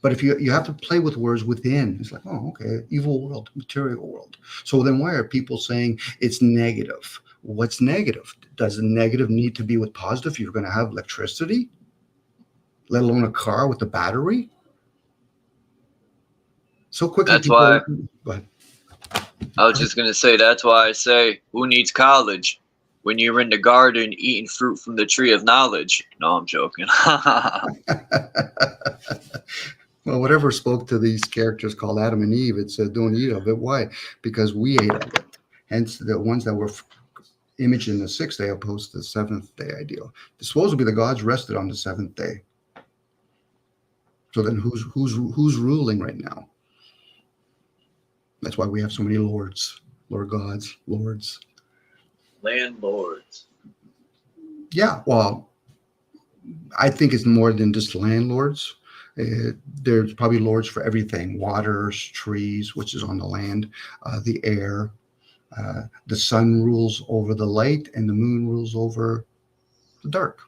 But if you have to play with words within, it's like, oh, okay, evil world, material world. So then why are people saying it's negative? What's negative? Does the negative need to be with positive? You're going to have electricity, let alone a car with a battery. So quickly, that's why. Go ahead. I was just gonna say that's why I say, who needs college when you're in the garden eating fruit from the tree of knowledge? No, I'm joking. Well, whatever spoke to these characters called Adam and Eve, it said, don't eat of it. Why? Because we ate of it. Hence, the ones that were imaged in the 6th day opposed to the 7th day ideal. Supposedly, the gods rested on the 7th day. So then, who's ruling right now? That's why we have so many lords, lord gods, lords, Landlords. Yeah, well, I think it's more than just landlords. There's probably lords for everything: waters, trees, which is on the land, the air. The sun rules over the light, and the moon rules over the dark.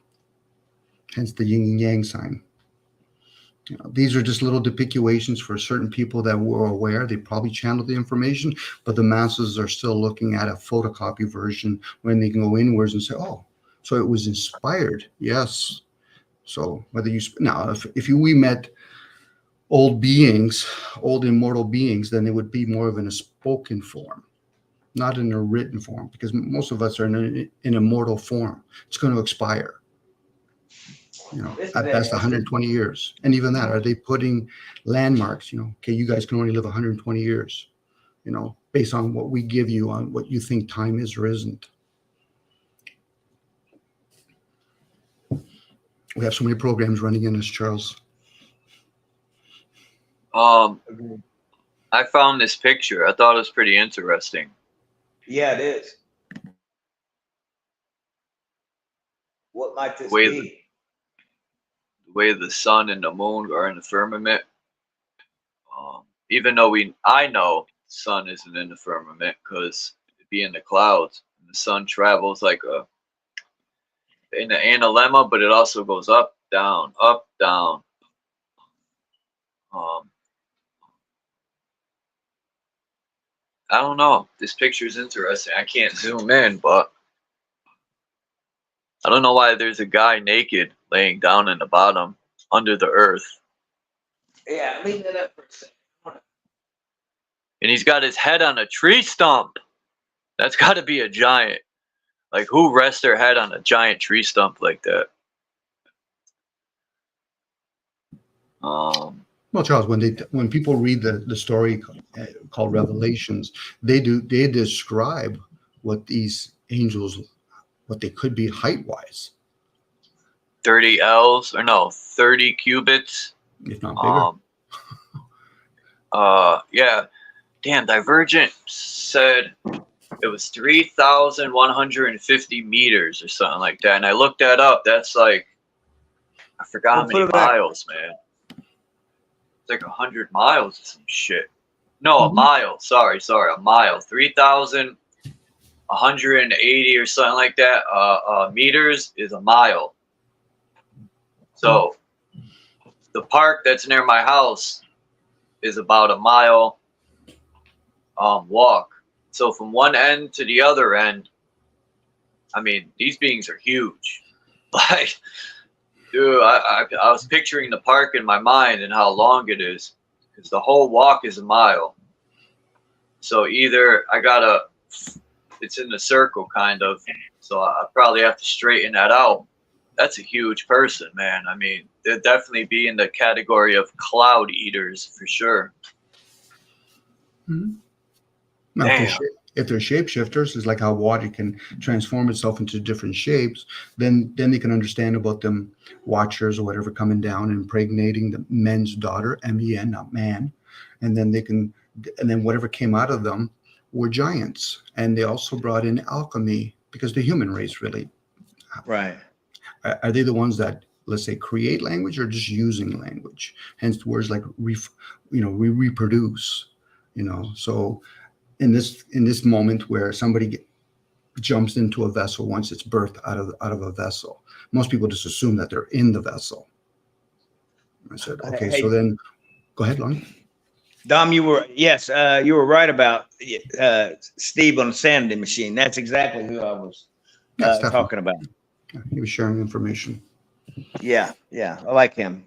Hence the yin and yang sign. You know, these are just little depictuations for certain people that were aware. They probably channeled the information, but the masses are still looking at a photocopy version when they can go inwards and say, "Oh, so it was inspired." Yes. So whether you now, we met old beings, old immortal beings, then it would be more of in a spoken form, not in a written form, because most of us are in an immortal form. It's going to expire. You know, at best 120 years. And even that, are they putting landmarks, you know, okay, you guys can only live 120 years, you know, based on what we give you on what you think time is or isn't. We have so many programs running in us, Charles. I found this picture. I thought it was pretty interesting. Yeah, it is. What might this be? The way the sun and the moon are in the firmament. Even though I know the sun isn't in the firmament because it'd be in the clouds. The sun travels like in the analemma, but it also goes up, down, up, down. I don't know. This picture is interesting. I can't zoom in, but I don't know why there's a guy naked laying down in the bottom under the earth. Yeah, leave that up for a second. And he's got his head on a tree stump. That's got to be a giant. Like, who rests their head on a giant tree stump like that? Well, Charles, when people read the story called Revelations, they describe what these angels, what they could be height-wise. 30 L's, or no, 30 cubits. If not bigger. Yeah. Damn, Divergent said it was 3,150 meters or something like that. And I looked that up. That's like, I forgot how many miles, man. It's like 100 miles or some shit. No, a mile. Sorry, a mile. 3,180 or something like that. Meters is a mile. So the park that's near my house is about a mile walk. So from one end to the other end, I mean, these beings are huge. Like, dude, I was picturing the park in my mind and how long it is, because the whole walk is a mile. So either it's in a circle kind of, so I probably have to straighten that out. That's a huge person, man. I mean, they'd definitely be in the category of cloud eaters for sure. Mm-hmm. Now, if they're shapeshifters, it's like how water can transform itself into different shapes. Then they can understand about them watchers or whatever coming down and impregnating the men's daughter, men, not man, and then whatever came out of them were giants. And they also brought in alchemy, because the human race really, right? Are they the ones that, let's say, create language or just using language? Hence words like we reproduce. You know, so. In this moment where somebody jumps into a vessel once it's birthed out of a vessel, most people just assume that they're in the vessel. I said, okay, so then go ahead, Lonnie. Dom, you were right about Steve on the Sanity Machine. That's exactly who I was talking about. Yeah, he was sharing information. Yeah, I like him.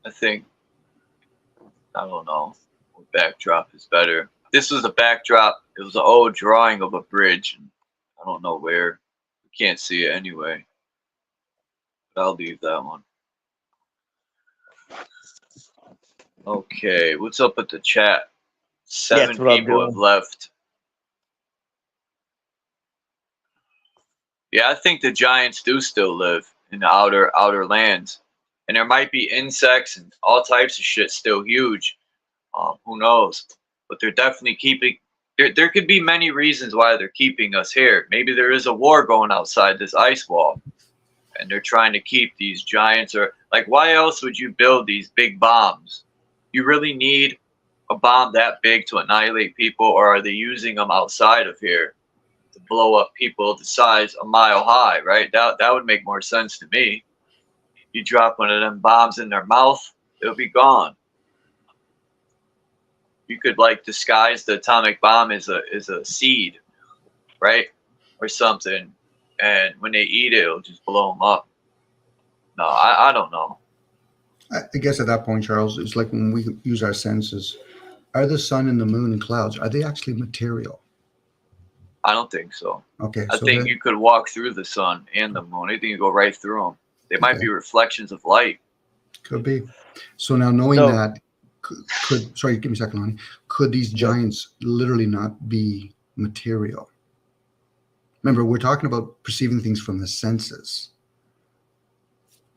I don't know. backdrop is better. This was a backdrop. It was an old drawing of a bridge. And I don't know where. You can't see it anyway. But I'll leave that one. Okay, what's up with the chat? 7 people have left. Yeah, I think the giants do still live in the outer lands. And there might be insects and all types of shit still huge. Who knows? But they're definitely keeping... There could be many reasons why they're keeping us here. Maybe there is a war going outside this ice wall. And they're trying to keep these giants... Or like, why else would you build these big bombs? You really need a bomb that big to annihilate people, or are they using them outside of here to blow up people the size a mile high, right? That would make more sense to me. You drop one of them bombs in their mouth, it'll be gone. You could like disguise the atomic bomb as a seed, right? Or something. And when they eat it, it'll just blow them up. No, I don't know. I guess at that point, Charles, it's like when we use our senses. Are the sun and the moon and clouds, are they actually material? I don't think so. Okay. I think you could walk through the sun and the moon. I think you go right through them. They might be reflections of light. Could be. So now knowing that, could sorry, give me a second, Lonnie. Could these giants literally not be material? Remember, we're talking about perceiving things from the senses.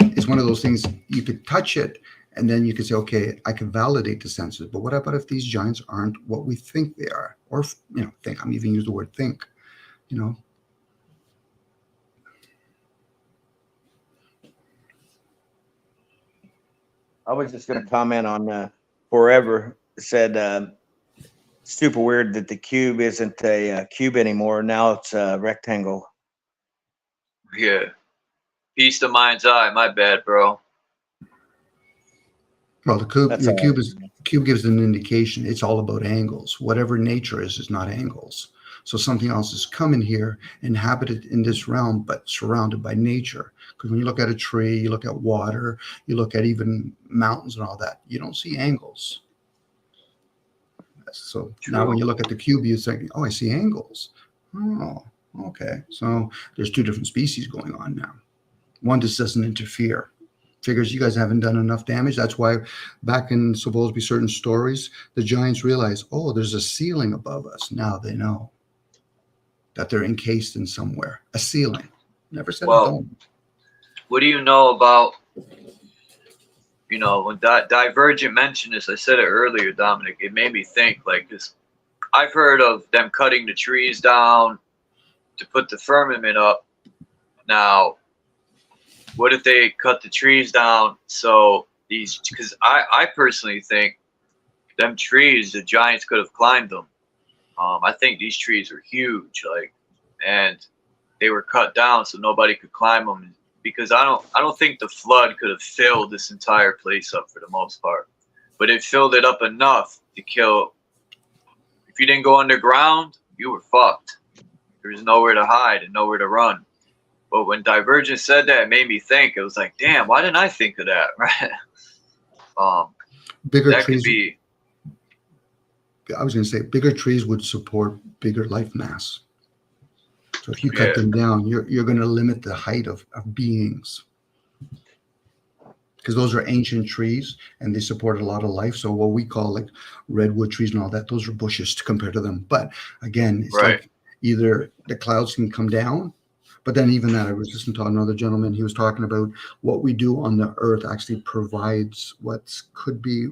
It's one of those things you could touch it and then you could say, okay, I can validate the senses. But what about if these giants aren't what we think they are? Or, think. I'm even use the word think, I was just going to comment on Forever said super weird that the cube isn't a cube anymore. Now it's a rectangle. Yeah. Piece to mind's eye. My bad, bro. Well, the cube gives an indication. It's all about angles. Whatever nature is not angles. So something else is coming here, inhabited in this realm, but surrounded by nature. Because when you look at a tree, you look at water, you look at even mountains and all that, you don't see angles. So now when you look at the cube, you think, oh, I see angles. Oh, okay. So there's two different species going on now. One just doesn't interfere. Figures you guys haven't done enough damage. That's why back in supposed to be certain stories, the giants realize, oh, there's a ceiling above us. Now they know that they're encased in somewhere. A ceiling. Never said a dome. What do you know about, when Divergent mentioned this, I said it earlier, Dominic, it made me think, like, this. I've heard of them cutting the trees down to put the firmament up. Now, what if they cut the trees down so these, because I personally think them trees, the giants could have climbed them. I think these trees were huge, and they were cut down so nobody could climb them, because I don't think the flood could have filled this entire place up for the most part, but it filled it up enough to kill. If you didn't go underground, you were fucked. There was nowhere to hide and nowhere to run. But when Divergent said that, it made me think. It was like, damn, why didn't I think of that? Right? Bigger that trees. Could be. I was going to say bigger trees would support bigger life mass. So if you cut them down, you're going to limit the height of beings, because those are ancient trees and they support a lot of life. So what we call like redwood trees and all that, those are bushes to compare to them. But again, it's like either the clouds can come down. But then even that, I was listening to another gentleman. He was talking about what we do on the earth actually provides what could be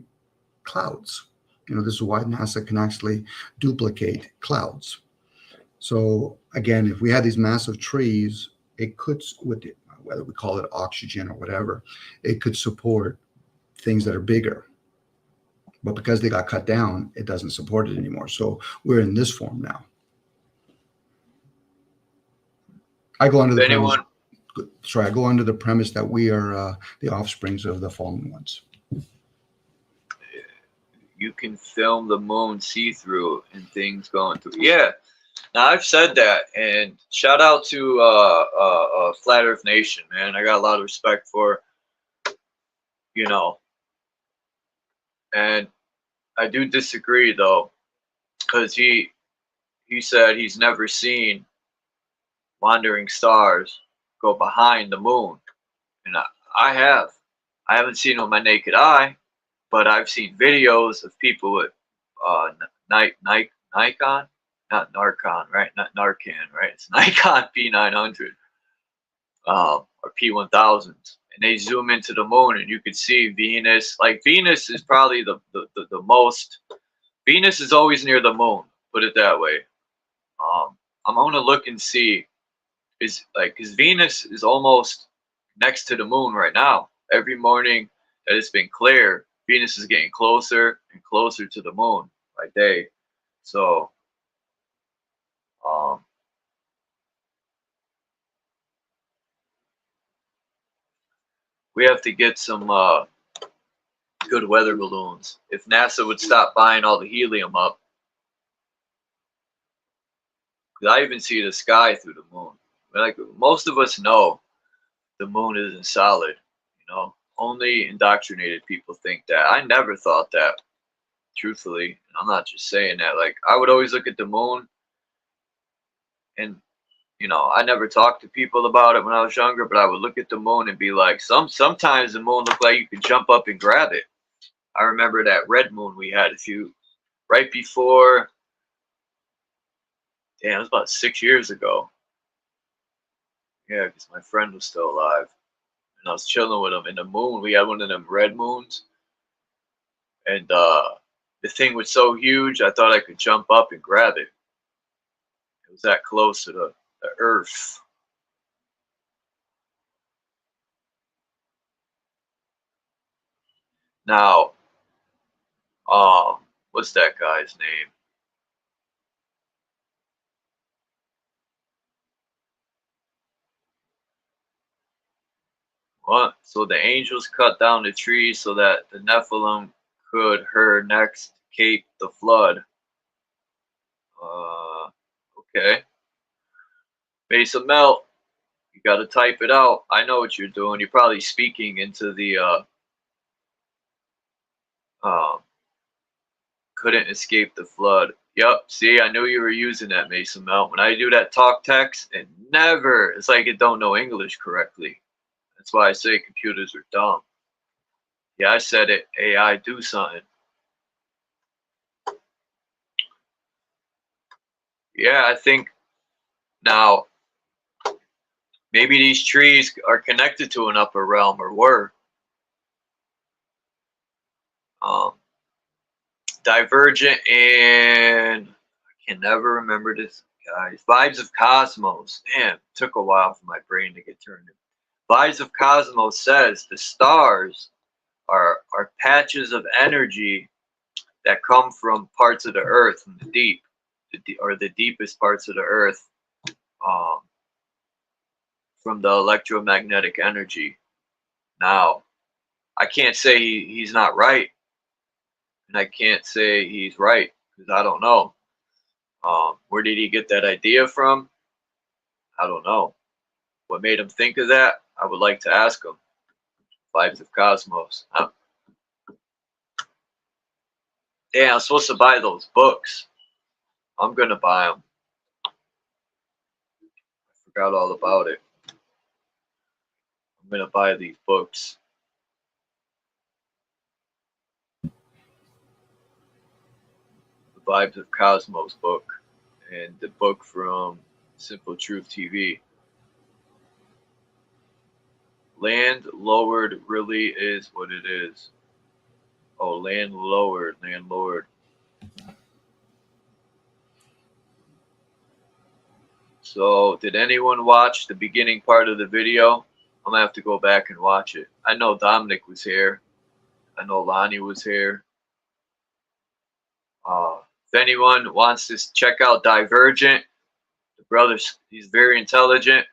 clouds. This is why NASA can actually duplicate clouds. So again, if we had these massive trees, it could, whether we call it oxygen or whatever, it could support things that are bigger. But because they got cut down, it doesn't support it anymore. So we're in this form now. I go under the premise that we are the offsprings of the fallen ones. You can film the moon see-through and things going through. Yeah. Now I've said that, and shout out to Flat Earth Nation, man. I got a lot of respect for, and I do disagree though, because he said he's never seen wandering stars go behind the moon, and I have. I haven't seen it with my naked eye, but I've seen videos of people with Nikon, not Narcon, right? Not Narcan, right? It's Nikon P900 or P1000, and they zoom into the moon, and you could see Venus. Like Venus is probably the most. Venus is always near the moon. Put it that way. I'm gonna look and see because Venus is almost next to the moon right now. Every morning that it's been clear, Venus is getting closer and closer to the moon by day. So, we have to get some good weather balloons. If NASA would stop buying all the helium up, because I even see the sky through the moon. Like most of us know, the moon isn't solid. You know, only indoctrinated people think that. I never thought that. Truthfully, I'm not just saying that. Like I would always look at the moon, and you know, I never talked to people about it when I was younger, but I would look at the moon and be like, sometimes the moon looked like you could jump up and grab it. I remember that red moon we had right before. Damn, it was about 6 years ago. Yeah, because my friend was still alive, and I was chilling with him. In the moon, we had one of them red moons, and the thing was so huge, I thought I could jump up and grab it. It was that close to the Earth. Now, what's that guy's name? What? So the angels cut down the trees so that the Nephilim could her next cape the flood. Okay. Base of melt. You got to type it out. I know what you're doing. You're probably speaking into the couldn't escape the flood. Yep. See, I knew you were using that, Mason Melt. When I do that talk text, it's like it don't know English correctly. That's why I say computers are dumb. Yeah, I said it. AI, do something. Yeah, I think now maybe these trees are connected to an upper realm or were. Divergent and I can never remember this, guys. Vibes of Cosmos. Damn, it took a while for my brain to get turned in. Vibes of Cosmos says the stars are patches of energy that come from parts of the earth, from the deep, or the deepest parts of the earth, from the electromagnetic energy. Now, I can't say he's not right, and I can't say he's right because I don't know. Where did he get that idea from? I don't know. What made him think of that? I would like to ask him. Vibes of Cosmos. Yeah, I'm supposed to buy those books. I'm gonna buy them. I forgot all about it. I'm gonna buy these books. The Vibes of Cosmos book and the book from Simple Truth TV. Land lowered really is what it is. Oh, land lowered, landlord. So, did anyone watch the beginning part of the video? I'm gonna have to go back and watch it. I know Dominic was here. I know Lonnie was here. If anyone wants to check out Divergent, the brother, he's very intelligent.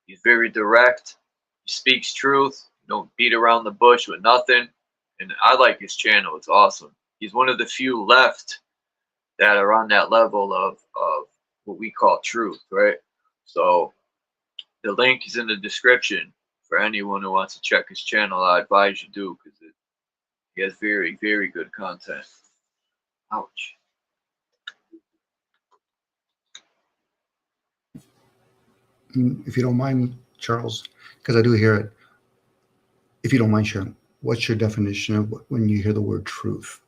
He's very direct. He speaks truth. Don't beat around the bush with nothing. And I like his channel. It's awesome. He's one of the few left that are on that level of what we call truth, right? So the link is in the description for anyone who wants to check his channel. I advise you do because he has very, very good content. Ouch. If you don't mind, Charles, because I do hear it. If you don't mind sharing, what's your definition of when you hear the word truth?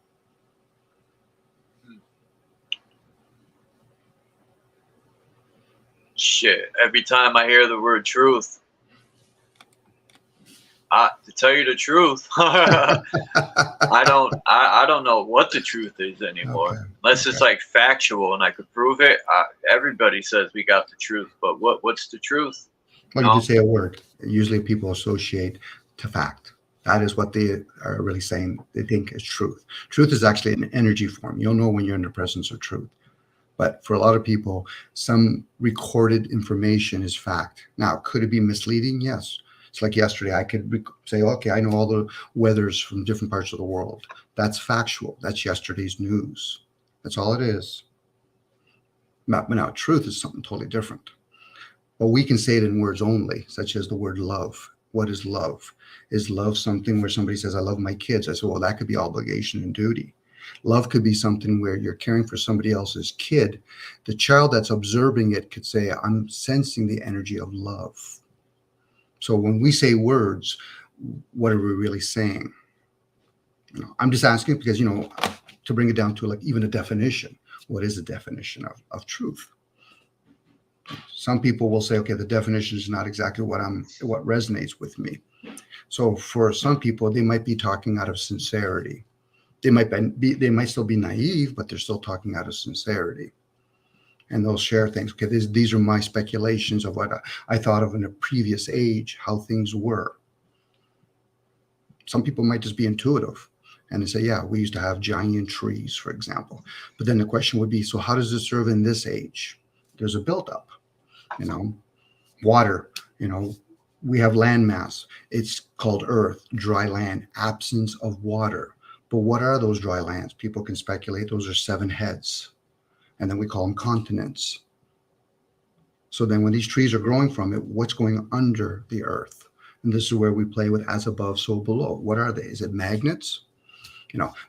Shit. Every time I hear the word truth, to tell you the truth, I don't know what the truth is anymore. Okay. Unless it's like factual and I could prove it. Everybody says we got the truth, but what's the truth? Well, you could say a word. Usually people associate to fact. That is what they are really saying they think is truth. Truth is actually an energy form. You'll know when you're in the presence of truth. But for a lot of people, some recorded information is fact. Now, could it be misleading? Yes. It's like yesterday, I could say, okay, I know all the weathers from different parts of the world. That's factual. That's yesterday's news. That's all it is. Now, truth is something totally different. But we can say it in words only, such as the word love. What is love? Is love something where somebody says, I love my kids? I say, well, that could be obligation and duty. Love could be something where you're caring for somebody else's kid. The child that's observing it could say, I'm sensing the energy of love. So when we say words, what are we really saying? I'm just asking because, to bring it down to like even a definition. What is the definition of truth? Some people will say, okay, the definition is not exactly what resonates with me. So for some people, they might be talking out of sincerity. They might still be naive, but they're still talking out of sincerity. And they'll share things. Okay, these are my speculations of what I thought of in a previous age, how things were. Some people might just be intuitive. And they say, yeah, we used to have giant trees, for example. But then the question would be, so how does it serve in this age? There's a buildup, water, we have land mass. It's called earth, dry land, absence of water. But what are those dry lands? People can speculate. Those are 7 heads. And then we call them continents. So then when these trees are growing from it, what's going under the earth? And this is where we play with as above, so below. What are they? Is it magnets?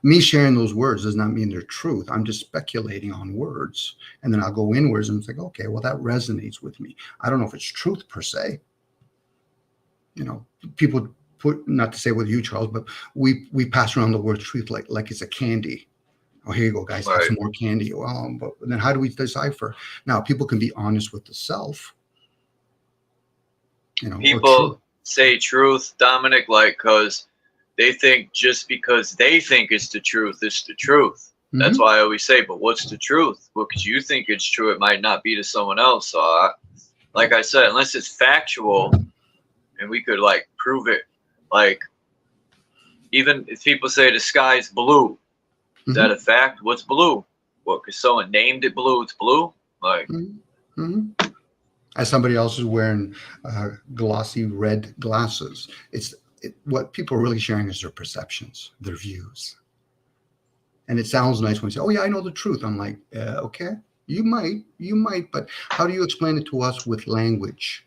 Me sharing those words does not mean they're truth. I'm just speculating on words. And then I'll go inwards and it's like, okay, well, that resonates with me. I don't know if it's truth per se. People put, not to say with you, Charles, but we pass around the word truth like it's a candy. Oh, here you go, guys, have some more candy. Well, but then how do we decipher? Now, people can be honest with the self. People say truth, Dominic, because they think just because they think it's the truth, it's the truth. Mm-hmm. That's why I always say, but what's the truth? Well, because you think it's true, it might not be to someone else. So, like I said, unless it's factual and we could, prove it, even if people say the sky's blue, is that a fact? What's blue? What, because someone named it blue, it's blue? As somebody else is wearing glossy red glasses. What people are really sharing is their perceptions, their views. And it sounds nice when you say, oh yeah, I know the truth. I'm like, okay, you might, but how do you explain it to us with language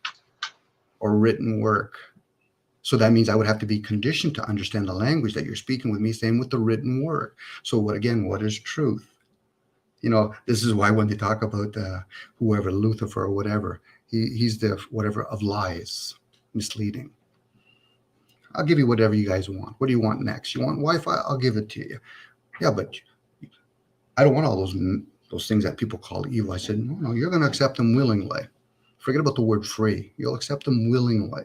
or written work? So that means I would have to be conditioned to understand the language that you're speaking with me, same with the written word. So what is truth? This is why when they talk about whoever, Lucifer or whatever, he's the whatever of lies, misleading. I'll give you whatever you guys want. What do you want next? You want Wi-Fi? I'll give it to you. Yeah, but I don't want all those things that people call evil. I said, no, you're going to accept them willingly. Forget about the word free. You'll accept them willingly.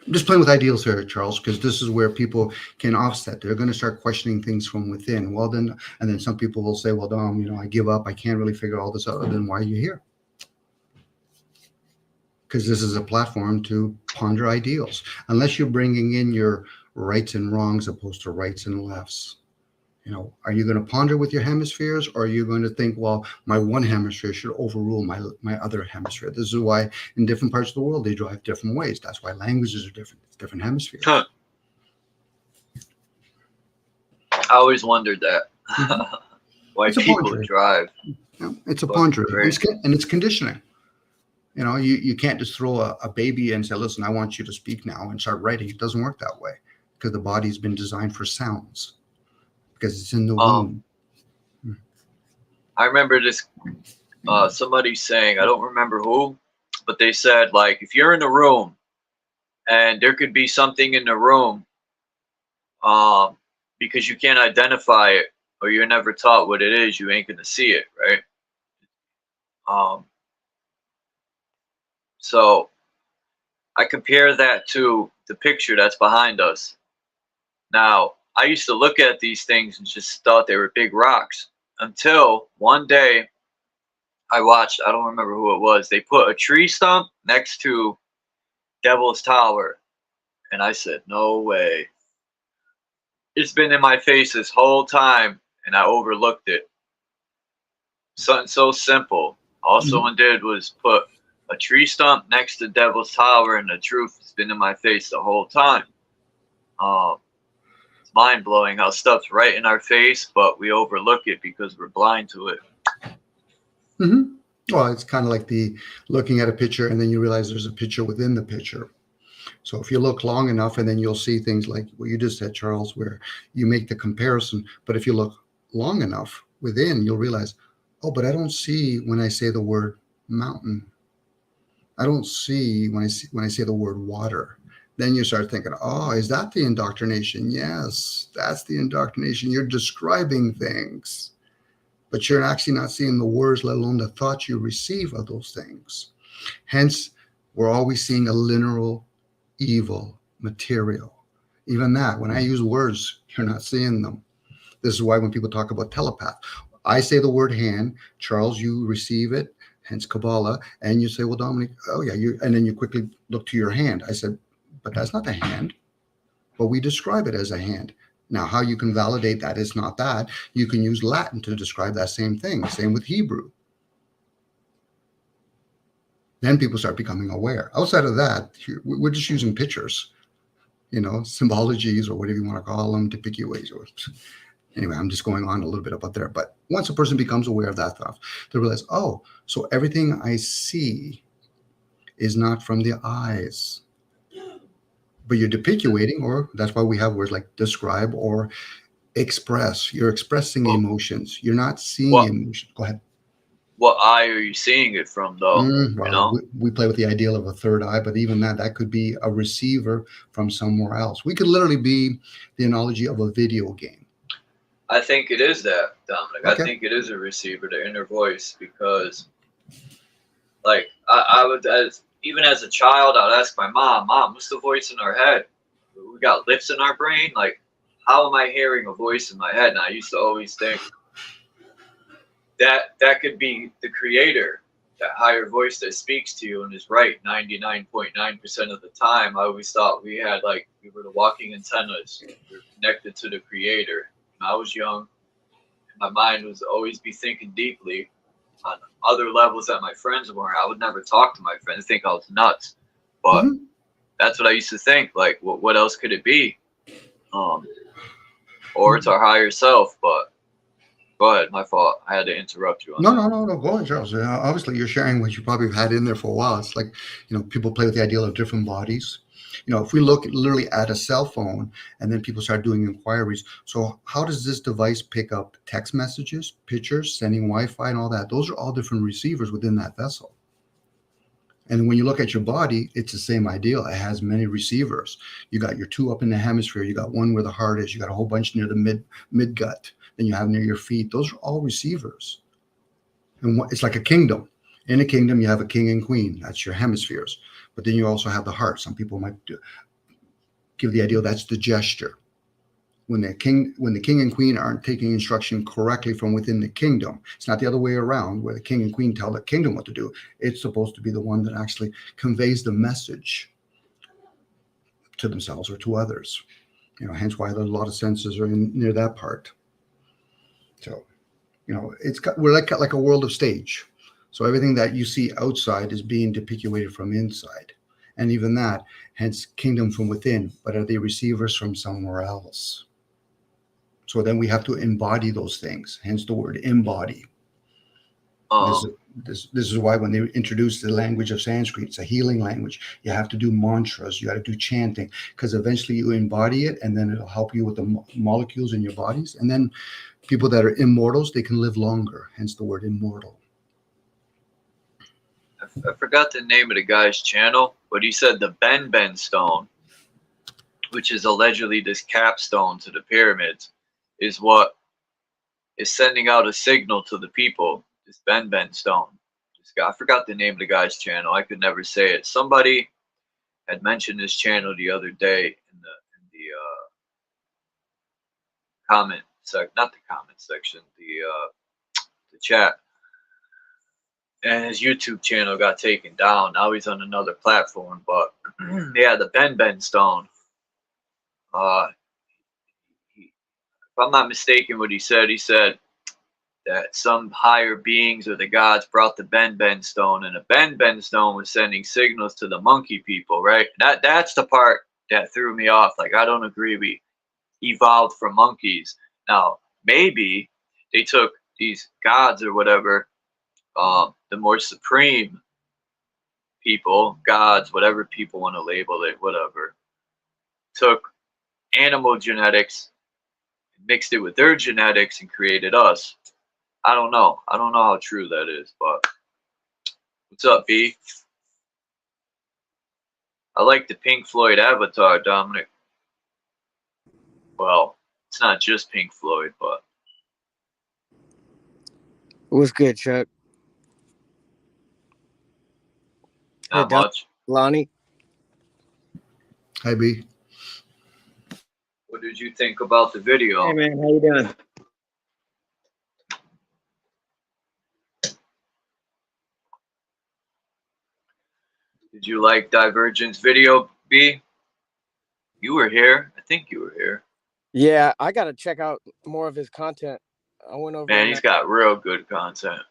I'm just playing with ideals here, Charles, because this is where people can offset. They're going to start questioning things from within. Well, then some people will say, well, Dom, I give up. I can't really figure all this out. Then why are you here? Because this is a platform to ponder ideals. Unless you're bringing in your rights and wrongs opposed to rights and lefts. Are you going to ponder with your hemispheres, or are you going to think, well, my one hemisphere should overrule my other hemisphere? This is why in different parts of the world, they drive different ways. That's why languages are different. It's different hemispheres. I always wondered that. Why people drive. It's a pondering, and it's conditioning. You know, you can't just throw a baby and say, listen, I want you to speak now and start writing. It doesn't work that way because the body's been designed for sounds because it's in the womb. I remember this, somebody saying, I don't remember who, but they said, like, if you're in a room and there could be something in the room, because you can't identify it or you're never taught what it is, you ain't gonna see it, right? So I compare that to the picture that's behind us. Now, I used to look at these things and just thought they were big rocks until one day I watched, I don't remember who it was, they put a tree stump next to Devil's Tower. And I said, no way. It's been in my face this whole time and I overlooked it. Something so simple. All someone did was put a tree stump next to Devil's Tower, and the truth has been in my face the whole time. It's mind blowing how stuff's right in our face, but we overlook it because we're blind to it. Well, it's kind of like the looking at a picture and then you realize there's a picture within the picture. So if you look long enough, and then you'll see things like what you just said, Charles, where you make the comparison. But if you look long enough within, you'll realize, oh, but I don't see when I say the word mountain. I don't see when I say the word water. Then you start thinking, oh, is that the indoctrination? Yes, that's the indoctrination. You're describing things, but you're actually not seeing the words, let alone the thoughts you receive of those things. Hence, we're always seeing a literal evil material. Even that, when I use words, you're not seeing them. This is why when people talk about telepath, I say the word hand, Charles, you receive it, hence Kabbalah, and you say, well, Dominic, oh yeah, and then you quickly look to your hand. I said, but that's not the hand, but we describe it as a hand. Now, how you can validate that is not that. You can use Latin to describe that same thing. Same with Hebrew. Then people start becoming aware. Outside of that, we're just using pictures, you know, symbologies or whatever you want to call them, to pick your ways. Anyway, I'm just going on a little bit about there. But once a person becomes aware of that stuff, they realize, oh, so everything I see is not from the eyes. But you're depictuating, or that's why we have words like describe or express. You're expressing emotions. You're not seeing emotion. Go ahead. What eye are you seeing it from, though? Well, you know? we play with the ideal of a third eye, but even that could be a receiver from somewhere else. We could literally be the analogy of a video game. I think it is that, Dominic. Okay. I think it is a receiver, the inner voice, because, like, I would, even as a child, I'd ask my mom, what's the voice in our head? We got lips in our brain? Like, how am I hearing a voice in my head? And I used to always think that could be the creator, that higher voice that speaks to you and is right 99.9% of the time. I always thought we had, like, we were the walking antennas. We were connected to the creator. When I was young, my mind was always be thinking deeply on other levels that my friends weren't. I would never talk to my friends, think I was nuts. But that's what I used to think. Like, what else could it be? Or it's our higher self. But go ahead, my fault. I had to interrupt you. No. Go ahead, Charles. Obviously, you're sharing what you probably had in there for a while. It's like, you know, people play with the idea of different bodies. You know, if we look literally at a cell phone and then people start doing inquiries. So how does this device pick up text messages, pictures, sending Wi-Fi and all that? Those are all different receivers within that vessel. And when you look at your body, it's the same idea. It has many receivers. You got your two up in the hemisphere. You got one where the heart is. You got a whole bunch near the mid gut. Then you have near your feet. Those are all receivers. And it's like a kingdom. In a kingdom, you have a king and queen. That's your hemispheres. But then you also have the heart. Some people might give the idea that's the gesture. When the king and queen aren't taking instruction correctly from within the kingdom, it's not the other way around where the king and queen tell the kingdom what to do. It's supposed to be the one that actually conveys the message to themselves or to others. You know, hence why there's a lot of senses are near that part. So, you know, we're like a world of stage. So everything that you see outside is being depictuated from inside. And even that, hence kingdom from within, but are they receivers from somewhere else? So then we have to embody those things, hence the word embody. This is why when they introduced the language of Sanskrit, it's a healing language. You have to do mantras, you got to do chanting, because eventually you embody it, and then it'll help you with the molecules in your bodies. And then people that are immortals, they can live longer, hence the word immortal. I forgot the name of the guy's channel, but he said the Ben stone, which is allegedly this capstone to the pyramids, is what is sending out a signal to the people. This Ben stone. This guy, I forgot the name of the guy's channel. I could never say it. Somebody had mentioned this channel the other day in the comment sec, not the comment section, the chat. And his YouTube channel got taken down. Now he's on another platform. But yeah, the Ben stone. If I'm not mistaken, what he said that some higher beings or the gods brought the Ben stone, and the Ben stone was sending signals to the monkey people, right? That's the part that threw me off. Like, I don't agree we evolved from monkeys. Now, maybe they took these gods or whatever, the more supreme people, gods, whatever people want to label it, whatever, took animal genetics, mixed it with their genetics, and created us. I don't know. I don't know how true that is, but what's up, B? I like the Pink Floyd avatar, Dominic. Well, it's not just Pink Floyd, but What's good, Chuck? not much. Lonnie. Hi, B. What did you think about the video? Hey, man, how you doing? Did you like Divergent's video, B? You were here. I think you were here. Yeah, I gotta check out more of his content. I went over. Man, he's got real good content.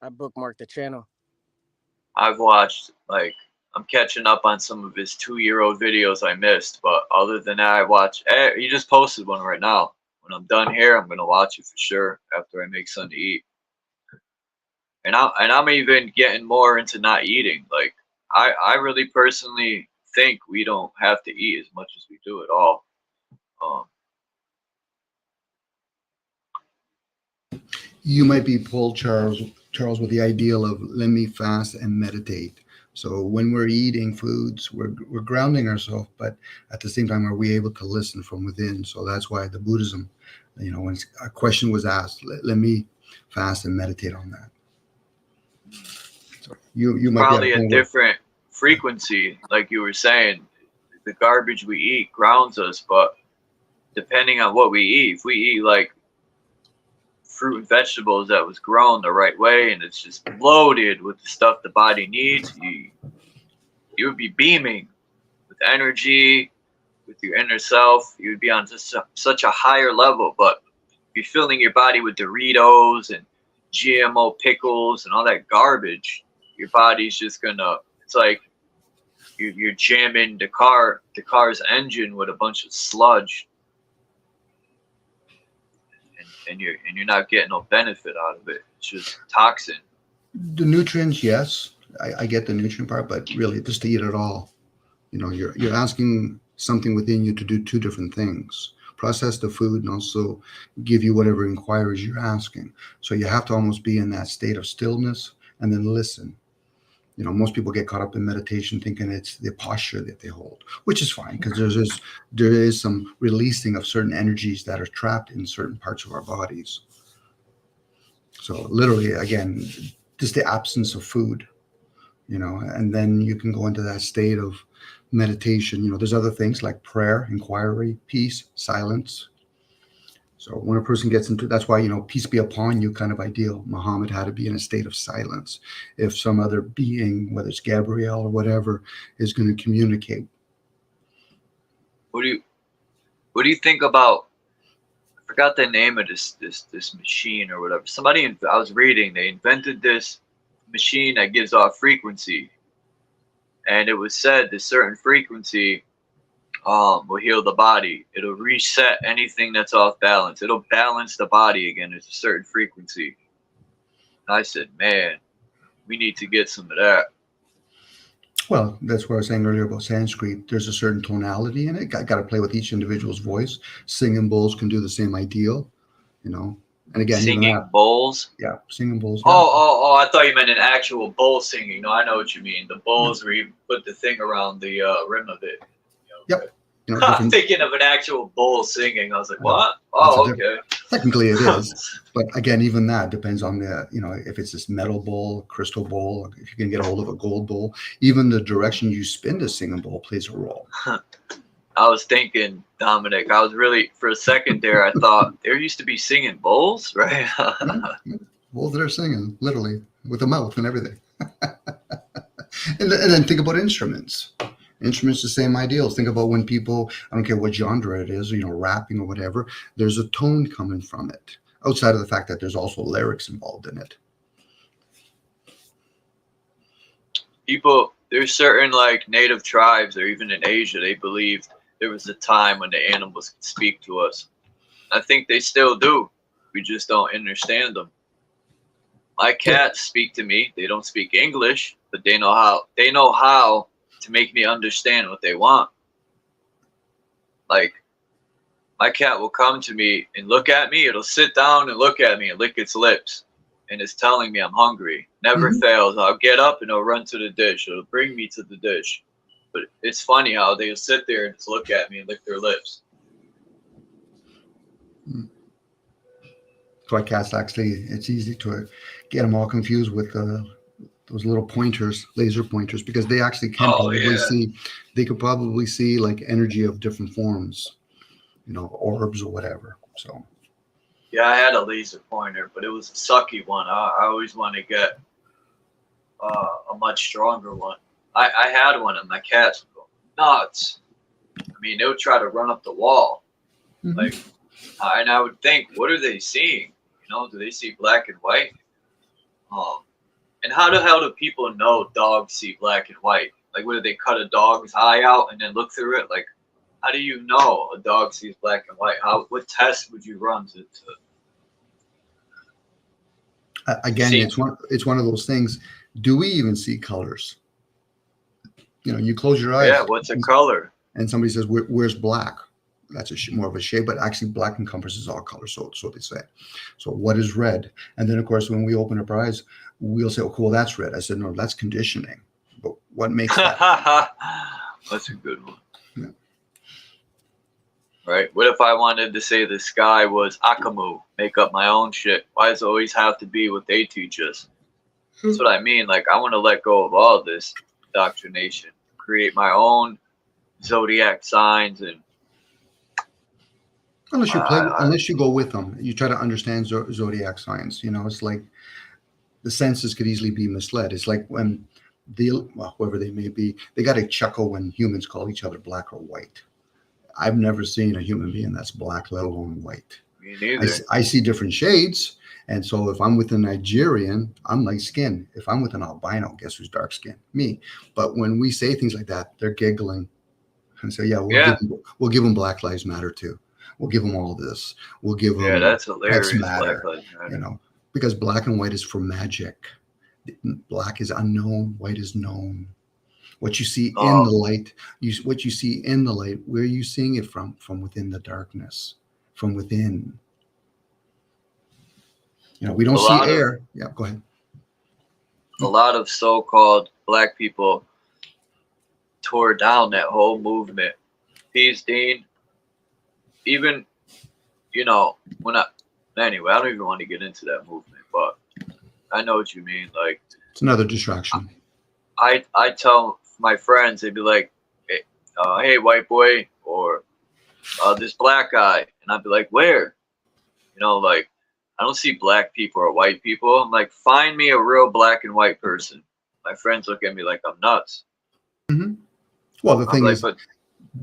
I bookmarked the channel. I've watched, like, I'm catching up on some of his 2-year-old videos I missed, but other than that, I watch. He just posted one right now. When I'm done here, I'm gonna watch it for sure after I make something to eat. And I'm even getting more into not eating. Like, I really personally think we don't have to eat as much as we do at all. You might be pulled, Charles, with the ideal of let me fast and meditate. So when we're eating foods, we're grounding ourselves, but at the same time, are we able to listen from within? So that's why the Buddhism, when a question was asked, let me fast and meditate on that. So you might probably be a different frequency, like you were saying. The garbage we eat grounds us, but depending on what we eat, if we eat like fruit and vegetables that was grown the right way and it's just loaded with the stuff the body needs, you would be beaming with energy, with your inner self. You would be on just such a higher level. But if you're filling your body with Doritos and GMO pickles and all that garbage, your body's just gonna, it's like you're jamming the car's engine with a bunch of sludge, and you're not getting no benefit out of it. It's just toxin. The nutrients, yes, I get the nutrient part, but really just to eat it all. You're asking something within you to do two different things: process the food and also give you whatever inquiries you're asking. So you have to almost be in that state of stillness and then listen. Most people get caught up in meditation thinking it's the posture that they hold, which is fine because there is some releasing of certain energies that are trapped in certain parts of our bodies. So literally, again, just the absence of food, and then you can go into that state of meditation. There's other things like prayer, inquiry, peace, silence. So when a person gets into, that's why, peace be upon you kind of ideal. Muhammad had to be in a state of silence. If some other being, whether it's Gabriel or whatever, is going to communicate. What do you think about, I forgot the name of this machine or whatever. I was reading, they invented this machine that gives off frequency. And it was said this certain frequency will heal the body. It'll reset anything that's off balance. It'll balance the body again. There's a certain frequency. I said, man, we need to get some of that. Well, that's what I was saying earlier about Sanskrit. There's a certain tonality in it. Got to play with each individual's voice. Singing bowls can do the same ideal, you know. And again, even Singing that, bowls? yeah, singing bowls. Oh, Yeah. oh, I thought you meant an actual bowl singing. No, I know what you mean. The bowls where you put the thing around the rim of it. Yep. You know, I'm thinking of an actual bowl singing. I was like, what? That's Oh, okay. Technically it is. But again, even that depends on the, you know, if it's this metal bowl, crystal bowl, if you can get a hold of a gold bowl, even the direction you spin the singing bowl plays a role. I was thinking, Dominic, I was really, for a second there, I thought there used to be singing bowls, right? Bowls that are singing, literally, with a mouth and everything. And then think about instruments. Instruments, the same ideals. Think about when people, I don't care what genre it is, you know, rapping or whatever, there's a tone coming from it, outside of the fact that there's also lyrics involved in it. People, there's certain like native tribes, or even in Asia, they believe there was a time when the animals could speak to us. I think they still do. We just don't understand them. My cats speak to me. They don't speak English, but they know how. They know how to make me understand what they want. Like, my cat will come to me and look at me. It'll sit down and look at me and lick its lips. And it's telling me I'm hungry. Never fails. I'll get up and it'll run to the dish. It'll bring me to the dish. But it's funny how they'll sit there and just look at me and lick their lips. That's why cats actually, it's easy to get them all confused with those little pointers, laser pointers, because they actually can probably see, they could probably see like energy of different forms, you know, orbs or whatever. So. Yeah, I had a laser pointer, but it was a sucky one. I always want to get a much stronger one. I had one and my cats would go nuts. I mean, they would try to run up the wall. Like, and I would think, what are they seeing? You know, do they see black and white? And how the hell do people know dogs see black and white? Like, what, do they cut a dog's eye out and then look through it? Like, how do you know a dog sees black and white? What test would you run to again, it's one of those things. Do we even see colors? You know, you close your eyes. Yeah, what's a color? And somebody says, "Where's black?" That's more of a shade, but actually, black encompasses all colors. So they say. So what is red? And then, of course, when we open up our eyes, we'll say, "Oh, cool, that's red." I said, "No, that's conditioning." But what makes that? That's a good one. Yeah. Right. What if I wanted to say the sky was Akamu? Make up my own shit. Why does it always have to be what they teach us? That's what I mean. Like, I want to let go of all this indoctrination, create my own zodiac signs, and unless you go with them, you try to understand zodiac signs. You know, it's like the senses could easily be misled. It's like when whoever they may be, they got a chuckle when humans call each other black or white. I've never seen a human being that's black, let alone white. Me neither. I see different shades. And so if I'm with a Nigerian, I'm light skinned. If I'm with an albino, guess who's dark skinned? Me. But when we say things like that, they're giggling and say, yeah, we'll give them Black Lives Matter too. We'll give them all this. We'll give them that's hilarious. Matter, you know, because black and white is for magic. Black is unknown, white is known. What you see in the light, what you see in the light, where are you seeing it from? From within the darkness, from within. You know, we don't see air. Yeah, go ahead. A lot of so-called black people tore down that whole movement. Peace, Dean. Even, you know, anyway, I don't even want to get into that movement, but I know what you mean. Like, it's another distraction. I tell my friends, they'd be like, hey, white boy, or this black guy. And I'd be like, where? You know, like, I don't see black people or white people. I'm like, find me a real black and white person. My friends look at me like I'm nuts. Well, the thing is,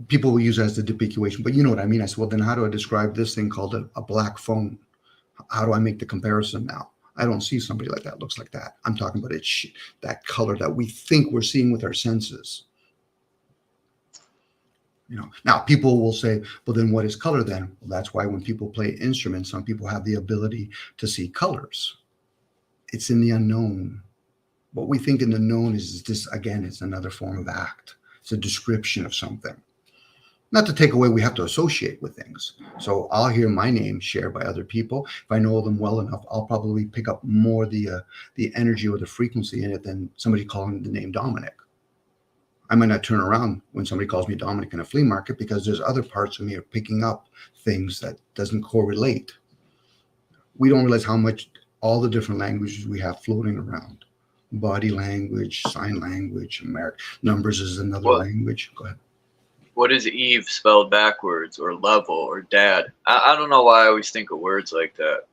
people will use it as the depiction, but you know what I mean. I said, well, then how do I describe this thing called a black phone? How do I make the comparison now? I don't see somebody like that, looks like that. I'm talking about that color that we think we're seeing with our senses. You know, now people will say, well, then what is color then? Well, that's why when people play instruments, some people have the ability to see colors. it's in the unknown. What we think in the known is this, again, it's another form of act. It's a description of something. Not to take away, we have to associate with things. So I'll hear my name shared by other people. If I know them well enough, I'll probably pick up more the energy or the frequency in it than somebody calling the name Dominic. I might not turn around when somebody calls me Dominic in a flea market because there's other parts of me are picking up things that doesn't correlate. We don't realize how much all the different languages we have floating around. Body language, sign language, numbers is another language. Go ahead. What is Eve spelled backwards, or level, or dad? I don't know why I always think of words like that.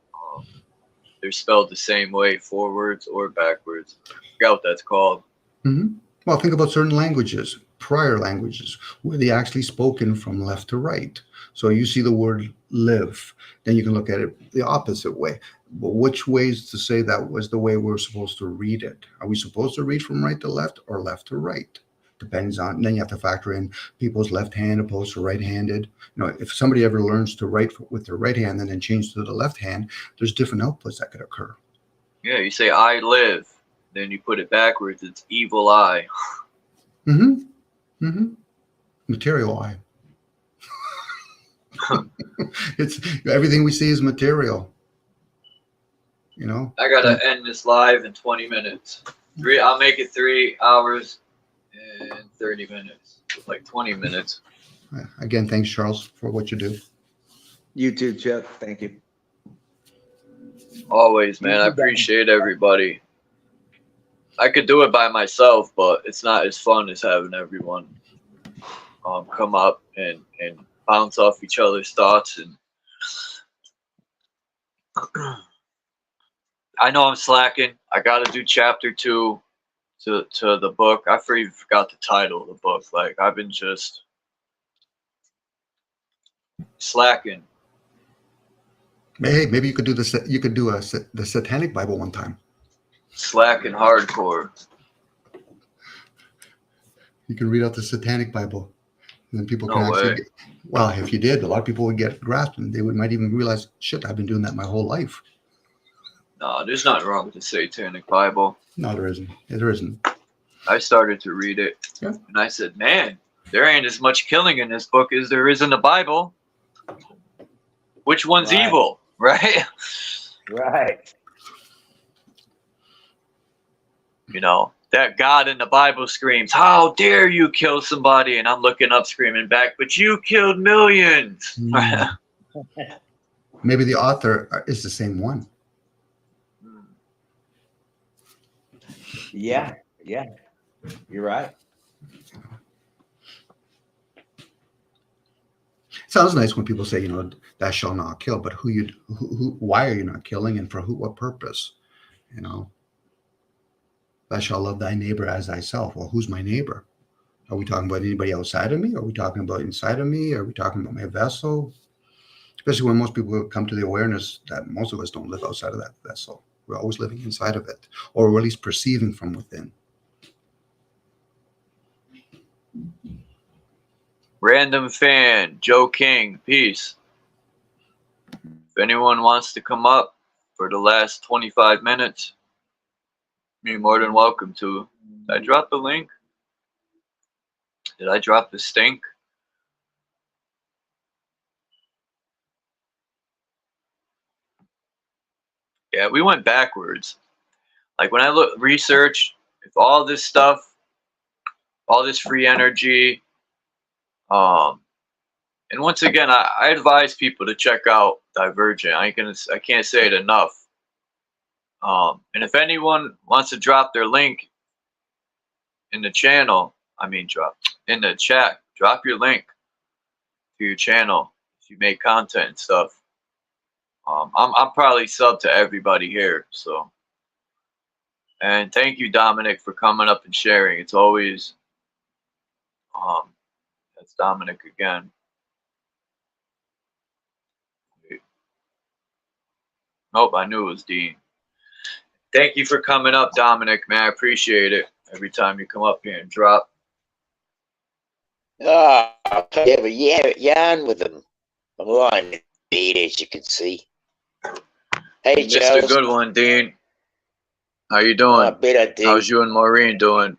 They're spelled the same way, forwards or backwards. I forgot what that's called. Mm-hmm. Well, think about certain languages, prior languages, where they actually spoken from left to right. So you see the word live, then you can look at it the opposite way. But which ways to say that was the way we're supposed to read it? Are we supposed to read from right to left or left to right? Depends on, then you have to factor in people's left hand opposed to right-handed. If somebody ever learns to write with their right hand and then change to the left hand, there's different outputs that could occur. Yeah, you say I live, then you put it backwards, it's evil eye. Mm-hmm. Mm-hmm. Material eye. It's everything we see is material. I gotta end this live in 20 minutes. I'll make it 3 hours and 30 minutes. It's like 20 minutes. Again, thanks, Charles, for what you do. You too, Chuck. Thank you. Always, man. I appreciate everybody. I could do it by myself, but it's not as fun as having everyone come up and bounce off each other's thoughts. And I know I'm slacking. I got to do chapter 2 to the book. I forgot the title of the book. Like, I've been just slacking. Hey, maybe you could do this. You could do the Satanic Bible one time. Slacking hardcore. You can read out the Satanic Bible, and then people No can actually. way. Well, if you did, a lot of people would get grasped, and they might even realize, shit, I've been doing that my whole life. No, there's nothing wrong with the Satanic Bible. No, there isn't. There isn't. I started to read it, and I said, man, there ain't as much killing in this book as there is in the Bible. Which one's evil, right? Right. That God in the Bible screams, how dare you kill somebody? And I'm looking up screaming back, but you killed millions. Maybe the author is the same one. Yeah. You're right. Sounds nice when people say, thou shalt not kill, but why are you not killing, and for what purpose? Thou shalt love thy neighbor as thyself. Well, who's my neighbor? Are we talking about anybody outside of me? Are we talking about inside of me? Are we talking about my vessel? Especially when most people come to the awareness that most of us don't live outside of that vessel. We're always living inside of it, or at least perceiving from within. Random fan, Joe King, peace. If anyone wants to come up for the last 25 minutes, you're more than welcome to. Did I drop the link? Did I drop the stink? Yeah, we went backwards. Like when I research, if all this stuff, all this free energy, and once again, I advise people to check out Divergent. I can't say it enough. And if anyone wants to drop their link in the channel, drop in the chat, drop your link to your channel if you make content and stuff. I'm probably sub to everybody here, so. And thank you, Dominic, for coming up and sharing. It's always, that's Dominic again. Nope, I knew it was Dean. Thank you for coming up, Dominic, man. I appreciate it every time you come up here and drop. Oh, yeah, but yarn with them. I'm lying indeed, as you can see. Hey, you missed a good one, Dean. How you doing? I bet I do. How's you and Maureen doing?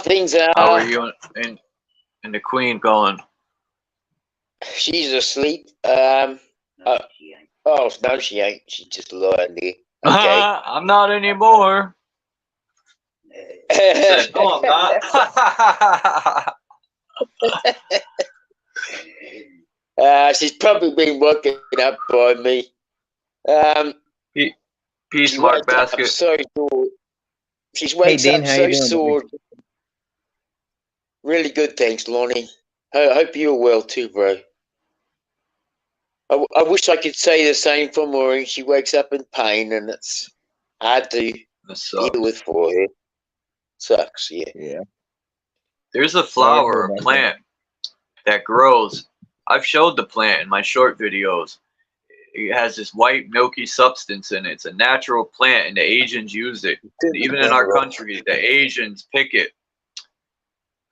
Things are. How are you and the Queen going? She's asleep. Oh, no, she ain't. She just lying there. Okay. I'm not anymore. Said, no, I'm not. She's probably been woken up by me. Peace, she Mark wakes up Basket. so sore. She wakes Dean, up how so you doing, sore. Really good, thanks, Lonnie. I hope you're well too, bro. I wish I could say the same for Maureen. She wakes up in pain, and it's hard to deal with for her. Sucks, yeah. Yeah. There's a flower, a plant that grows. I've showed the plant in my short videos. It has this white milky substance in it. It's a natural plant, and the Asians use it. Even in our country, the Asians pick it.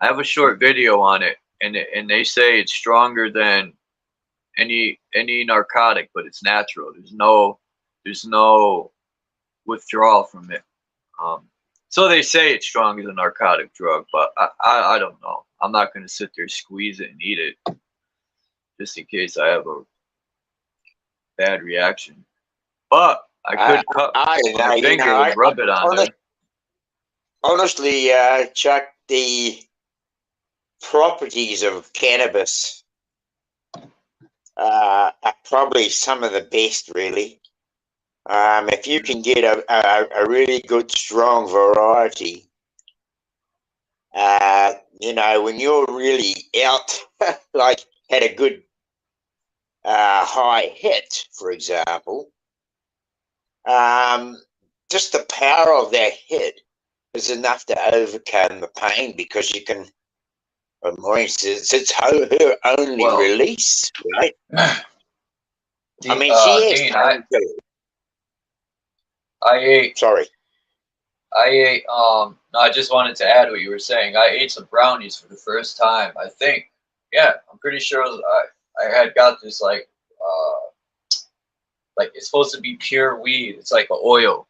I have a short video on it, and they say it's stronger than any narcotic, but it's natural. There's no withdrawal from it. So they say it's stronger than a narcotic drug, but I don't know. I'm not going to sit there, squeeze it, and eat it just in case I have a bad reaction. But I could cut my finger and rub it on there. Honestly, Chuck, the properties of cannabis are probably some of the best, really. If you can get a really good, strong variety, you know, when you're really out, like had a good high hit, for example, just the power of that hit is enough to overcome the pain, because you can, Maureen says it's her only release, right? I mean, she has Dean, I ate. Sorry. I ate. No, I just wanted to add what you were saying. I ate some brownies for the first time. I think. Yeah, I'm pretty sure I had got this like it's supposed to be pure weed. It's like an oil,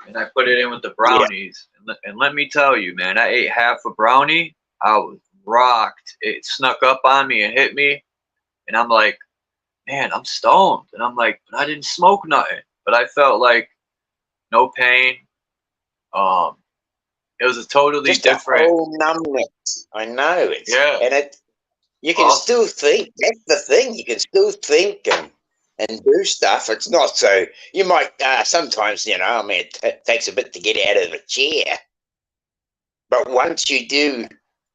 and I put it in with the brownies. Yeah. And let me tell you, man, I ate half a brownie. I was rocked. It snuck up on me and hit me, and I'm like, man, I'm stoned. And I'm like, but I didn't smoke nothing. But I felt like no pain. It was a totally just different. A whole numbness. I know it's and you can awesome. still think. That's the thing. You can still think and do stuff. It's not so. You might sometimes, you know. I mean, it takes a bit to get out of the chair, but once you do,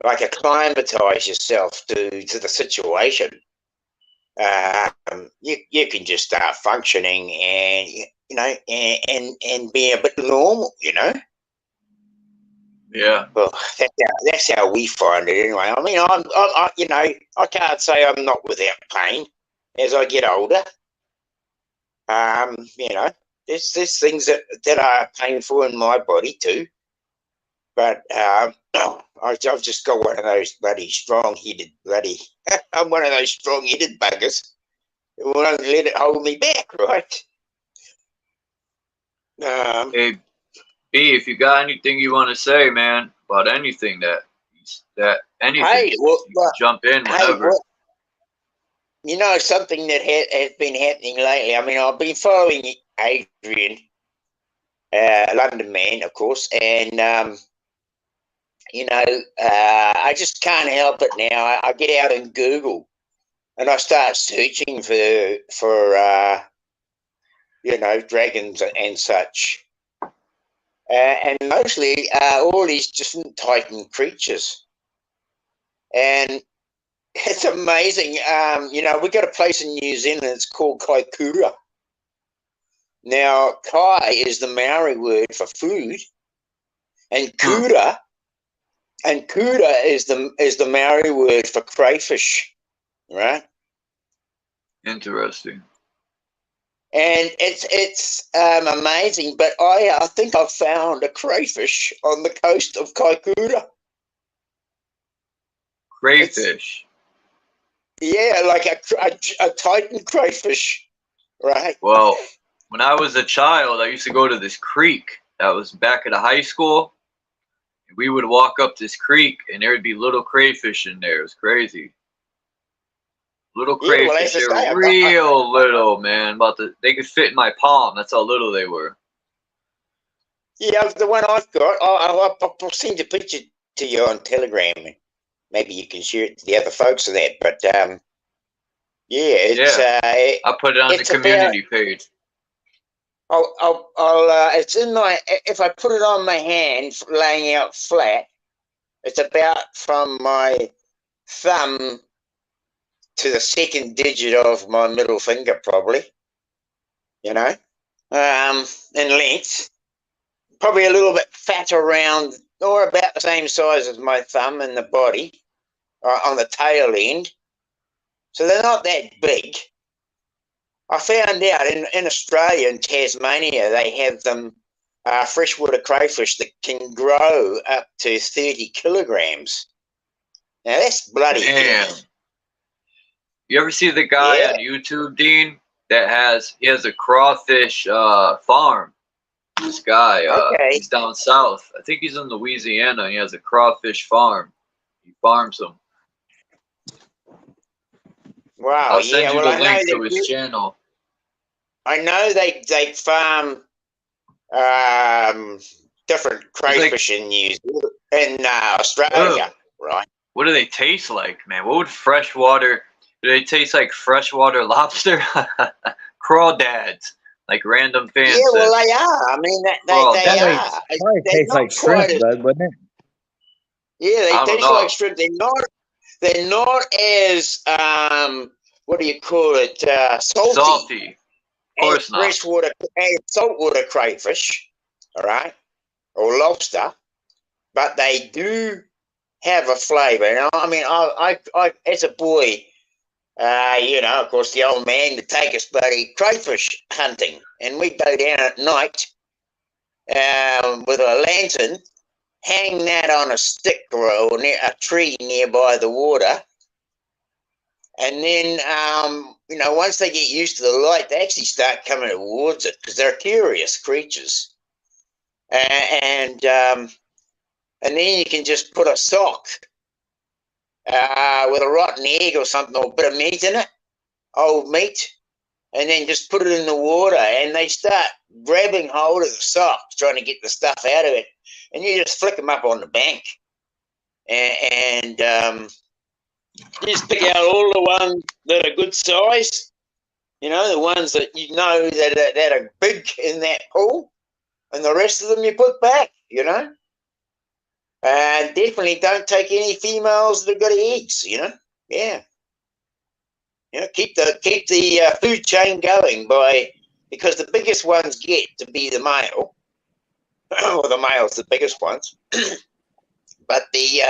like, acclimatize yourself to the situation, you can just start functioning and you know and be a bit normal, you know. Yeah. Well, that's how we find it anyway. I mean, I you know, I can't say I'm not without pain as I get older. You know, there's things that are painful in my body too, but I've just got one of those bloody strong-headed bloody. I'm one of those strong-headed buggers who won't let it hold me back, right? Hey, B, if you got anything you want to say, man, about anything that anything, hey, well, you can jump in whenever. Well, you know, something that has been happening lately. I mean, I've been following Adrian, London man, of course, and you know, I just can't help it now. I get out in Google and I start searching for you know, dragons and such. And mostly all these different Titan creatures. And it's amazing. You know, we've got a place in New Zealand, it's called Kaikoura. Now, kai is the Maori word for food, and kura is the Maori word for crayfish, right? Interesting. And it's amazing, but I think I found a crayfish on the coast of Kaikoura. Crayfish? Yeah, like a Titan crayfish, right? Well, When I was a child, I used to go to this creek that was back at a high school. We would walk up this creek, and there would be little crayfish in there. It was crazy. Little Yeah, well, crayfish. as I They say, were real little, man. They could fit in my palm. That's how little they were. yeah, the one I've got, I'll send a picture to you on Telegram. Maybe you can share it to the other folks of that. But yeah, it's I put it on the community page. It's in my. If I put it on my hand, laying out flat, it's about from my thumb to the second digit of my middle finger, probably. You know, in length, probably a little bit fat around, or about the same size as my thumb in the body, on the tail end. So they're not that big. I found out in Australia and Tasmania, they have them freshwater crayfish that can grow up to 30 kilograms. Now that's bloody Damn. heavy. You ever see the guy on YouTube, Dean, that has a crawfish farm? This guy, he's down south. I think he's in Louisiana. He has a crawfish farm. He farms them. Wow. I'll send you the link to his do. channel. I know they farm different crayfish in New Zealand, in Australia, right? What do they taste like, man? What would freshwater? Do they taste like freshwater lobster? Crawdads, like random fans. Yeah, well, they are. I mean, they are. Probably tastes like shrimp, bud, wouldn't it? Yeah, they taste like shrimp. They're not as what do you call it? Salty. Of course not. Freshwater and saltwater crayfish, all right, or lobster, but they do have a flavour. And I mean, I as a boy, you know, of course, the old man would take us bloody crayfish hunting, and we'd go down at night with a lantern, hang that on a stick or a tree nearby the water. And then, you know, once they get used to the light, they actually start coming towards it because they're curious creatures. And then you can just put a sock with a rotten egg or something, or a bit of meat in it, old meat, and then just put it in the water, and they start grabbing hold of the sock, trying to get the stuff out of it, and you just flick them up on the bank. And you just pick out all the ones that are good size, you know, the ones that you know that are big in that pool, and the rest of them you put back, you know. And definitely don't take any females that have got eggs, you know. Yeah. You know, keep the food chain going because the biggest ones get to be the male, or the male's the biggest ones, but the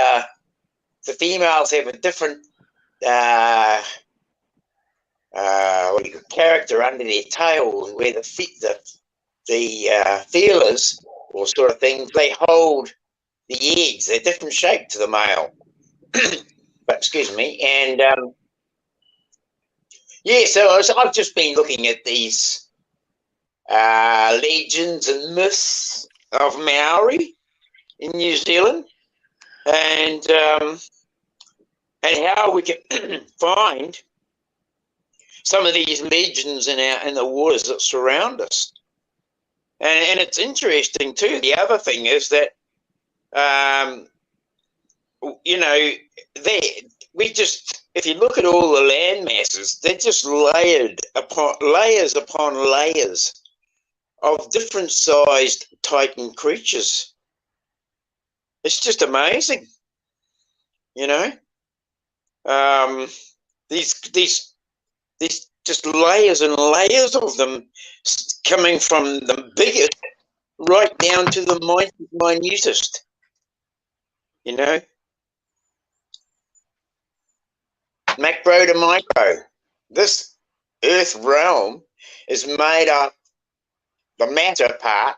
females have a different character under their tail, where the feelers or sort of things, they hold the eggs. They're different shape to the male. But excuse me, and yeah. So I've just been looking at these legends and myths of Maori in New Zealand, and how we can find some of these legends in the waters that surround us. And it's interesting too. The other thing is that you know, if you look at all the land masses, they're just layers upon layers of different sized Titan creatures. It's just amazing, you know. These just layers and layers of them, coming from the biggest right down to the minutest, you know. Macro to micro. This earth realm is made up, the matter part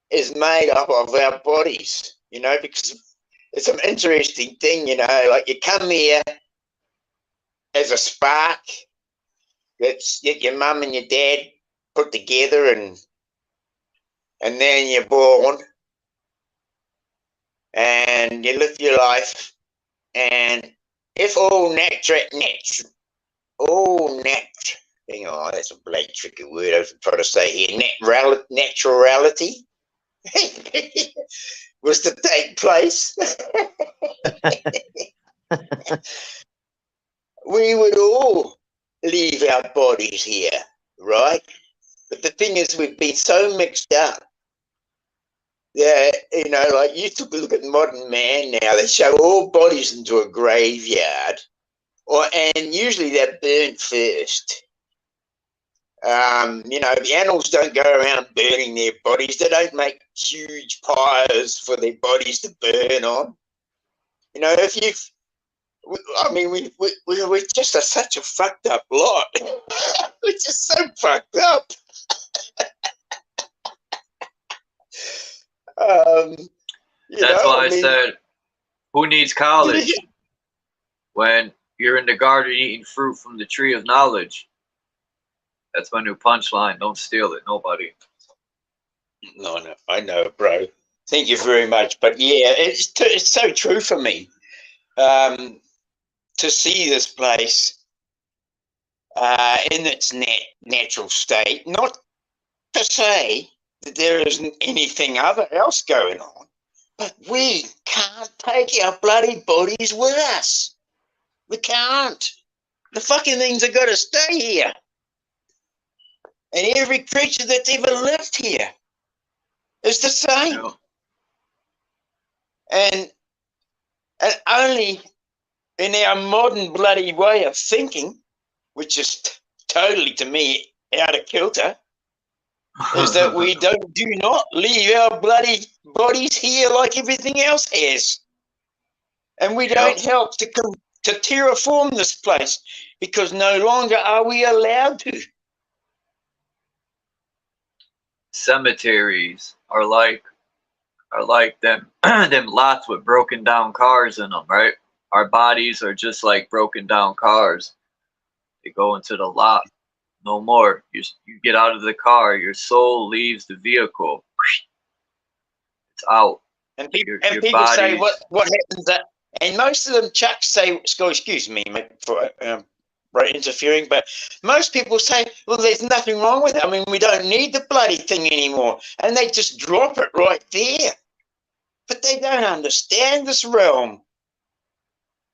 is made up of our bodies, you know, because it's an interesting thing, you know, like you come here as a spark, that's your mum and your dad put together, and then you're born, and you live your life, and if all hang on, that's a bloody tricky word I was trying to say here, naturality was to take place, we would all leave our bodies here, right? But the thing is, we've been so mixed up that, you know, like you took a look at modern man now, they show all bodies into a graveyard, and usually they're burnt first. You know, the animals don't go around burning their bodies. They don't make huge pyres for their bodies to burn on. You know, if you, I mean, we're just such a fucked up lot. We're just so fucked up. That's why I said, who needs college when you're in the garden eating fruit from the tree of knowledge? That's my new punchline. Don't steal it, nobody. No, I know, bro. Thank you very much. But yeah, it's so true for me to see this place in its natural state. Not to say that there isn't anything else going on, but we can't take our bloody bodies with us. We can't. The fucking things have got to stay here. And every creature that's ever lived here is the same. And only in our modern bloody way of thinking, which is totally, to me, out of kilter, is that we do not leave our bloody bodies here like everything else has. And we don't help to terraform this place, because no longer are we allowed to. Cemeteries are like them them lots with broken down cars in them, right? Our bodies are just like broken down cars. They go into the lot. No more. You get out of the car. Your soul leaves the vehicle. It's out. And people say, what happens that? And most of them, Chuck, say, excuse me, mate, for interfering, but most people say, well, there's nothing wrong with it. I mean, we don't need the bloody thing anymore. And they just drop it right there. But they don't understand this realm.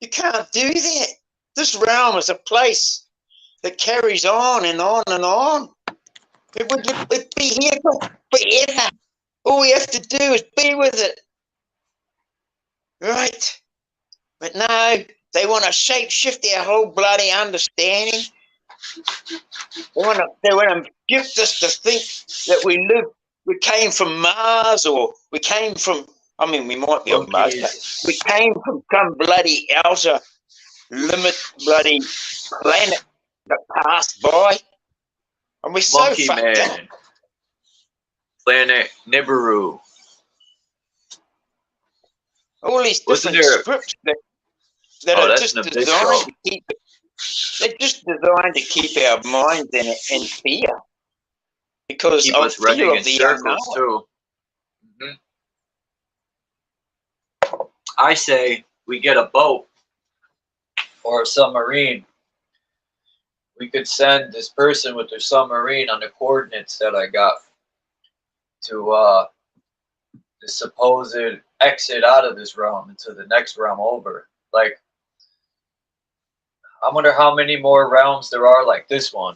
You can't do that. This realm is a place that carries on and on and on. It would be here forever. All we have to do is be with it. Right? But no, they want to shape-shift our whole bloody understanding. They want to gift us to think that we came from Mars, or we came from, I mean, we might be on Mars, but we came from some bloody outer limit bloody planet that passed by. And we're so fucked up. Planet Nibiru. All these different scripts that are just designed to keep it. They're just designed to keep our minds in fear, because keep of us running fear in of the circles unknown. too. I say we get a boat or a submarine. We could send this person with their submarine on the coordinates that I got to the supposed exit out of this realm into the next realm over. Like, I wonder how many more realms there are like this one.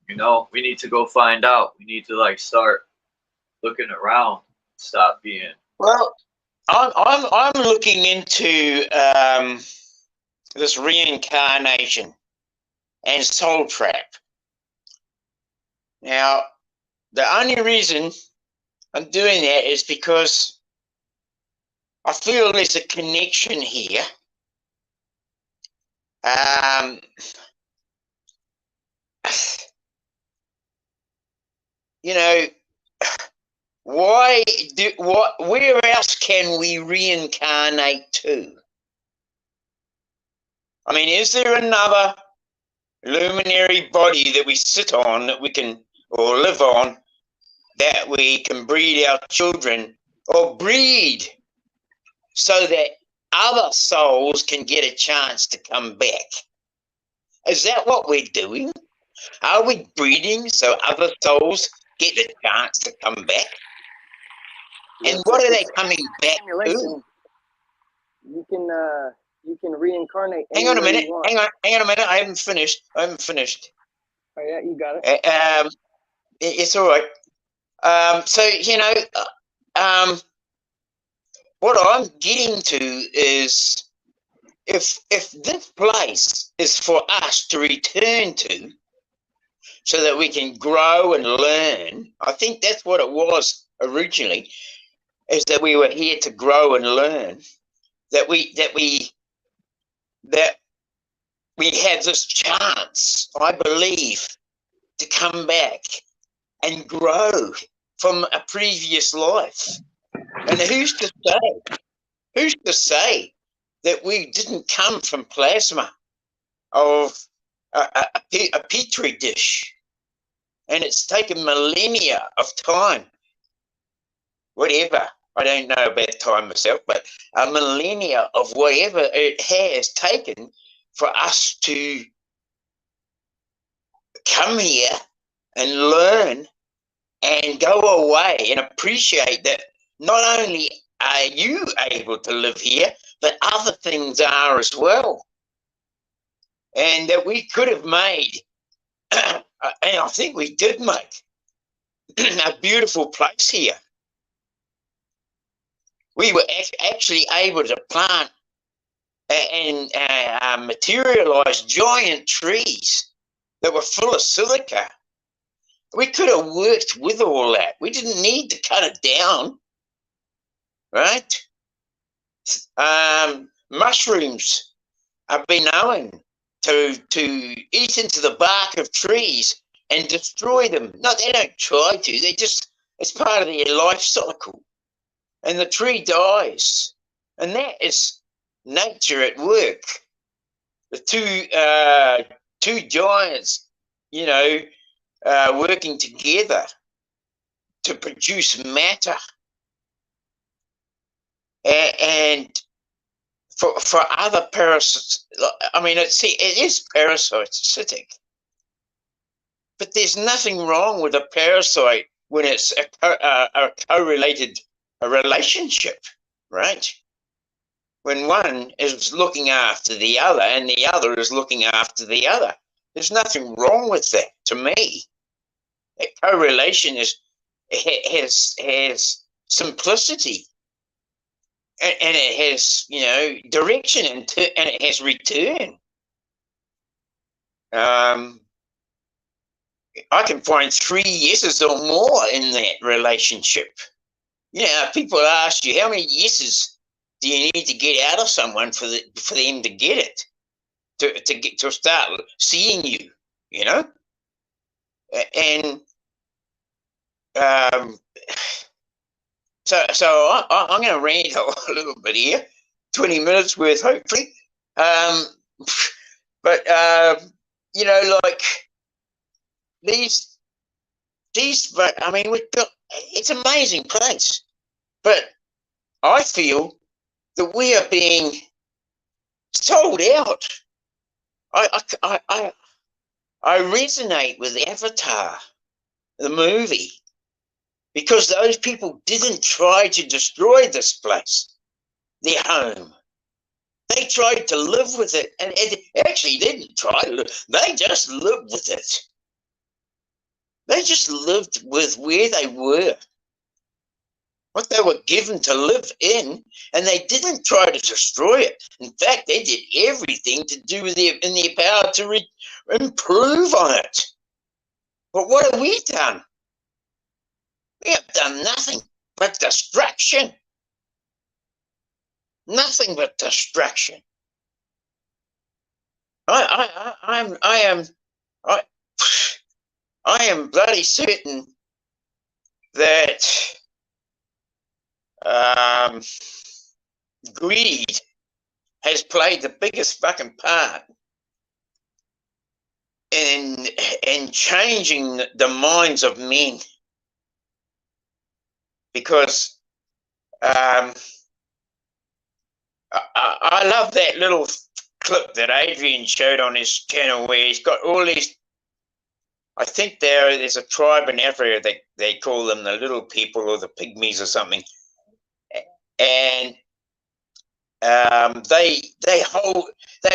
You know, we need to go find out. We need to like start looking around. Stop being. Well, I'm looking into this reincarnation and soul trap. Now, the only reason I'm doing that is because I feel there's a connection here. You know, where else can we reincarnate to? I mean, is there another luminary body that we sit on that we can or live on, that we can breed our children, or breed so that other souls can get a chance to come back. Is that what we're doing? Are we breeding so other souls get a chance to come back? And what are they coming back to? You can reincarnate. Hang on a anywhere minute. you want. Hang on a minute. I haven't finished. Oh yeah, you got it. It's all right. So you know, what I'm getting to is, if this place is for us to return to, so that we can grow and learn. I think that's what it was originally, is that we were here to grow and learn. That we have this chance, I believe, to come back and grow from a previous life. And who's to say? Who's to say that we didn't come from plasma of a petri dish, and it's taken millennia of time, whatever. I don't know about time myself, but a millennia of whatever it has taken for us to come here and learn and go away and appreciate that not only are you able to live here, but other things are as well. And that we could have made, and I think we did make, a beautiful place here. We were actually able to plant and materialize giant trees that were full of silica. We could have worked with all that. We didn't need to cut it down, right? Mushrooms have been known to eat into the bark of trees and destroy them. No, they don't try to. They just, it's part of their life cycle. And the tree dies. And that is nature at work. The two giants, you know, working together to produce matter. And for other parasites, I mean, it is parasitic. But there's nothing wrong with a parasite when it's a correlated relationship, right? When one is looking after the other and the other is looking after the other. There's nothing wrong with that, to me. That correlation has simplicity, and it has, you know, direction, and it has return. I can find 3 yeses or more in that relationship. You know, people ask you, how many yeses do you need to get out of someone for them to get it, to start seeing you, you know? And so I'm going to rant a little bit here, 20 minutes worth, hopefully. But you know, like these, I mean, it's an amazing place, but I feel that we are being sold out. I resonate with Avatar, the movie, because those people didn't try to destroy this place, their home. They tried to live with it, and it actually didn't try to live. They just lived with it. They just lived with where they were, what they were given to live in, and they didn't try to destroy it. In fact, they did everything to do with in their power to improve on it. But what have we done? We have done nothing but destruction. Nothing but destruction. I am bloody certain that greed has played the biggest fucking part and changing the minds of men, because I love that little clip that Adrian showed on his channel where he's got all these. I think there's a tribe in Africa that they call them the little people or the pygmies or something, and they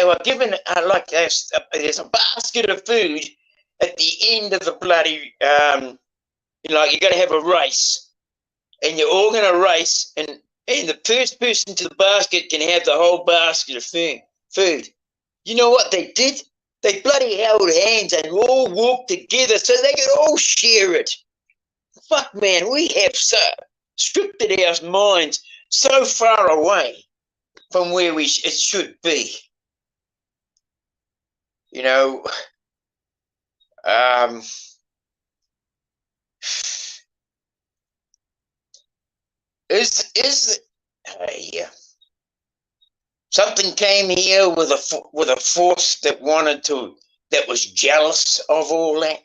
were given like there's a basket of food at the end of the bloody like you got to have a race, and you're all going to race, and the first person to the basket can have the whole basket of food. You know what they did? They bloody held hands and all walked together so they could all share it. Fuck, man, we have so stripped our minds so far away from where it should be. You know, something came here with a force that was jealous of all that.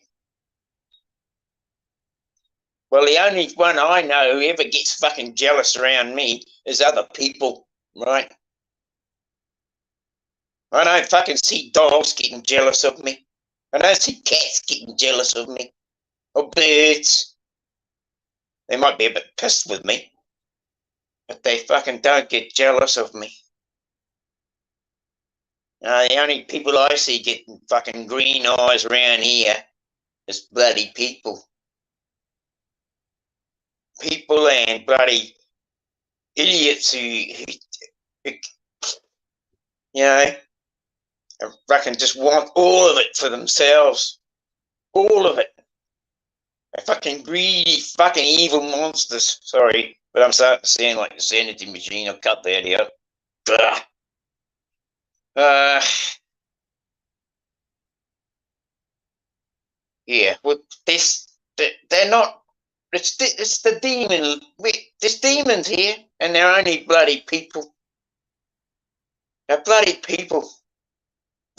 Well, the only one I know who ever gets fucking jealous around me is other people, right? I don't fucking see dogs getting jealous of me. I don't see cats getting jealous of me. Or birds. They might be a bit pissed with me, but they fucking don't get jealous of me. The only people I see getting fucking green eyes around here is bloody people. People and bloody idiots who you know, fucking just want all of it for themselves. All of it. They're fucking greedy, fucking evil monsters. Sorry, but I'm starting to sound like a sanity machine. I'll cut that out. Yeah, well, they're not. It's the demon. There's demons here, and they're only bloody people. They're bloody people.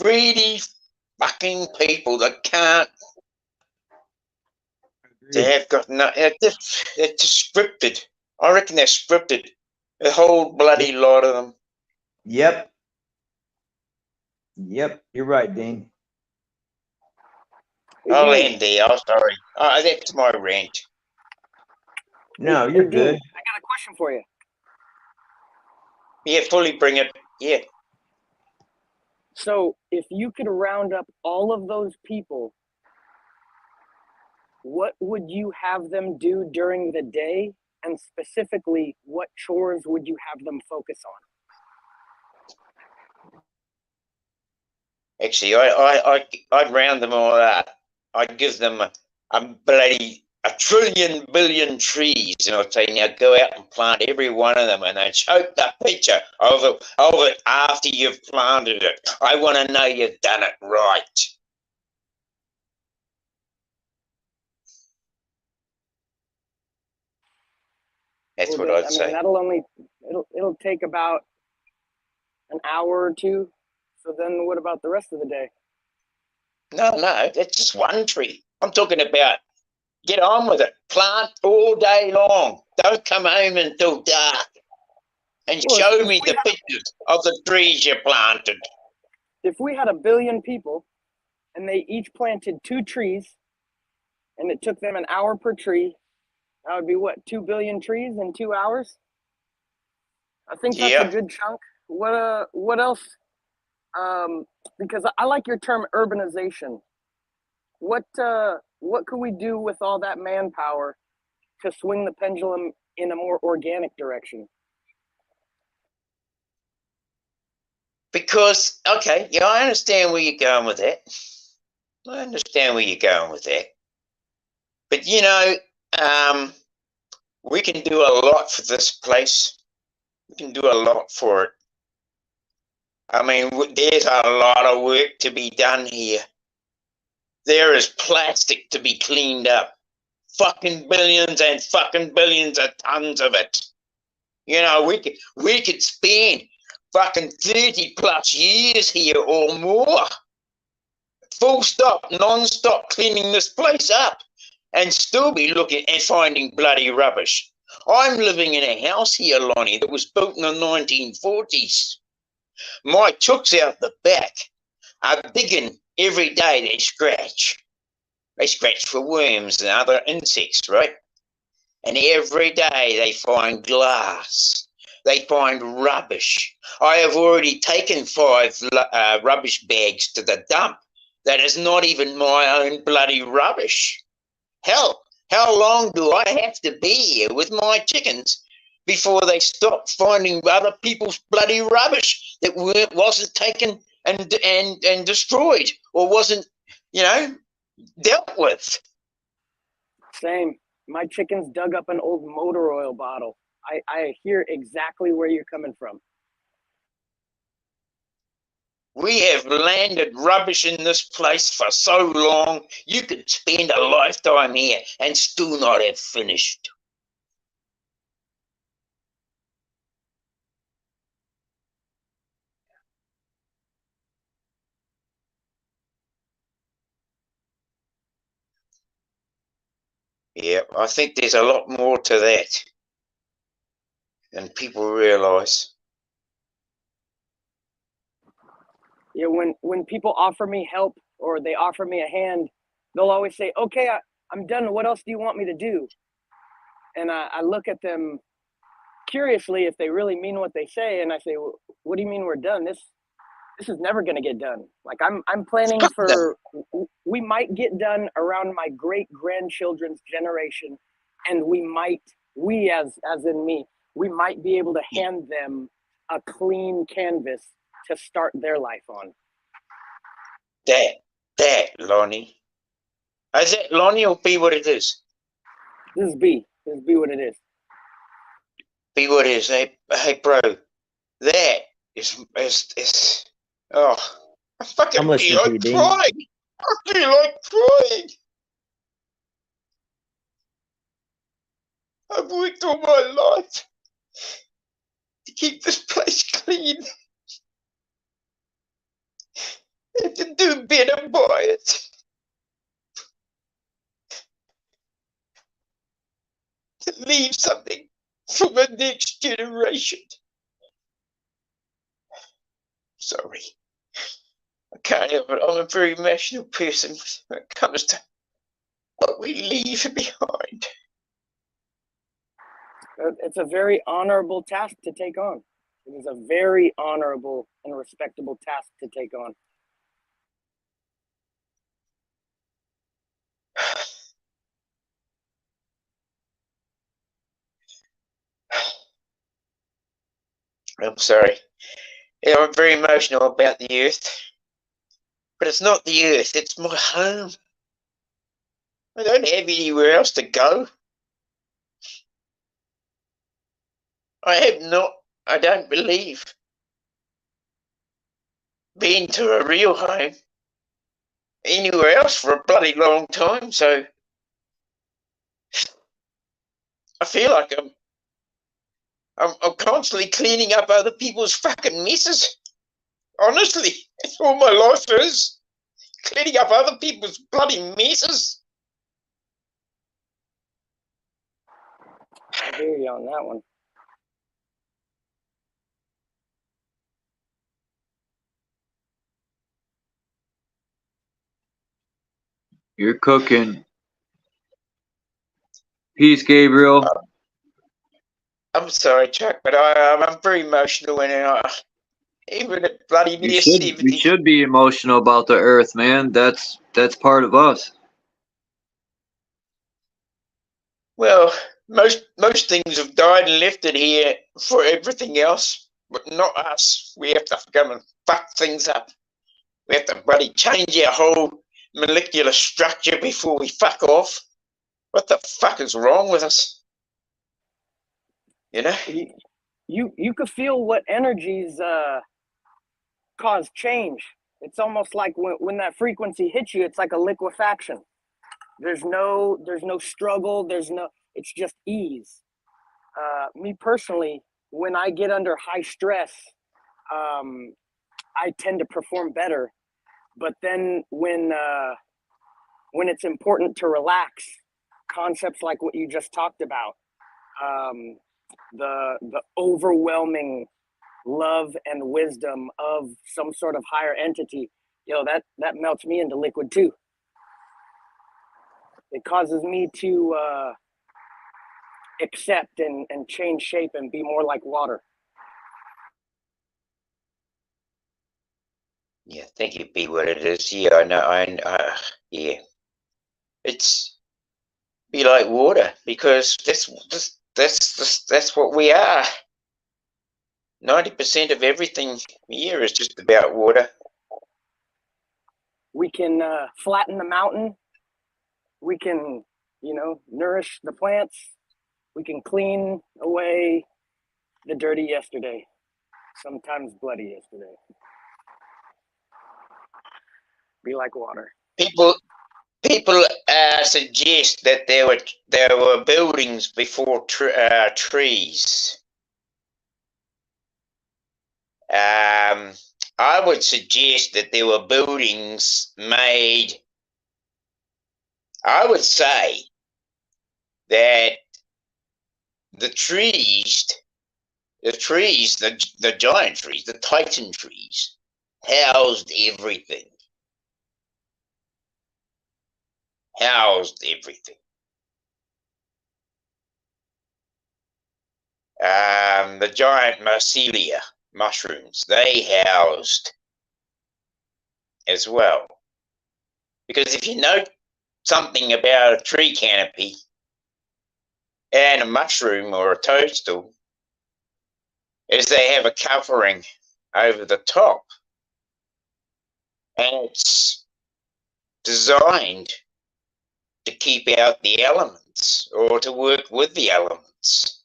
Greedy fucking people that can't. They have got no. They're just scripted. I reckon they're scripted. A whole bloody lot of them. Yep. You're right, Dean. I'll end there. I'm sorry. That's my rant. No, you're good. I got a question for you. Yeah, fully bring it. Yeah. So, if you could round up all of those people, what would you have them do during the day? And specifically, what chores would you have them focus on? Actually, I'd round them all up. I'd give them a bloody 1 trillion billion trees, and I'd say, now go out and plant every one of them, and I'd show the picture of it after you've planted it. I want to know you've done it right. That's what I'd say. It'll take about an hour or two. So then what about the rest of the day? No, that's just one tree. I'm talking about get on with it. Plant all day long. Don't come home until dark. And show me the pictures of the trees you planted. If we had 1 billion people and they each planted 2 trees and it took them an hour per tree, that would be what, 2 billion trees in 2 hours? I think that's a good chunk. What else? Because I like your term urbanization. What could we do with all that manpower to swing the pendulum in a more organic direction? Because, okay, yeah, I understand where you're going with that. But, you know, we can do a lot for this place. We can do a lot for it. I mean, there's a lot of work to be done here. There is plastic to be cleaned up. Fucking billions and fucking billions of tons of it. You know, we could spend fucking 30 plus years here or more. full stop, non-stop cleaning this place up and still be looking and finding bloody rubbish. I'm living in a house here, Lonnie, that was built in the 1940s. My chooks out the back are digging every day. They scratch. They scratch for worms and other insects, right? And every day they find glass. They find rubbish. I have already taken 5 rubbish bags to the dump. That is not even my own bloody rubbish. Hell, how long do I have to be here with my chickens before they stop finding other people's bloody rubbish that wasn't taken and destroyed or wasn't, dealt with? Same. My chickens dug up an old motor oil bottle. I hear exactly where you're coming from. We have landed rubbish in this place for so long, you could spend a lifetime here and still not have finished. Yeah, I think there's a lot more to that than people realise. Yeah, when people offer me help or they offer me a hand, they'll always say, okay, I'm done. What else do you want me to do? And I look at them curiously if they really mean what they say. And I say, well, what do you mean we're done? This is never going to get done. Like I'm planning for, we might get done around my great grandchildren's generation. And we as in me, we might be able to hand them a clean canvas to start their life on. That, Lonnie. Is that Lonnie or be what it is? This is B. This is B what it is. Be what it is. Hey, bro. That is oh, I fucking feel like crying. I feel like crying. I've worked all my life to keep this place clean. And to do better by it. To leave something for the next generation. Sorry. I can't help it. I'm a very emotional person when it comes to what we leave behind. It's a very honorable task to take on. It is a very honorable and respectable task to take on. I'm sorry. Yeah, I'm very emotional about the earth. But it's not the earth, it's my home. I don't have anywhere else to go. I don't believe, been to a real home anywhere else for a bloody long time, so I feel like I'm constantly cleaning up other people's fucking messes. Honestly, that's all my life is. Cleaning up other people's bloody messes. I hear you on that one. You're cooking. Peace, Gabriel. I'm sorry, Chuck, but I'm very emotional and even at bloody near 70. You should be emotional about the earth, man. That's part of us. Well, most things have died and left it here for everything else, but not us. We have to come and fuck things up. We have to bloody change our whole molecular structure before we fuck off. What the fuck is wrong with us? You know? You could feel what energies cause change. It's almost like when that frequency hits you, it's like a liquefaction. There's no struggle. It's just ease. Me personally, when I get under high stress, I tend to perform better. But then when it's important to relax, concepts like what you just talked about, the overwhelming love and wisdom of some sort of higher entity, that melts me into liquid too. It causes me to accept and change shape and be more like water. Yeah, thank you, be what it is. Yeah, I know. Yeah, it's be like water, because that's what we are. 90% of everything here is just about water. We can flatten the mountain. We can, nourish the plants. We can clean away the dirty yesterday, sometimes bloody yesterday. Be like water. People suggest that there were buildings before trees. I would suggest that there were buildings made. I would say that the trees, the giant trees, the titan trees, housed everything. The giant mycelia mushrooms, they housed as well. Because if you know something about a tree canopy and a mushroom or a toadstool, is they have a covering over the top, and it's designed to keep out the elements, or to work with the elements,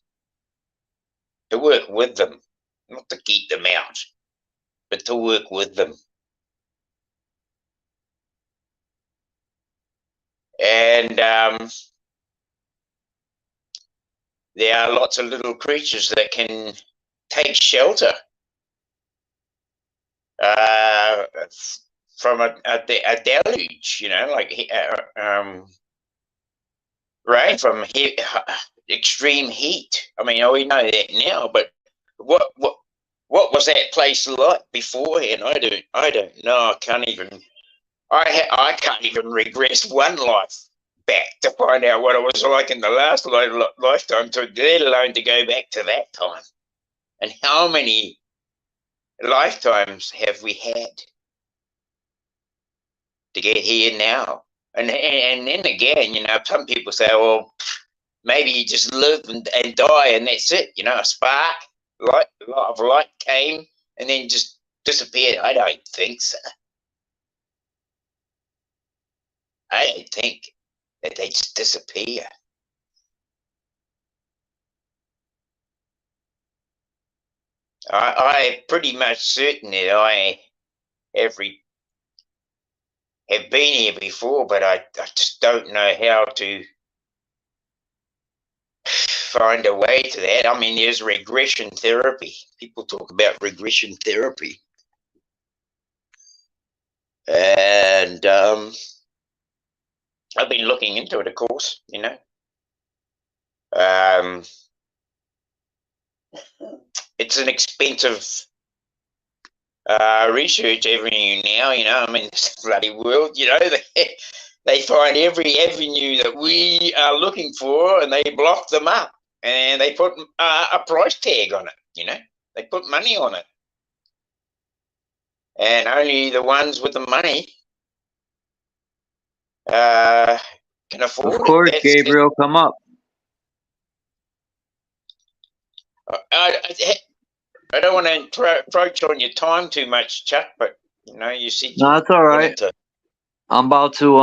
to work with them, not to keep them out, but to work with them. And there are lots of little creatures that can take shelter from a deluge, like right, from extreme heat. I mean, we know that now, but what was that place like beforehand? I don't know. I can't even regress one life back to find out what it was like in the last lifetime, let alone to go back to that time. And how many lifetimes have we had to get here now? And then again, some people say, well, maybe you just live and die and that's it. A spark, a lot of light came and then just disappeared. I don't think so. I don't think that they just disappear. I'm pretty much certain that I have been here before, but I just don't know how to find a way to that. I mean, there's regression therapy. People talk about regression therapy. And I've been looking into it, of course, it's an expensive research avenue now, I mean, this bloody world, they find every avenue that we are looking for and they block them up and they put a price tag on it, they put money on it. And only the ones with the money can afford it. Of course, Gabriel, come up. I don't want to encroach on your time too much, Chuck, but you said No, that's all right. I'm about to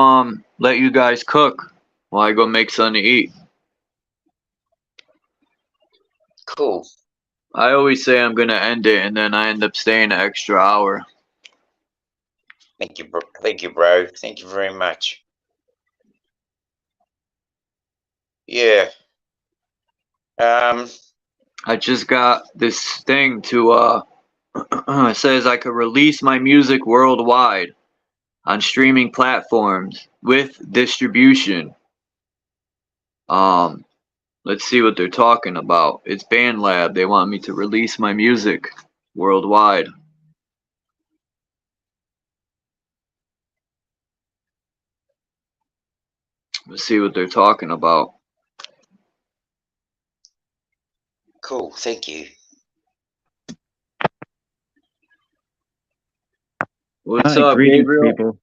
let you guys cook while I go make something to eat. Cool. I always say I'm gonna end it, and then I end up staying an extra hour. Thank you, bro. Thank you, bro. Thank you very much. Yeah. I just got this thing to it says I could release my music worldwide. on streaming platforms with distribution. Let's see what they're talking about. It's BandLab. They want me to release my music worldwide. Let's see what they're talking about. Cool, thank you. What's Hi, up, greetings, Gabriel? people.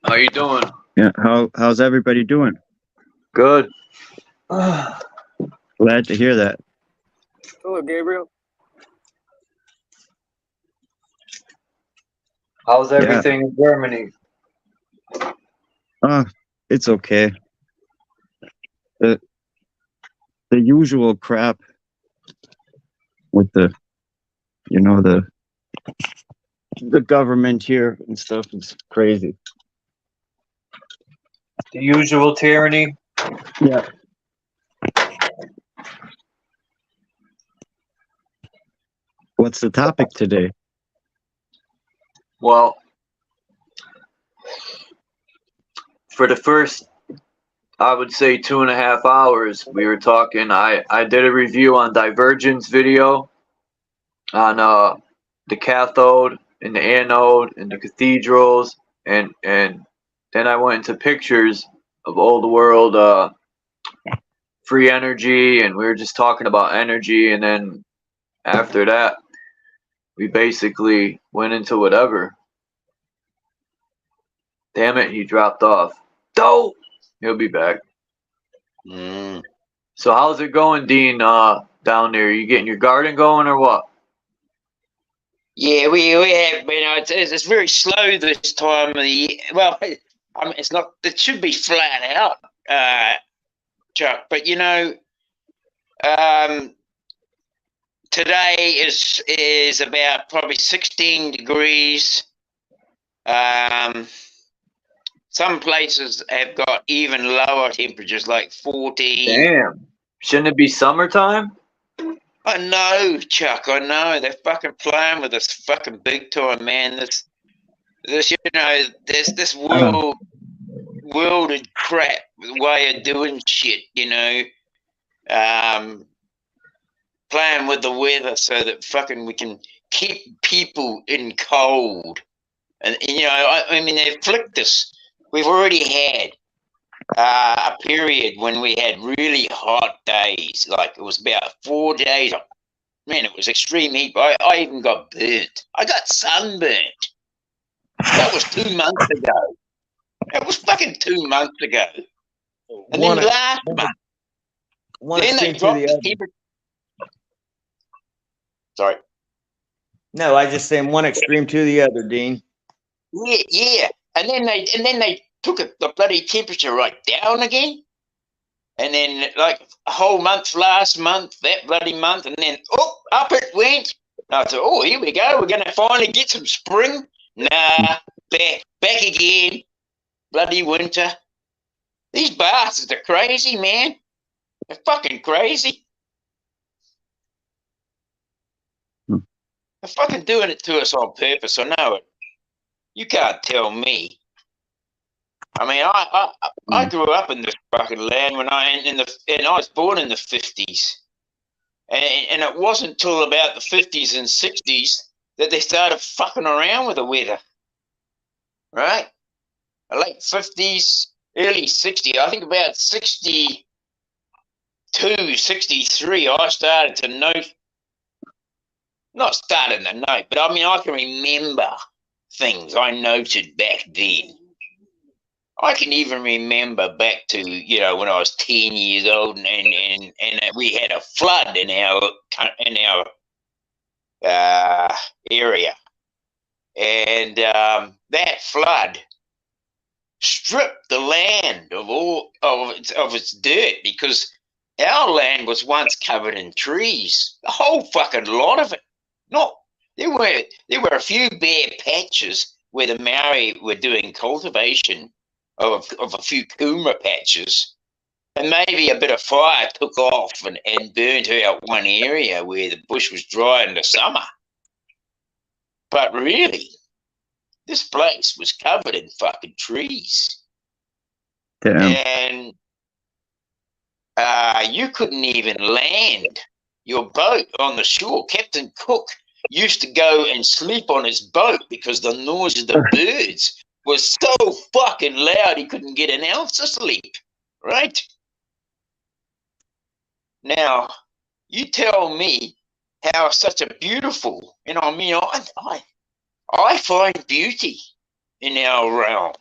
How you doing? Yeah, how's everybody doing? Good. Glad to hear that. Hello, Gabriel. How's everything in Germany? It's okay. The usual crap with the government here and stuff is crazy. The usual tyranny. Yeah. What's the topic today? Well, for the first, I would say 2.5 hours, we were talking. I did a review on Divergent's video on the cathode and the anode and the cathedrals, and then I went into pictures of old world free energy, and we were just talking about energy, and then after that we basically went into whatever. Damn it, he dropped off. Dope. He'll be back. So how's it going, Dean, down there? You getting your garden going or what? Yeah, we have been. It's very slow this time of the year. Well, I mean, it's not. It should be flat out, Chuck. But you know, today is about probably 16 degrees. Some places have got even lower temperatures, like 14. Damn. Shouldn't it be summertime? I know, Chuck. I know. They're fucking playing with us fucking big time, man. This you know, this worlded crap way of doing shit, you know. Playing with the weather so that fucking we can keep people in cold. And, you know, I mean, they've flicked us. We've already had a period when we had really hot days. Like, it was about 4 days. Man, it was extreme heat. I even got burnt. I got sunburnt. That was 2 months ago. That was fucking 2 months ago. And then last month, then they dropped the temperature. Sorry. No, I just saying one extreme to the other, Dean. Yeah. And then they took the bloody temperature right down again. And then like a whole month last month, that bloody month, and then up it went. And I thought, here we go. We're gonna finally get some spring. Nah, back again. Bloody winter. These bastards are crazy, man. They're fucking crazy. They're fucking doing it to us on purpose. I know it. You can't tell me. I mean, I grew up in this fucking land and I was born in the 50s, and it wasn't until about the 50s and 60s that they started fucking around with the weather, right? The late 50s, early 60s. I think about 62, 63. I started to note. Not starting to note, but I mean, I can remember things I noted back then. I can even remember back to, you know, when I was 10 years old and we had a flood in our area. And that flood stripped the land of all of its dirt, because our land was once covered in trees. The whole fucking lot of it. There were a few bare patches where the Maori were doing cultivation of a few kumara patches, and maybe a bit of fire took off and burnt out one area where the bush was dry in the summer. But really, this place was covered in fucking trees. Damn. And you couldn't even land your boat on the shore. Captain Cook used to go and sleep on his boat because the noise of the birds was so fucking loud he couldn't get an ounce of sleep, right? Now, you tell me how such a beautiful, you know, I mean, I find beauty in our realm.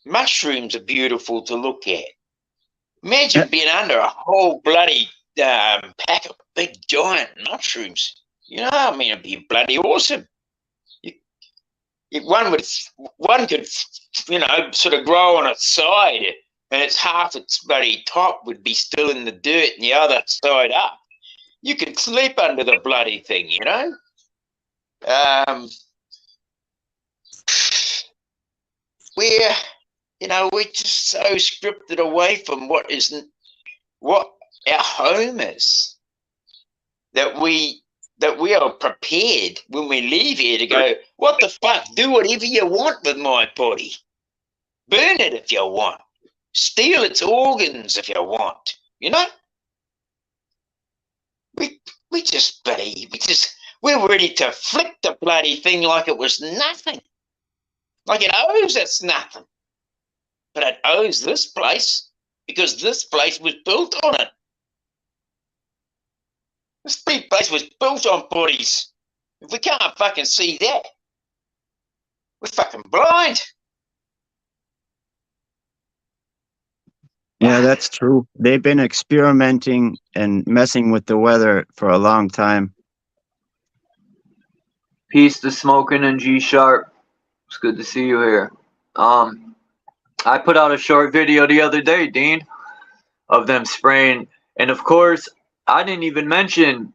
Mushrooms are beautiful to look at. Imagine being under a whole bloody pack of big giant mushrooms. You know, I mean, it'd be bloody awesome. One could, you know, sort of grow on its side, and its half its bloody top would be still in the dirt, and the other side up. You could sleep under the bloody thing, you know. We're just so scripted away from what our home is, that we are prepared when we leave here to go, what the fuck, do whatever you want with my body. Burn it if you want. Steal its organs if you want. You know? We're ready to flick the bloody thing like it was nothing. Like it owes us nothing. But it owes this place because this place was built on it. This big place was built on bodies. If we can't fucking see that, we're fucking blind. Yeah, that's true. They've been experimenting and messing with the weather for a long time. Peace to Smoking and G Sharp. It's good to see you here. I put out a short video the other day, Dean, of them spraying, and of course, I didn't even mention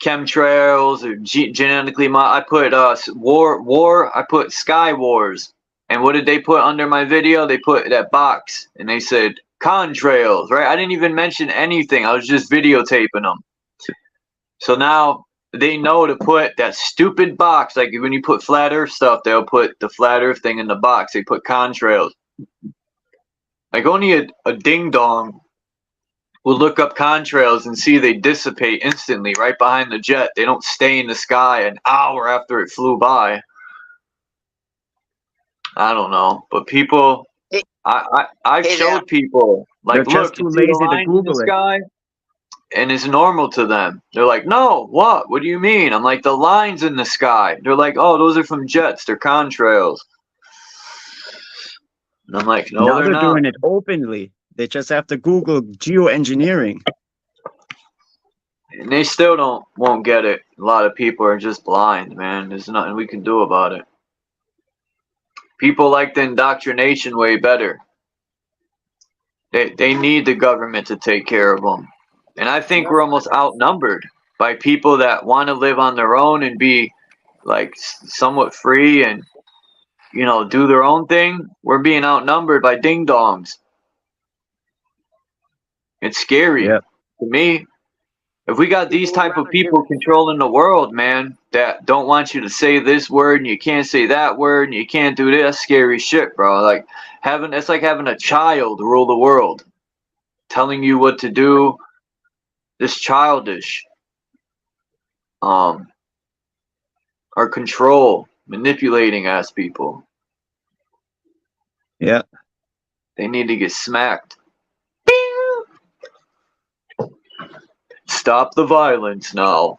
chemtrails or genetically I put I put Sky Wars, and what did they put under my video? They put that box, and they said contrails, right? I didn't even mention anything. I was just videotaping them. So now they know to put that stupid box, like when you put flat Earth stuff, they'll put the flat Earth thing in the box. They put contrails. Like only a ding dong will look up contrails and see they dissipate instantly right behind the jet. They don't stay in the sky an hour after it flew by. I don't know, but people, I showed people, like, look, too lazy to Google it. Sky, and it's normal to them. They're like, no, what? What do you mean? I'm like, the lines in the sky. They're like, oh, those are from jets. They're contrails. And I'm like, no, now they're not. doing it openly. They just have to Google geoengineering. And they still won't get it. A lot of people are just blind, man. There's nothing we can do about it. People like the indoctrination way better. They need the government to take care of them. And I think we're almost outnumbered by people that want to live on their own and be like somewhat free and, you know, do their own thing. We're being outnumbered by ding dongs. It's scary to me. If we got these type of people controlling the world, man, that don't want you to say this word and you can't say that word and you can't do this, scary shit, bro. Like it's like having a child rule the world, telling you what to do. This childish, or control, manipulating ass people. Yeah, they need to get smacked. Stop the violence now.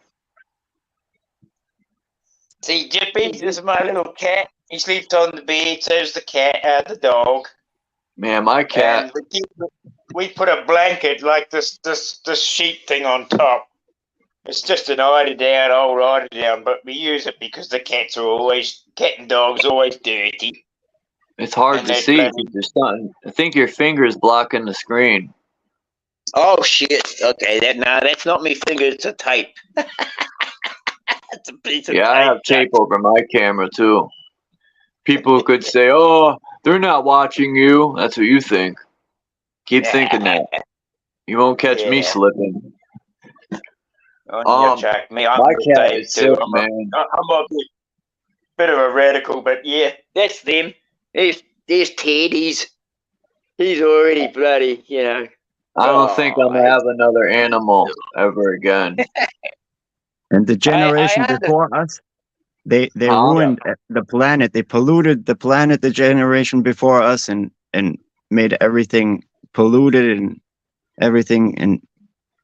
See, Jippy, this is my little cat. He sleeps on the bed. So's the cat, the dog. Man, my cat. And we put a blanket like this sheet thing on top. It's just an old eider-down, but we use it because the cat and dogs are always dirty. It's hard to see. I think your finger is blocking the screen. Oh shit! Okay, that's not my finger. It's a tape. It's a piece of tape. I have tape over my camera too. People could say, "Oh, they're not watching you." That's what you think. Keep thinking that. You won't catch me slipping. My cat is sick, man. I'm a bit of a radical, but yeah, that's them. There's Ted. He's already bloody, you know. I don't think I'm gonna have another animal ever again. And the generation before us, they ruined the planet. They polluted the planet. The generation before us, and made everything polluted and everything. And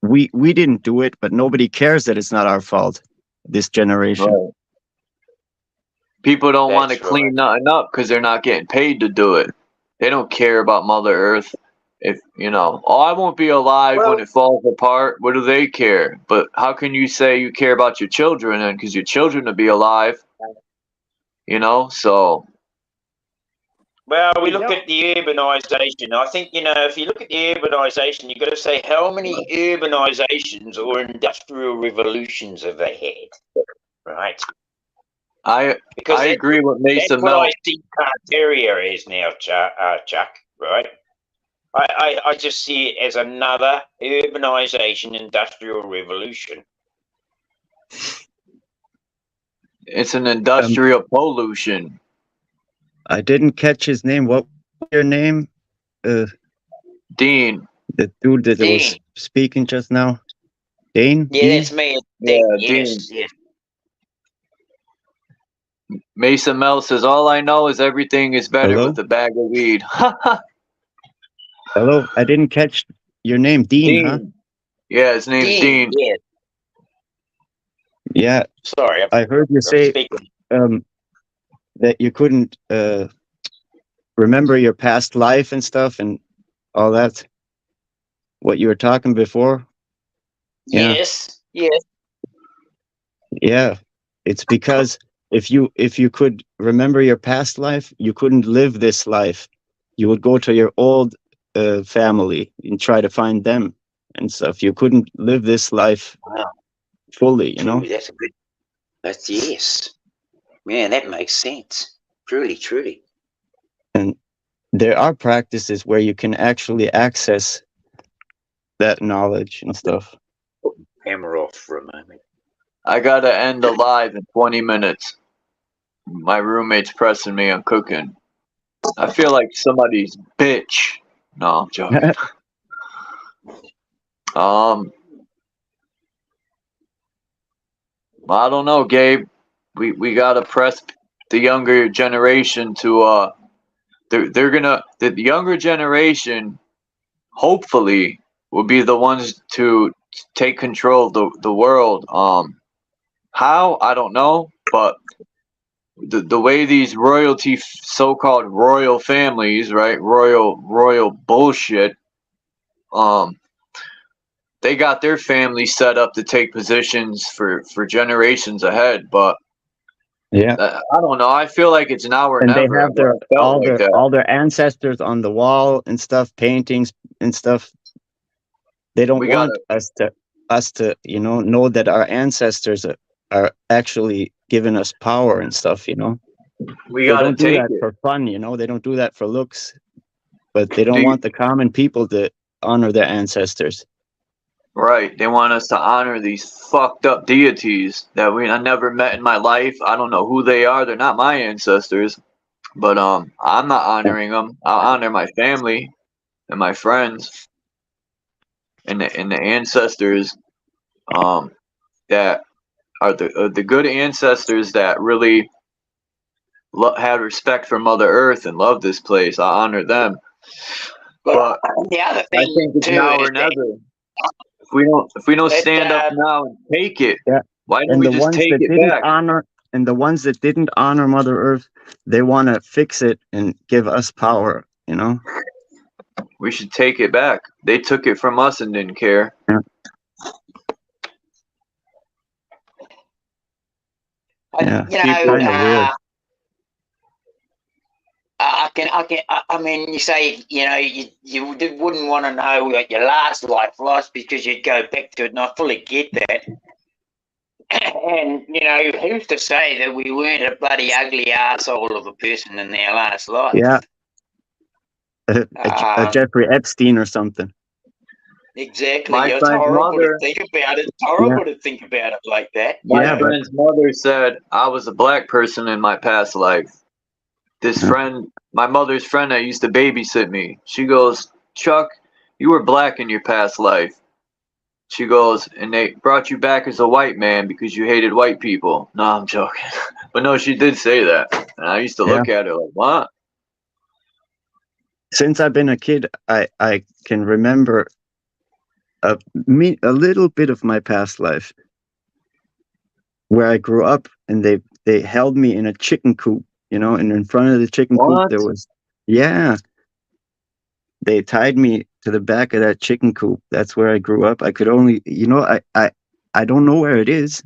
we didn't do it, but nobody cares that it's not our fault. This generation. Right. People don't want to clean nothing up because they're not getting paid to do it. They don't care about Mother Earth. If you know, oh, I won't be alive when it falls apart. What do they care? But how can you say you care about your children and because your children will be alive? You know, so. Well, we look at the urbanisation. I think, you know, if you look at the urbanisation, you've got to say how many urbanisations or industrial revolutions have they had, right? I agree with Mason That's what Mel. I see Carteria is now, Chuck, right? I just see it as another urbanisation industrial revolution. It's an industrial pollution. I didn't catch his name. What was your name? Dean. The dude that was speaking just now. Dane? Yeah, Dean? that's me. Yeah, yes, Dean. yes. Mason Mel says, all I know is everything is better with a bag of weed. Hello? I didn't catch your name. Dean, huh? Yeah, his name's Dean. Yeah. Yeah. Sorry. I heard you say that you couldn't remember your past life and stuff and all that. What you were talking before. Yeah. Yes. Yes. Yeah. It's because if you could remember your past life, you couldn't live this life. You would go to your old family and try to find them and stuff. You couldn't live this life fully, you know? That's a good. That's yes. Man, that makes sense. Truly. And there are practices where you can actually access that knowledge and stuff. Hammer off for a moment. I gotta end the live in 20 minutes. My roommate's pressing me on cooking. I feel like somebody's bitch. No, I'm joking. I don't know, Gabe. We gotta press the younger generation to the younger generation hopefully will be the ones to take control of the world. How? I don't know, but the way these so-called royal families, right? Royal bullshit. They got their family set up to take positions for generations ahead, but yeah, I don't know. I feel like it's now or and never. they have all their ancestors on the wall and stuff, paintings and stuff. They don't want us to know that our ancestors are actually giving us power and stuff. You know, we gotta do that for fun. You know, they don't do that for looks, but they don't want the common people to honor their ancestors. Right. They want us to honor these fucked up deities that I never met in my life. I don't know who they are. They're not my ancestors. But I'm not honoring them. I'll honor my family and my friends and the ancestors that are the good ancestors that really had respect for Mother Earth and love this place. I honor them. But the other thing I think it's now or never. If we don't stand up now and take it, why don't we just take it back? And the ones that didn't honor Mother Earth, they want to fix it and give us power, you know? We should take it back. They took it from us and didn't care. Yeah. I mean, you say, you wouldn't want to know what your last life was because you'd go back to it, and I fully get that. And, who's to say that we weren't a bloody ugly asshole of a person in our last life? Yeah. A Jeffrey Epstein or something. Exactly. My It's friend's horrible to mother, think about it. It's Yeah. horrible to think about it like that. my Yeah, but friend's mother said I was a black person in my past life. This friend, my mother's friend that used to babysit me, she goes, Chuck, you were black in your past life. She goes, and they brought you back as a white man because you hated white people. No, I'm joking. But no, she did say that. And I used to yeah. look at her like, what? Since I've been a kid, I can remember a little bit of my past life where I grew up, and they held me in a chicken coop, you know, and in front of the chicken coop What? there was, yeah, they tied me to the back of that chicken coop. That's where I grew up. I could only, you know, I don't know where it is.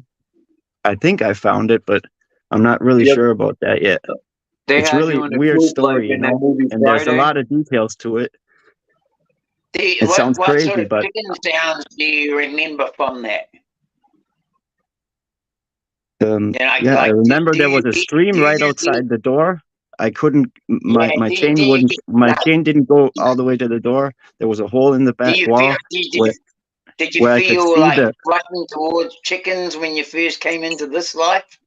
I think I found it, but I'm not really Yep. sure about that yet. They It's had really you in a weird coop story, like you in that know, movie and there's a Friday. lot of details to it. It What sounds sort crazy, of but chicken sounds do you remember from that? yeah, I remember Do there you was a stream do you right just outside the door. I couldn't, yeah? my chain wouldn't, my chain didn't go all the way to the door. There was a hole in the Do back you feel wall did you where I could feel see like the, flocking towards chickens when you first came into this life?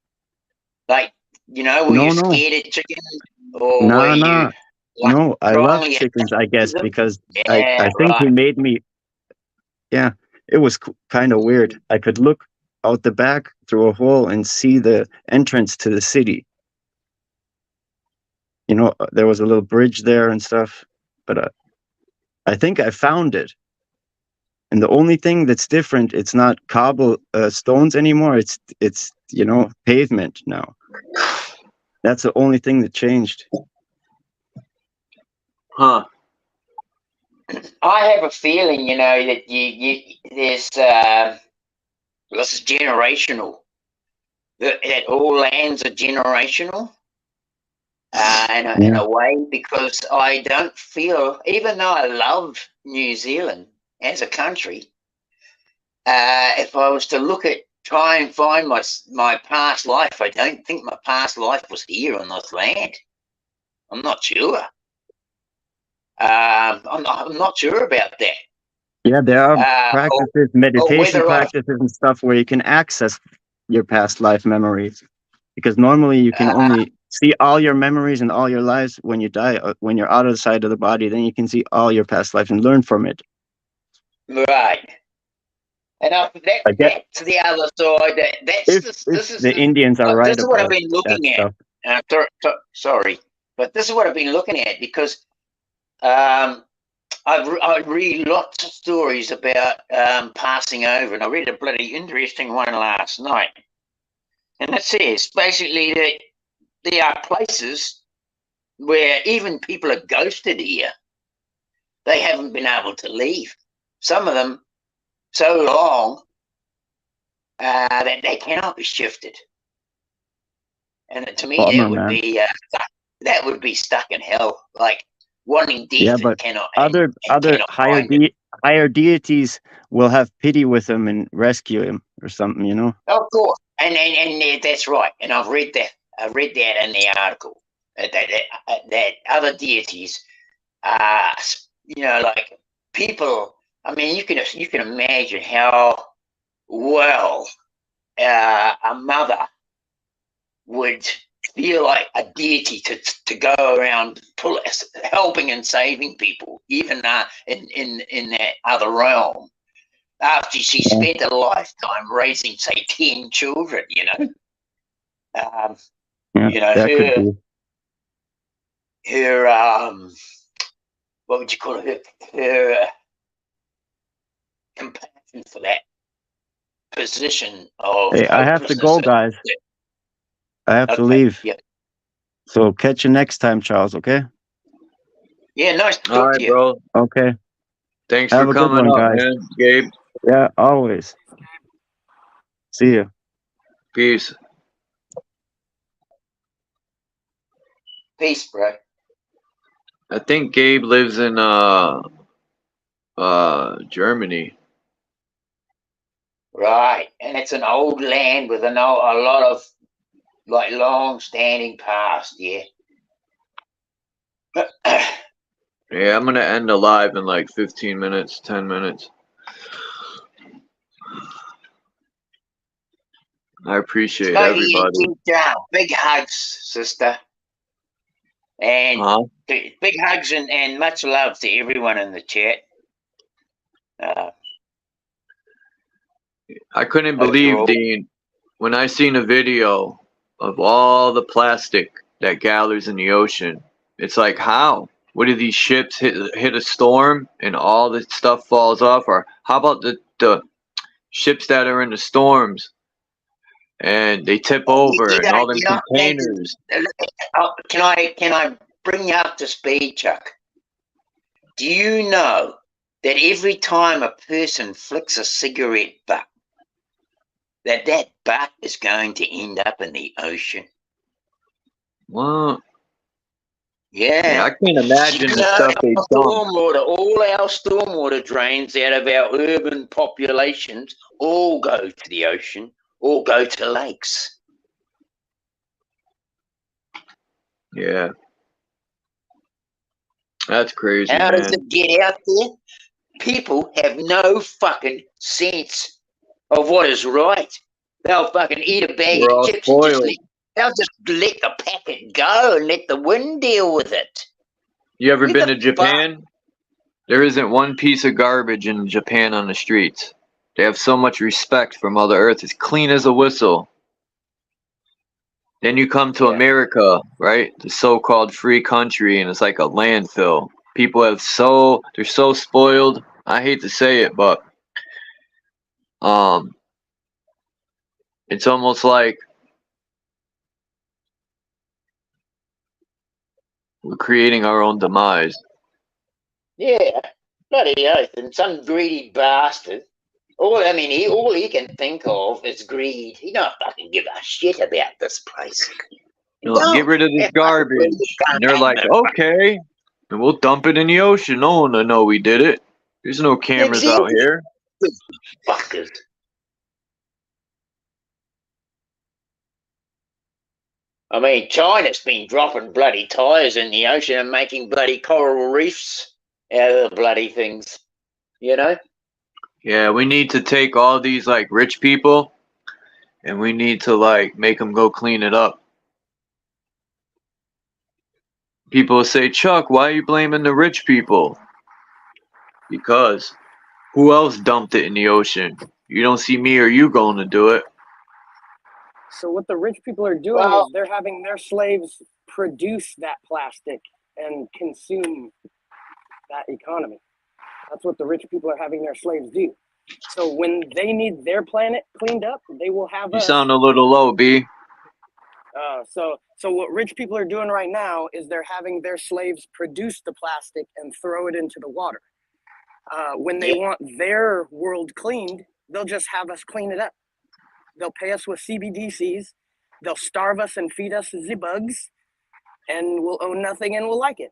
Like, you know, were you no, no, scared of chickens, or were nah, you nah, like no, I love strongly chickens, I attached to guess, them? because Yeah, I think he right. made me, yeah, it was kind of weird. I could look out the back through a hole and see the entrance to the city. You know, there was a little bridge there and stuff, but I think I found it. And the only thing that's different, it's not cobble stones anymore. It's you know, pavement now. That's the only thing that changed. Huh. I have a feeling, you know, that you there's this is generational. That all lands are generational, in a way, because I don't feel, even though I love New Zealand as a country, if I was to try and find my past life, I don't think my past life was here on this land. I'm not sure. I'm not sure about that. Yeah, there are practices, Or meditation whether I practices and stuff where you can access your past life memories. Because normally you can only see all your memories and all your lives when you die. When you're out of the side of the body, then you can see all your past life and learn from it. right. And that's the other side. This is The Indians are this right is what I've about been that looking at. stuff. Sorry, but this is what I've been looking at, because I read lots of stories about passing over, and I read a bloody interesting one last night. And it says basically that there are places where even people are ghosted here. They haven't been able to leave. Some of them so long that they cannot be shifted. And to me, Bummer, man. that would be stuck in hell, like wanting death Yeah, and but cannot other cannot find it. higher deities will have pity with him and rescue him or something, you know. Of course, and that's right. And I've read that. I read that in the article that other deities, you know, like people. I mean, you can imagine how well a mother would feel like a deity to go around helping and saving people, even in that other realm, after she spent a lifetime raising, say, 10 children. You know, Yeah, you know that could be. her what would you call it? Her compassion for that position of Hey, I have to go, guys. I have to leave. Yeah. So catch you next time, Charles, okay? Yeah, nice to All talk right, to you. bro. Okay. Thanks Have for a good coming one, up, guys. man, Gabe. Yeah, always. See you. Peace. Peace, bro. I think Gabe lives in Germany. Right, and it's an old land with a lot of like long-standing past. Yeah. Yeah, I'm gonna end the live in like 15 minutes, 10 minutes. I appreciate Smokey, everybody. big hugs, sister. And big hugs and much love to everyone in the chat. I couldn't believe, Dean, when I seen a video of all the plastic that gathers in the ocean. It's like, how? What do these ships hit a storm and all this stuff falls off? Or how about the ships that are in the storms and they tip over and all them containers? Can I bring you up to speed, Chuck? Do you know that every time a person flicks a cigarette butt, that butt is going to end up in the ocean? What? Yeah. I can't imagine the stuff they dump. All our stormwater drains out of our urban populations all go to the ocean, all go to lakes. Yeah. That's crazy, How man. does it get out there? People have no fucking sense of what is right. They'll fucking eat a bag We're of all chips and spoiled. they'll just let the packet go and let the wind deal with it. You ever been to Japan? There isn't one piece of garbage in Japan on the streets. They have so much respect for Mother Earth. It's clean as a whistle. Then you come to America, right? The so-called free country, and it's like a landfill. People they're so spoiled. I hate to say it, but it's almost like we're creating our own demise. Yeah, bloody oath. And some greedy bastard. All he can think of is greed. He don't fucking give a shit about this place. No, get rid of this garbage. And they're like, okay, and we'll dump it in the ocean. No one will know we did it. There's no cameras out here. Fuckers. I mean, China's been dropping bloody tyres in the ocean and making bloody coral reefs out of the bloody things, you know? Yeah, we need to take all these like rich people and we need to like make them go clean it up. People say, Chuck, why are you blaming the rich people? Because who else dumped it in the ocean? You don't see me or you going to do it. So what the rich people are doing is they're having their slaves produce that plastic and consume that economy. That's what the rich people are having their slaves do. So when they need their planet cleaned up, they will have You us. sound a little low, B. So what rich people are doing right now is they're having their slaves produce the plastic and throw it into the water. When they want their world cleaned, they'll just have us clean it up. They'll pay us with CBDCs. They'll starve us and feed us the bugs, and we'll own nothing and we'll like it.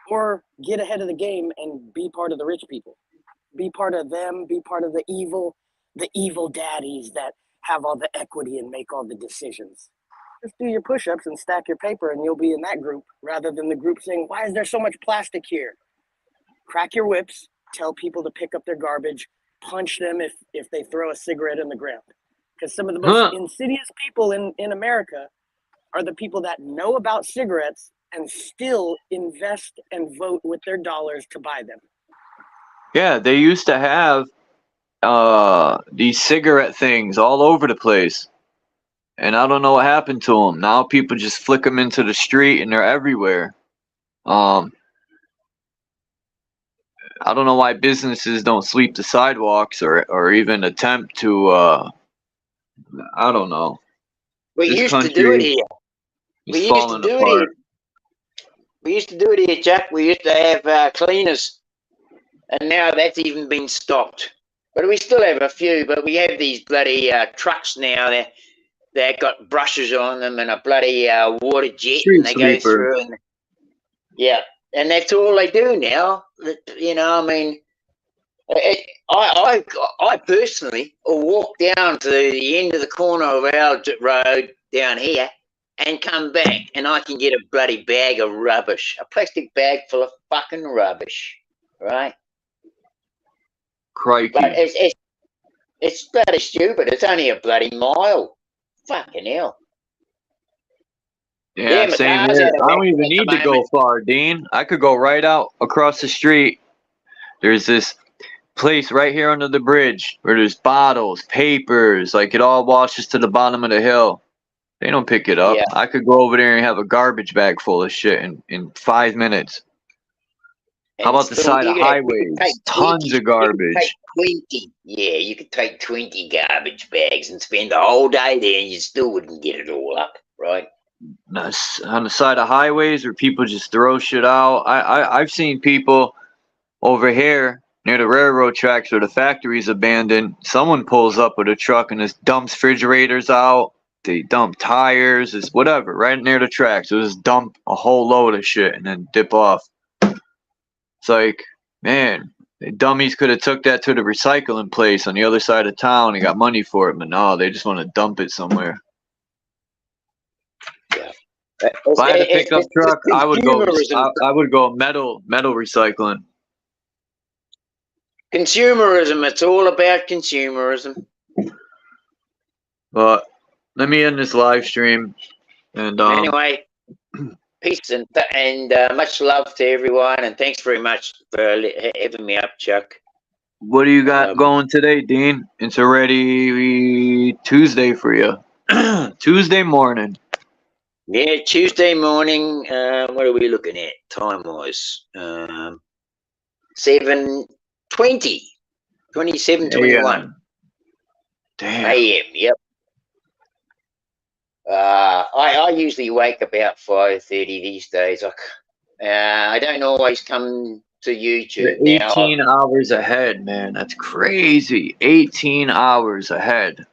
Or get ahead of the game and be part of the rich people. Be part of them, be part of the evil daddies that have all the equity and make all the decisions. Just do your push-ups and stack your paper and you'll be in that group rather than the group saying, why is there so much plastic here? Crack your whips, tell people to pick up their garbage, punch them if they throw a cigarette in the ground. Because some of the most insidious people in America are the people that know about cigarettes and still invest and vote with their dollars to buy them. Yeah, they used to have these cigarette things all over the place. And I don't know what happened to them. Now people just flick them into the street and they're everywhere. I don't know why businesses don't sweep the sidewalks or even attempt to, I don't know. We This used to do it country here. is We used to falling do it apart. here. We used to do it here, Jack. We used to have cleaners. And now that's even been stopped. But we still have a few, but we have these bloody trucks now that got brushes on them and a bloody water jet, Street and they go sweeper. through and and that's all they do now. You know, I mean, I personally will walk down to the end of the corner of our road down here and come back, and I can get a bloody bag of rubbish, a plastic bag full of fucking rubbish, right? Crikey. But it's bloody stupid. It's only a bloody mile. fucking hell. Yeah, my same car's here. out of I don't action even at the need to go moment. far, Dean. I could go right out across the street. There's this place right here under the bridge where there's bottles, papers, like it all washes to the bottom of the hill. They don't pick it up. Yeah. I could go over there and have a garbage bag full of shit in 5 minutes. How And about the still, side you of could highways? take Tons 20, of you could garbage. take 20. Yeah, you could take 20 garbage bags and spend the whole day there and you still wouldn't get it all up, right? On the side of highways where people just throw shit out. I've seen people over here near the railroad tracks where the factory's abandoned. Someone pulls up with a truck and just dumps refrigerators out. They dump tires, it's whatever, right near the tracks. They just dump a whole load of shit and then dip off. It's like, man, the dummies could have took that to the recycling place on the other side of town and got money for it, but no, they just want to dump it somewhere. Yeah. If I had a It's pickup truck, I would go. consumerism. I would go metal recycling. Consumerism. It's all about consumerism. But let me end this live stream. And Anyway, peace and much love to everyone, and thanks very much for having me up, Chuck. what do you got going today, Dean? It's already Tuesday for you. Tuesday morning. Yeah, Tuesday morning. What are we looking at time-wise? 7:20, 27:21 Damn. a.m. Yep. I usually wake about 5:30 these days. I don't always come to YouTube You're now. 18 hours ahead, man. That's crazy. 18 hours ahead.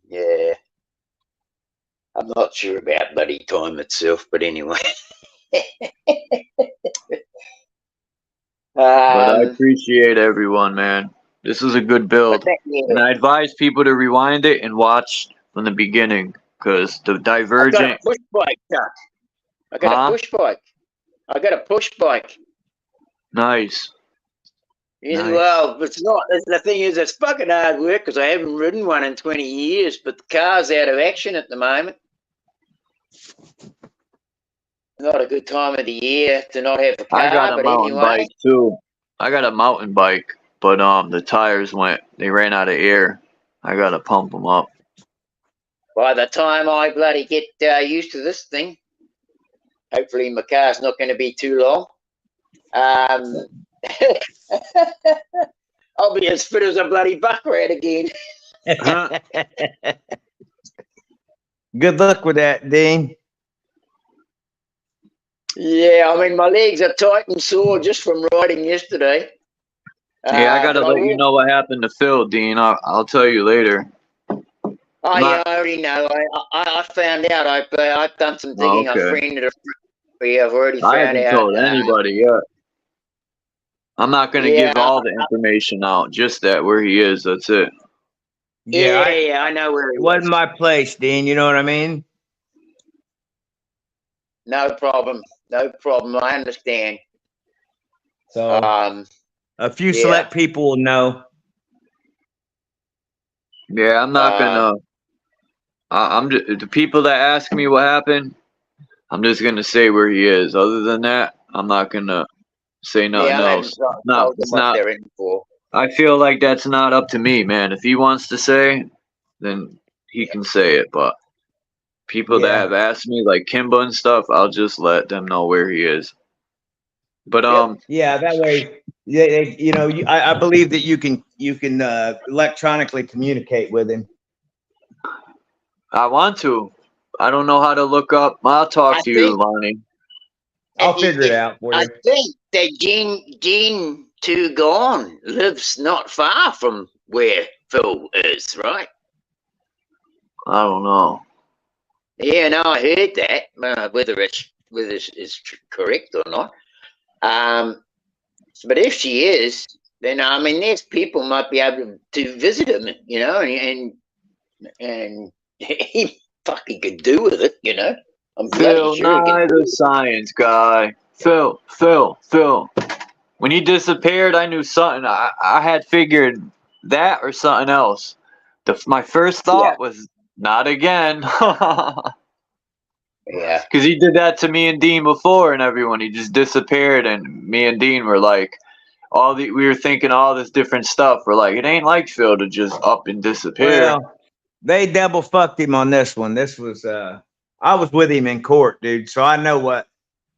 Yeah. I'm not sure about bloody time itself, but anyway. But I appreciate everyone, man. This was a good build. yeah. And I advise people to rewind it and watch from the beginning, because the I got a Divergent. push bike, Chuck. I got a push bike. I got a push bike. Nice. Yeah, Nice. well, it's not. The thing is, it's fucking hard work because I haven't ridden one in 20 years, but the car's out of action at the moment. Not a good time of the year to not have a car, I got a but mountain anyway. bike too. I got a mountain bike, but the tires they ran out of air. I gotta pump them up. By the time I bloody get used to this thing, hopefully my car's not going to be too long. I'll be as fit as a bloody buck rat again. Good luck with that, Dean. Yeah, I mean, my legs are tight and sore just from riding yesterday. Yeah, I gotta but let you know what happened to Phil, Dean. I'll tell you later. Oh, yeah, I already know. I found out. I've done some digging. okay. I've friended a friend. I've already I found haven't out. told anybody yet. I'm not gonna Yeah, give all the information out. Just that where he is. That's it. Yeah, I know where It he wasn't was. my place, Dean. You know what I mean? No problem. No problem. I understand. So a few yeah. select people will know. Yeah, I'm not gonna. I'm just, the people that ask me what happened. I'm just gonna say where he is. Other than that, I'm not gonna say nothing Yeah, I else. haven't No, told them it's what not. they're in for. I feel like that's not up to me, man. If he wants to say, then he can say it. But people that have asked me, like Kimba and stuff, I'll just let them know where he is. But Yeah, that way, you know, I believe that you can electronically communicate with him. I want to. I don't know how to look up. I'll talk to you, Lonnie. I'll figure it out for I you. think that Gene 2 Gone lives not far from where Phil is, right? I don't know. Yeah, no, I heard that. Whether it's correct or not. But if she is, then I mean, there's people might be able to visit him, you know, and he fucking could do with it, you know. I'm Phil, bloody sure he not can do the it. science guy. Phil. When he disappeared, I knew something. I had figured that or something else. My first thought was Not again. Yeah. Because he did that to me and Dean before, and everyone. He just disappeared, and me and Dean were like, we were thinking all this different stuff. We're like, it ain't like Phil to just up and disappear. Well, they double fucked him on this one. This was I was with him in court, dude, so I know what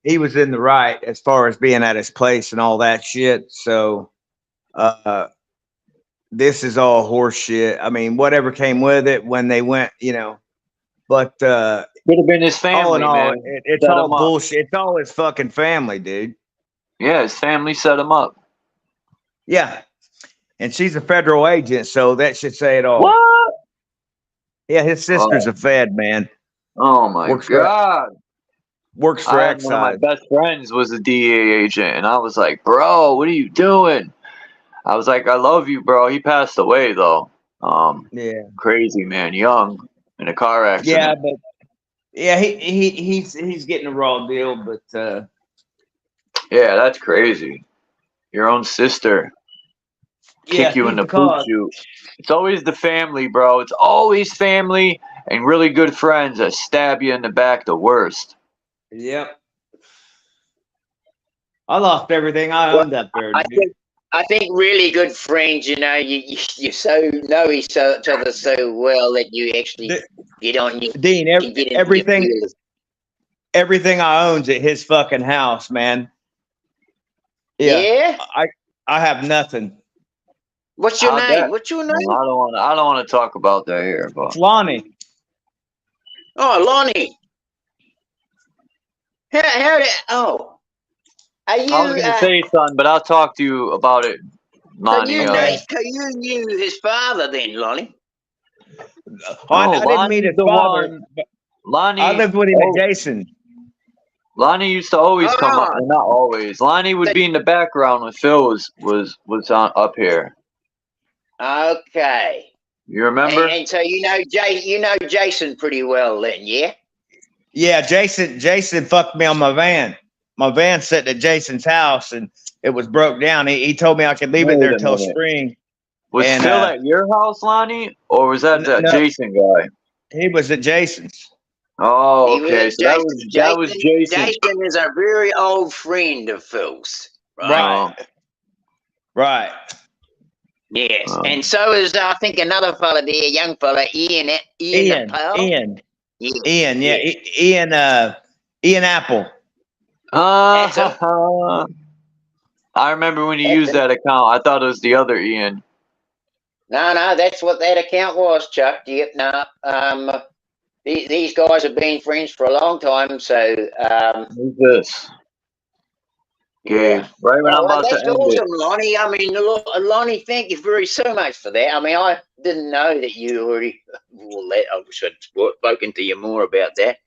he was in the right as far as being at his place and all that shit. So this is all horse shit. I mean, whatever came with it when they went, but could have been his family, all in all, man. it's all bullshit. It's all his fucking family, dude. Yeah, his family set him up. Yeah. And she's a federal agent, so that should say it all. What? Yeah, his sister's a Fed, man. Oh my God. Works for One of my best friends was a DEA agent, and I was like, bro, what are you doing? I was like, I love you, bro. He passed away though. Yeah. Crazy, man. Young in a car accident. Yeah, but he's getting a raw deal, but yeah, that's crazy. Your own sister kick you in the boot chute. It's always the family, bro. It's always family and really good friends that stab you in the back the worst. Yep. I lost everything I owned up there. I think really good friends, you so know each other so well that you actually get on your Dean. Everything I own's at his fucking house, man. Yeah. I have nothing. What's your name? What's your name? I don't want to talk about that here, but it's Lonnie. Oh, Lonnie. How did? Oh, are you? I was gonna say something, but I'll talk to you about it, Lonnie. So you knew his father then, Lonnie? I didn't meet his father. Lonnie. I lived with him at Jason. Lonnie used to always come up, well, not always. Lonnie would be in the background when Phil was on up here. Okay. You remember? And so you know Jason pretty well then, yeah? Yeah, Jason fucked me on my van. My van's sitting at Jason's house and it was broke down. He told me I could leave it there till spring. Was Phil at your house, Lonnie? Or was that Jason guy? He was at Jason's. Oh, okay. So that was Jason. Jason is a very old friend of Phil's. Right. Yes. And so is I think another fella there, a young fella, Ian. Ian, yeah. Ian Apple. I remember when you used that account. I thought it was the other Ian. No, that's what that account was, Chuck. Yep, no. These guys have been friends for a long time, so who's this? Yeah, right when I'm about to end awesome, it. Lonnie. I mean, Lonnie, thank you so much for that. I mean, I didn't know that you already. I wish I'd spoken to you more about that.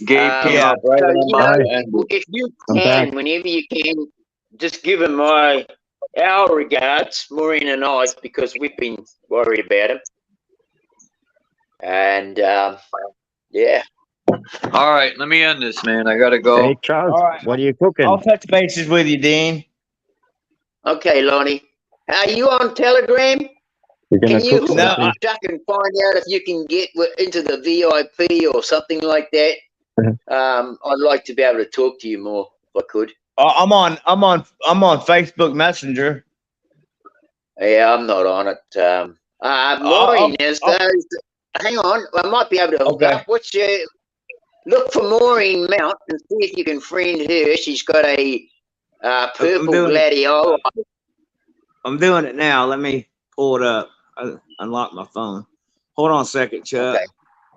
Gabe came up right when I'm about to end it. If you can, whenever you can, just give him our regards, Maureen and I, because we've been worried about him. And yeah. All right, let me end this, man. I gotta go. Hey, Charles, what are you cooking? I'll touch bases with you, Dean. Okay, Lonnie. Are you on Telegram? Can you look up and find out if you can get into the VIP or something like that? I'd like to be able to talk to you more if I could. I'm on Facebook Messenger. Yeah, I'm not on it. Maureen is. Hang on, I might be able to hook up. What's your look for Maureen Mount and see if you can friend her. She's got a purple gladiola. I'm doing it now. Let me pull it up. I unlocked my phone. Hold on a second, Chuck. Okay.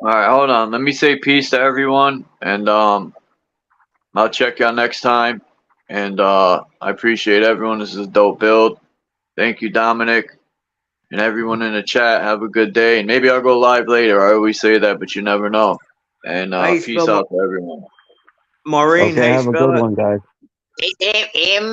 All right, hold on. Let me say peace to everyone, and I'll check y'all next time. And I appreciate everyone. This is a dope build. Thank you, Dominic. And everyone in the chat, have a good day. And maybe I'll go live later. I always say that, but you never know. And peace out to everyone. Maureen, have a good one, guys. M